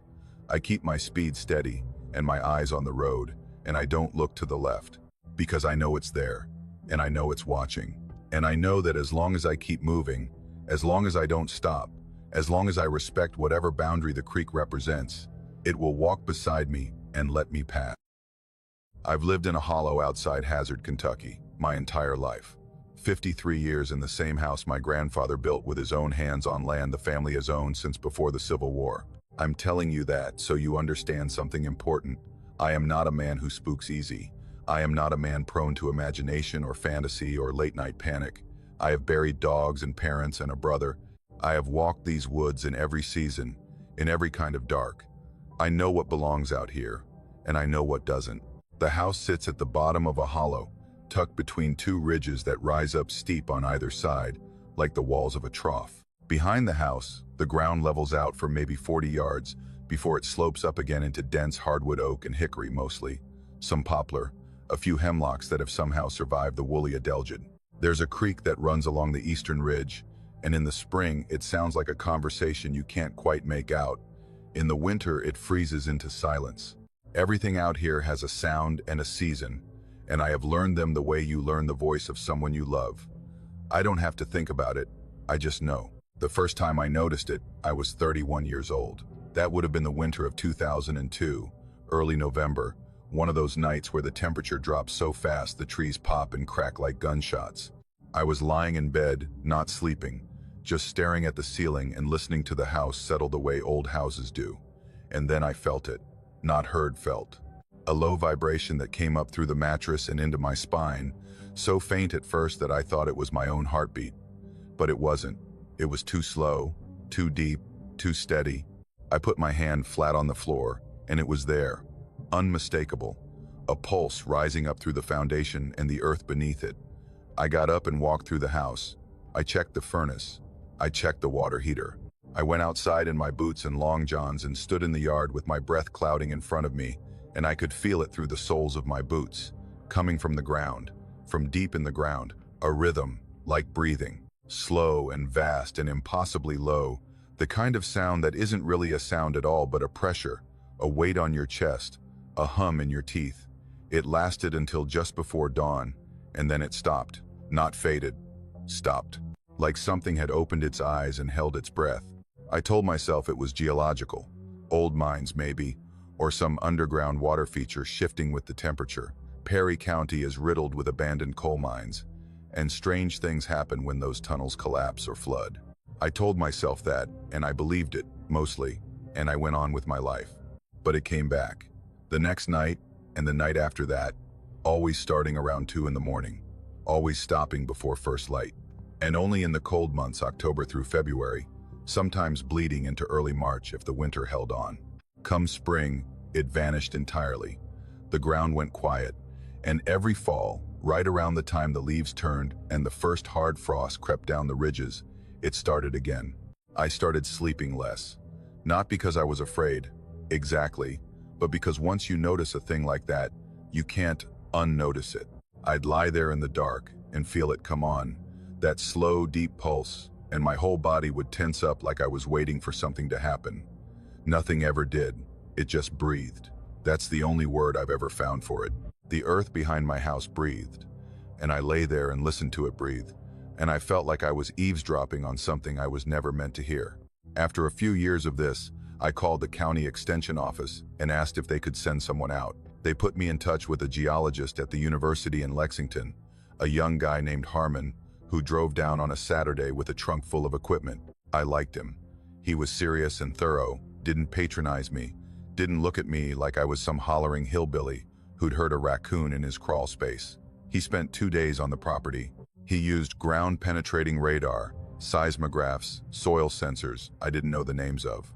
I keep my speed steady and my eyes on the road, and I don't look to the left, because I know it's there, and I know it's watching. And I know that as long as I keep moving, as long as I don't stop, as long as I respect whatever boundary the creek represents, it will walk beside me and let me pass. I've lived in a hollow outside Hazard, Kentucky, my entire life. 53 years in the same house my grandfather built with his own hands on land the family has owned since before the Civil War. I'm telling you that so you understand something important. I am not a man who spooks easy. I am not a man prone to imagination or fantasy or late-night panic. I have buried dogs and parents and a brother. I have walked these woods in every season, in every kind of dark. I know what belongs out here, and I know what doesn't. The house sits at the bottom of a hollow, tucked between two ridges that rise up steep on either side, like the walls of a trough. Behind the house, the ground levels out for maybe 40 yards before it slopes up again into dense hardwood oak and hickory mostly, some poplar, a few hemlocks that have somehow survived the woolly adelgid. There's a creek that runs along the eastern ridge, and in the spring it sounds like a conversation you can't quite make out. In the winter it freezes into silence. Everything out here has a sound and a season, and I have learned them the way you learn the voice of someone you love. I don't have to think about it, I just know. The first time I noticed it, I was 31 years old. That would have been the winter of 2002, early November, one of those nights where the temperature drops so fast the trees pop and crack like gunshots. I was lying in bed, not sleeping, just staring at the ceiling and listening to the house settle the way old houses do. And then I felt it, not heard, felt. A low vibration that came up through the mattress and into my spine, so faint at first that I thought it was my own heartbeat. But it wasn't. It was too slow, too deep, too steady. I put my hand flat on the floor, and it was there, unmistakable, a pulse rising up through the foundation and the earth beneath it. I got up and walked through the house. I checked the furnace. I checked the water heater. I went outside in my boots and long johns and stood in the yard with my breath clouding in front of me, and I could feel it through the soles of my boots, coming from the ground, from deep in the ground, a rhythm, like breathing. Slow and vast and impossibly low, the kind of sound that isn't really a sound at all but a pressure, a weight on your chest, a hum in your teeth. It lasted until just before dawn, and then it stopped, not faded, stopped. Like something had opened its eyes and held its breath. I told myself it was geological, old mines maybe, or some underground water feature shifting with the temperature. Perry County is riddled with abandoned coal mines, and strange things happen when those tunnels collapse or flood. I told myself that, and I believed it, mostly, and I went on with my life. But it came back. The next night, and the night after that, always starting around 2 in the morning, always stopping before first light. And only in the cold months, October through February, sometimes bleeding into early March if the winter held on. Come spring, it vanished entirely. The ground went quiet, and every fall, right around the time the leaves turned and the first hard frost crept down the ridges, it started again. I started sleeping less. Not because I was afraid, exactly, but because once you notice a thing like that, you can't unnotice it. I'd lie there in the dark and feel it come on, that slow, deep pulse, and my whole body would tense up like I was waiting for something to happen. Nothing ever did. It just breathed. That's the only word I've ever found for it. The earth behind my house breathed, and I lay there and listened to it breathe, and I felt like I was eavesdropping on something I was never meant to hear. After a few years of this, I called the county extension office and asked if they could send someone out. They put me in touch with a geologist at the university in Lexington, a young guy named Harmon, who drove down on a Saturday with a trunk full of equipment. I liked him. He was serious and thorough, didn't patronize me, didn't look at me like I was some hollering hillbilly who'd heard a raccoon in his crawl space. He spent 2 days on the property. He used ground-penetrating radar, seismographs, soil sensors I didn't know the names of.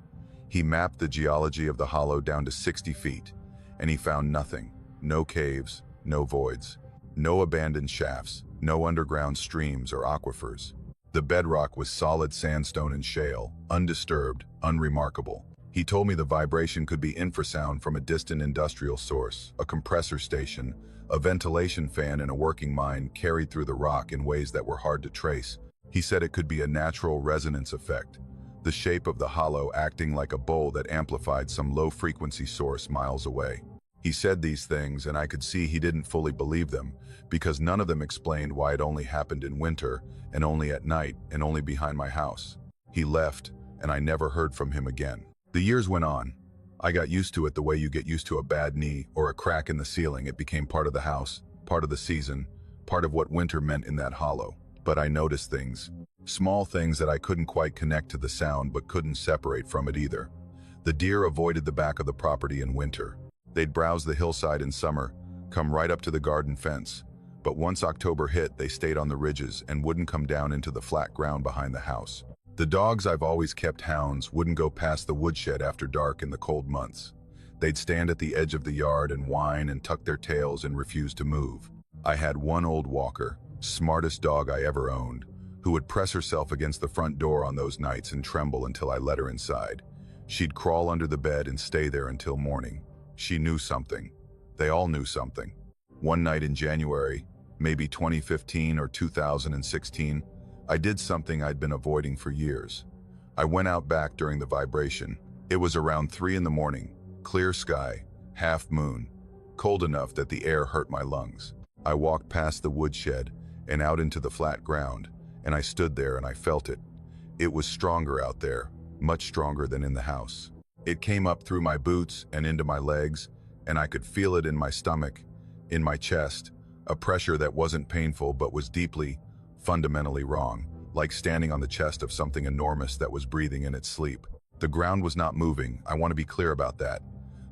He mapped the geology of the hollow down to 60 feet, and he found nothing. No caves, no voids, no abandoned shafts, no underground streams or aquifers. The bedrock was solid sandstone and shale, undisturbed, unremarkable. He told me the vibration could be infrasound from a distant industrial source, a compressor station, a ventilation fan in a working mine carried through the rock in ways that were hard to trace. He said it could be a natural resonance effect, the shape of the hollow acting like a bowl that amplified some low-frequency source miles away. He said these things, and I could see he didn't fully believe them, because none of them explained why it only happened in winter, and only at night, and only behind my house. He left, and I never heard from him again. The years went on. I got used to it the way you get used to a bad knee or a crack in the ceiling. It became part of the house, part of the season, part of what winter meant in that hollow. But I noticed things, small things that I couldn't quite connect to the sound but couldn't separate from it either. The deer avoided the back of the property in winter. They'd browse the hillside in summer, come right up to the garden fence. But once October hit, they stayed on the ridges and wouldn't come down into the flat ground behind the house. The dogs I've always kept hounds wouldn't go past the woodshed after dark in the cold months. They'd stand at the edge of the yard and whine and tuck their tails and refuse to move. I had one old walker, smartest dog I ever owned, who would press herself against the front door on those nights and tremble until I let her inside. She'd crawl under the bed and stay there until morning. She knew something. They all knew something. One night in January, maybe 2015 or 2016, I did something I'd been avoiding for years. I went out back during the vibration. It was around 3 in the morning, clear sky, half moon, cold enough that the air hurt my lungs. I walked past the woodshed and out into the flat ground, and I stood there and I felt it. It was stronger out there, much stronger than in the house. It came up through my boots and into my legs, and I could feel it in my stomach, in my chest, a pressure that wasn't painful but was deeply, fundamentally wrong, like standing on the chest of something enormous that was breathing in its sleep. The ground was not moving, I want to be clear about that.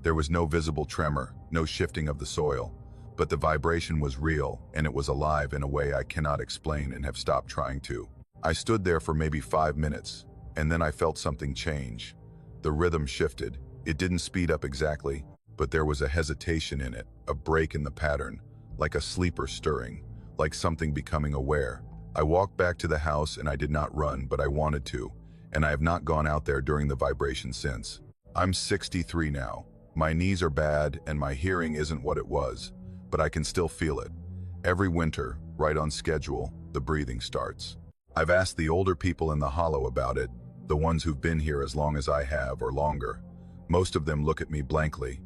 There was no visible tremor, no shifting of the soil, but the vibration was real, and it was alive in a way I cannot explain and have stopped trying to. I stood there for maybe 5 minutes, and then I felt something change. The rhythm shifted. It didn't speed up exactly, but there was a hesitation in it, a break in the pattern, like a sleeper stirring, like something becoming aware. I walked back to the house and I did not run, but I wanted to, and I have not gone out there during the vibration since. I'm 63 now. My knees are bad and my hearing isn't what it was, but I can still feel it. Every winter, right on schedule, the breathing starts. I've asked the older people in the hollow about it, the ones who've been here as long as I have or longer. Most of them look at me blankly.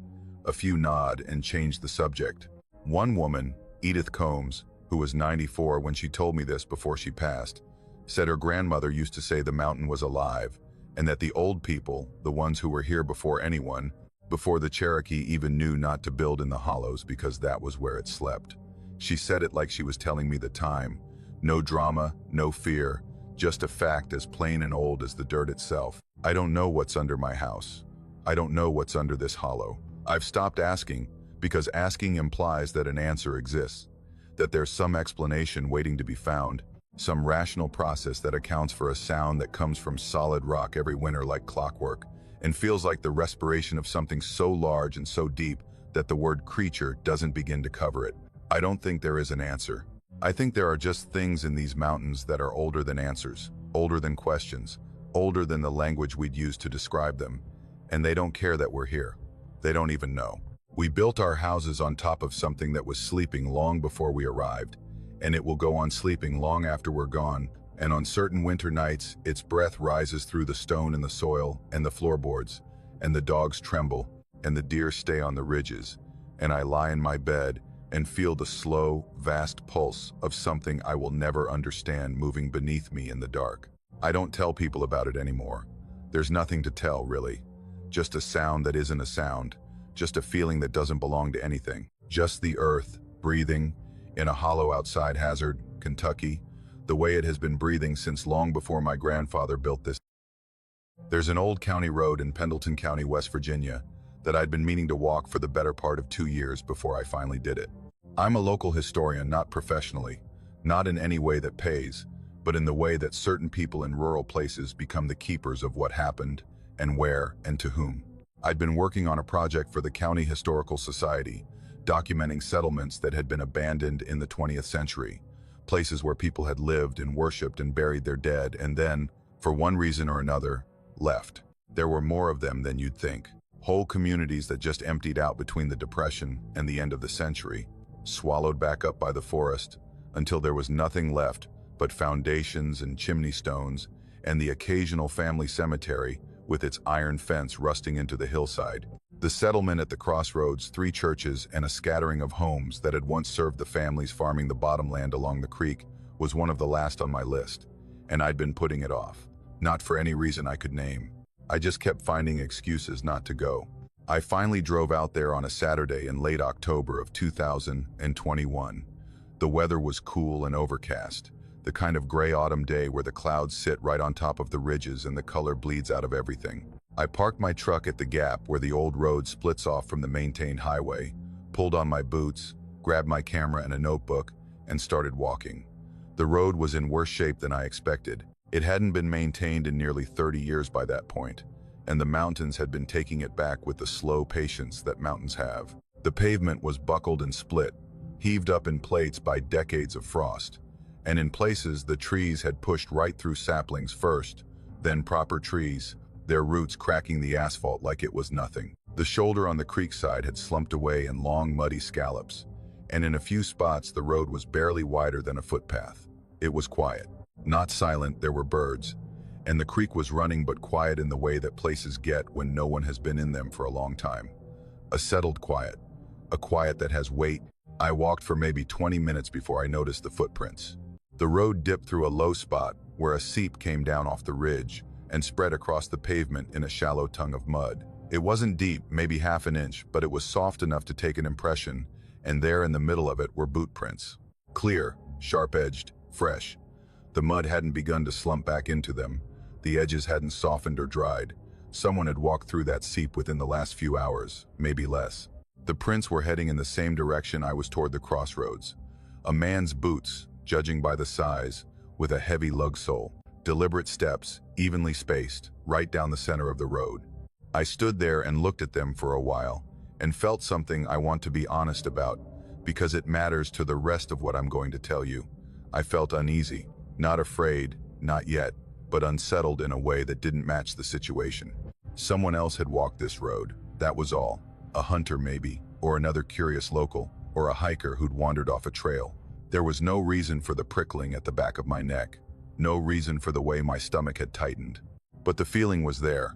A few nod and change the subject. One woman, Edith Combs, who was 94 when she told me this before she passed, said her grandmother used to say the mountain was alive, and that the old people, the ones who were here before anyone, before the Cherokee even knew not to build in the hollows because that was where it slept. She said it like she was telling me the time. No drama, no fear, just a fact as plain and old as the dirt itself. I don't know what's under my house. I don't know what's under this hollow. I've stopped asking, because asking implies that an answer exists, that there's some explanation waiting to be found, some rational process that accounts for a sound that comes from solid rock every winter like clockwork, and feels like the respiration of something so large and so deep that the word creature doesn't begin to cover it. I don't think there is an answer. I think there are just things in these mountains that are older than answers, older than questions, older than the language we'd use to describe them, and they don't care that we're here. They don't even know. We built our houses on top of something that was sleeping long before we arrived, and it will go on sleeping long after we're gone, and on certain winter nights, its breath rises through the stone and the soil and the floorboards, and the dogs tremble, and the deer stay on the ridges, and I lie in my bed and feel the slow, vast pulse of something I will never understand moving beneath me in the dark. I don't tell people about it anymore. There's nothing to tell, really. Just a sound that isn't a sound. Just a feeling that doesn't belong to anything. Just the earth, breathing, in a hollow outside Hazard, Kentucky, the way it has been breathing since long before my grandfather built this. There's an old county road in Pendleton County, West Virginia, that I'd been meaning to walk for the better part of 2 years before I finally did it. I'm a local historian, not professionally, not in any way that pays, but in the way that certain people in rural places become the keepers of what happened, and where, and to whom. I'd been working on a project for the County Historical Society, documenting settlements that had been abandoned in the 20th century, places where people had lived and worshipped and buried their dead, and then, for one reason or another, left. There were more of them than you'd think. Whole communities that just emptied out between the Depression and the end of the century, swallowed back up by the forest, until there was nothing left but foundations and chimney stones and the occasional family cemetery with its iron fence rusting into the hillside. The settlement at the crossroads, 3 churches, and a scattering of homes that had once served the families farming the bottomland along the creek was one of the last on my list, and I'd been putting it off. Not for any reason I could name. I just kept finding excuses not to go. I finally drove out there on a Saturday in late October of 2021. The weather was cool and overcast. The kind of gray autumn day where the clouds sit right on top of the ridges and the color bleeds out of everything. I parked my truck at the gap where the old road splits off from the maintained highway, pulled on my boots, grabbed my camera and a notebook, and started walking. The road was in worse shape than I expected. It hadn't been maintained in nearly 30 years by that point, and the mountains had been taking it back with the slow patience that mountains have. The pavement was buckled and split, heaved up in plates by decades of frost, and in places the trees had pushed right through saplings first, then proper trees, their roots cracking the asphalt like it was nothing. The shoulder on the creek side had slumped away in long muddy scallops, and in a few spots the road was barely wider than a footpath. It was quiet. Not silent, there were birds, and the creek was running but quiet in the way that places get when no one has been in them for a long time. A settled quiet, a quiet that has weight. I walked for maybe 20 minutes before I noticed the footprints. The road dipped through a low spot where a seep came down off the ridge and spread across the pavement in a shallow tongue of mud. It wasn't deep, maybe half an inch, but it was soft enough to take an impression, and there in the middle of it were boot prints. Clear, sharp-edged, fresh. The mud hadn't begun to slump back into them. The edges hadn't softened or dried. Someone had walked through that seep within the last few hours, maybe less. The prints were heading in the same direction I was toward the crossroads. A man's boots, judging by the size, with a heavy lug sole. Deliberate steps, evenly spaced, right down the center of the road. I stood there and looked at them for a while, and felt something I want to be honest about, because it matters to the rest of what I'm going to tell you. I felt uneasy, not afraid, not yet, but unsettled in a way that didn't match the situation. Someone else had walked this road, that was all. A hunter maybe, or another curious local, or a hiker who'd wandered off a trail. There was no reason for the prickling at the back of my neck, no reason for the way my stomach had tightened. But the feeling was there,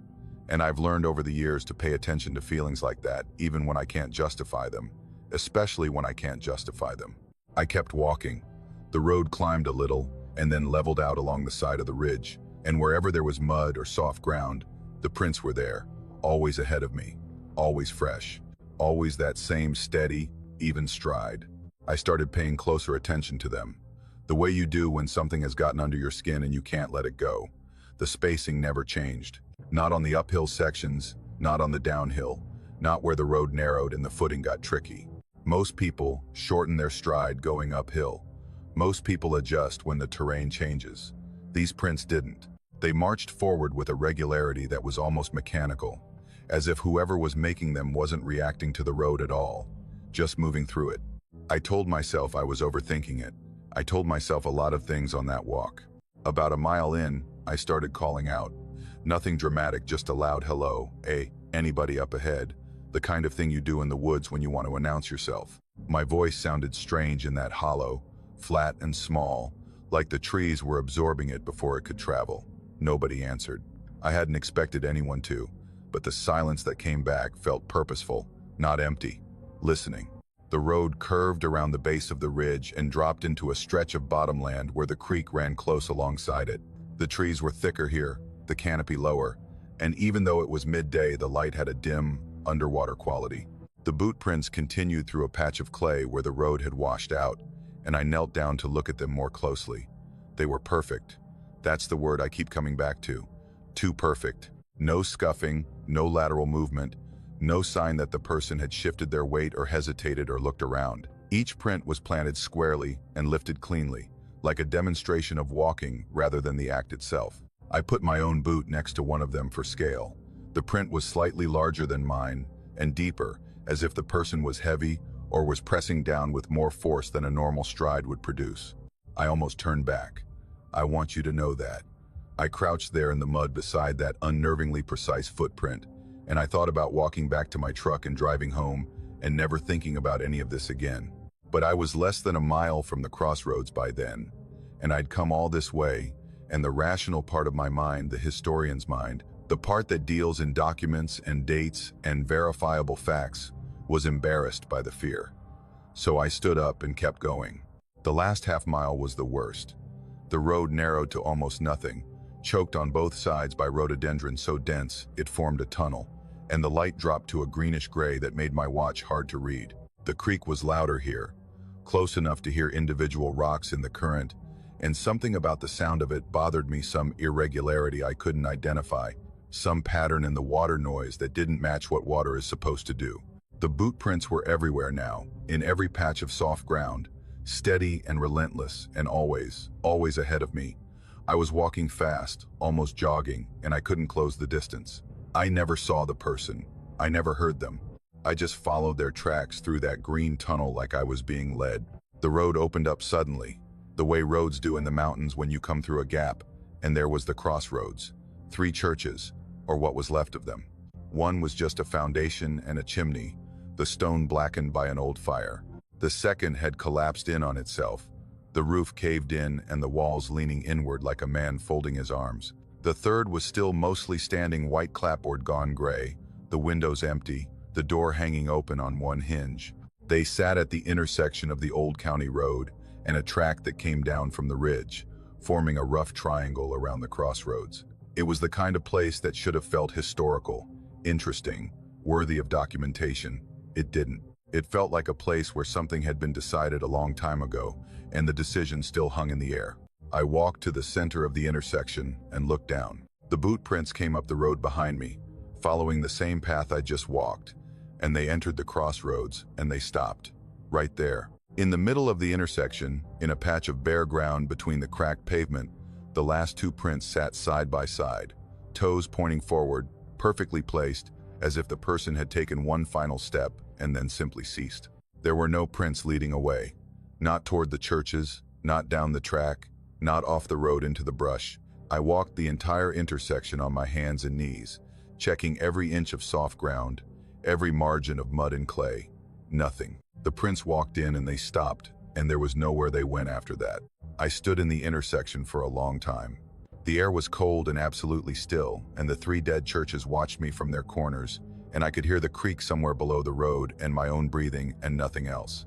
and I've learned over the years to pay attention to feelings like that, even when I can't justify them, especially when I can't justify them. I kept walking. The road climbed a little, and then leveled out along the side of the ridge, and wherever there was mud or soft ground, the prints were there, always ahead of me, always fresh, always that same steady, even stride. I started paying closer attention to them, the way you do when something has gotten under your skin and you can't let it go. The spacing never changed, not on the uphill sections, not on the downhill, not where the road narrowed and the footing got tricky. Most people shorten their stride going uphill. Most people adjust when the terrain changes. These prints didn't. They marched forward with a regularity that was almost mechanical, as if whoever was making them wasn't reacting to the road at all, just moving through it. I told myself I was overthinking it. I told myself a lot of things on that walk. About a mile in, I started calling out. Nothing dramatic, just a loud hello, hey, anybody up ahead, the kind of thing you do in the woods when you want to announce yourself. My voice sounded strange in that hollow, flat and small, like the trees were absorbing it before it could travel. Nobody answered. I hadn't expected anyone to, but the silence that came back felt purposeful, not empty. Listening. The road curved around the base of the ridge and dropped into a stretch of bottomland where the creek ran close alongside it. The trees were thicker here, the canopy lower, and even though it was midday, the light had a dim, underwater quality. The boot prints continued through a patch of clay where the road had washed out, and I knelt down to look at them more closely. They were perfect. That's the word I keep coming back to. Too perfect. No scuffing, no lateral movement, no sign that the person had shifted their weight or hesitated or looked around. Each print was planted squarely and lifted cleanly, like a demonstration of walking rather than the act itself. I put my own boot next to one of them for scale. The print was slightly larger than mine and deeper, as if the person was heavy or was pressing down with more force than a normal stride would produce. I almost turned back. I want you to know that. I crouched there in the mud beside that unnervingly precise footprint, and I thought about walking back to my truck and driving home and never thinking about any of this again. But I was less than a mile from the crossroads by then, and I'd come all this way, and the rational part of my mind, the historian's mind, the part that deals in documents and dates and verifiable facts, was embarrassed by the fear. So I stood up and kept going. The last half mile was the worst. The road narrowed to almost nothing, choked on both sides by rhododendron so dense it formed a tunnel, and the light dropped to a greenish gray that made my watch hard to read. The creek was louder here, close enough to hear individual rocks in the current, and something about the sound of it bothered me, some irregularity I couldn't identify, some pattern in the water noise that didn't match what water is supposed to do. The boot prints were everywhere now, in every patch of soft ground, steady and relentless, and always ahead of me. I was walking fast, almost jogging, and I couldn't close the distance. I never saw the person. I never heard them. I just followed their tracks through that green tunnel like I was being led. The road opened up suddenly, the way roads do in the mountains when you come through a gap, and there was the crossroads. 3 churches, or what was left of them. One was just a foundation and a chimney, the stone blackened by an old fire. The second had collapsed in on itself, the roof caved in and the walls leaning inward like a man folding his arms. The third was still mostly standing, white clapboard gone gray, the windows empty, the door hanging open on one hinge. They sat at the intersection of the old county road and a track that came down from the ridge, forming a rough triangle around the crossroads. It was the kind of place that should have felt historical, interesting, worthy of documentation. It didn't. It felt like a place where something had been decided a long time ago, and the decision still hung in the air. I walked to the center of the intersection and looked down. The boot prints came up the road behind me, following the same path I just walked, and they entered the crossroads, and they stopped. Right there. In the middle of the intersection, in a patch of bare ground between the cracked pavement, the last 2 prints sat side by side, toes pointing forward, perfectly placed, as if the person had taken one final step and then simply ceased. There were no prints leading away. Not toward the churches, not down the track, not off the road into the brush. I walked the entire intersection on my hands and knees, checking every inch of soft ground, every margin of mud and clay. Nothing. The prints walked in and they stopped, and there was nowhere they went after that. I stood in the intersection for a long time. The air was cold and absolutely still, and the 3 dead churches watched me from their corners, and I could hear the creak somewhere below the road and my own breathing and nothing else.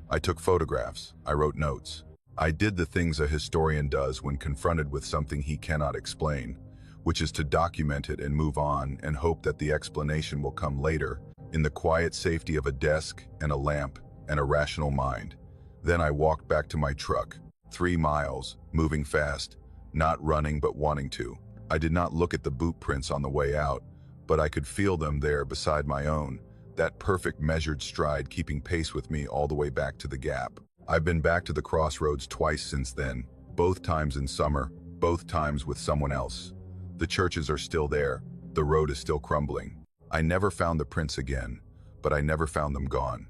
I took photographs. I wrote notes. I did the things a historian does when confronted with something he cannot explain, which is to document it and move on and hope that the explanation will come later, in the quiet safety of a desk and a lamp and a rational mind. Then I walked back to my truck, 3 miles, moving fast, not running but wanting to. I did not look at the boot prints on the way out, but I could feel them there beside my own, that perfect measured stride keeping pace with me all the way back to the gap. I've been back to the crossroads twice since then, both times in summer, both times with someone else. The churches are still there, the road is still crumbling. I never found the prints again, but I never found them gone.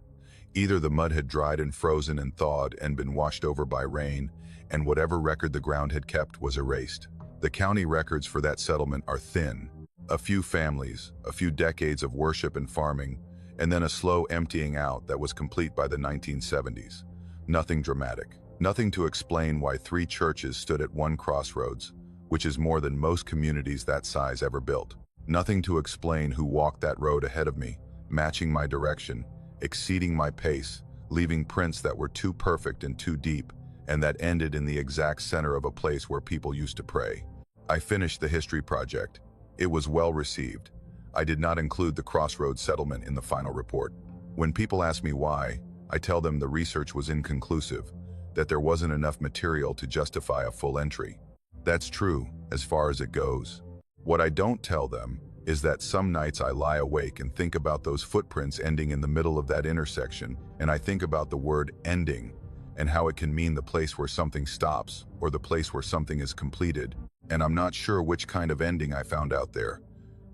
Either the mud had dried and frozen and thawed and been washed over by rain, and whatever record the ground had kept was erased. The county records for that settlement are thin. A few families, a few decades of worship and farming, and then a slow emptying out that was complete by the 1970s. Nothing dramatic. Nothing to explain why 3 churches stood at one crossroads, which is more than most communities that size ever built. Nothing to explain who walked that road ahead of me, matching my direction, exceeding my pace, leaving prints that were too perfect and too deep, and that ended in the exact center of a place where people used to pray. I finished the history project. It was well received. I did not include the crossroads settlement in the final report. When people ask me why, I tell them the research was inconclusive, that there wasn't enough material to justify a full entry. That's true, as far as it goes. What I don't tell them is that some nights I lie awake and think about those footprints ending in the middle of that intersection, and I think about the word ending, and how it can mean the place where something stops, or the place where something is completed, and I'm not sure which kind of ending I found out there.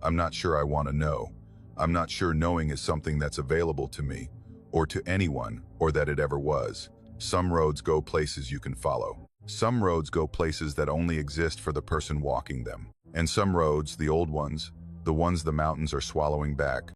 I'm not sure I want to know. I'm not sure knowing is something that's available to me, or to anyone, or that it ever was. Some roads go places you can follow. Some roads go places that only exist for the person walking them. And some roads, the old ones, the ones the mountains are swallowing back,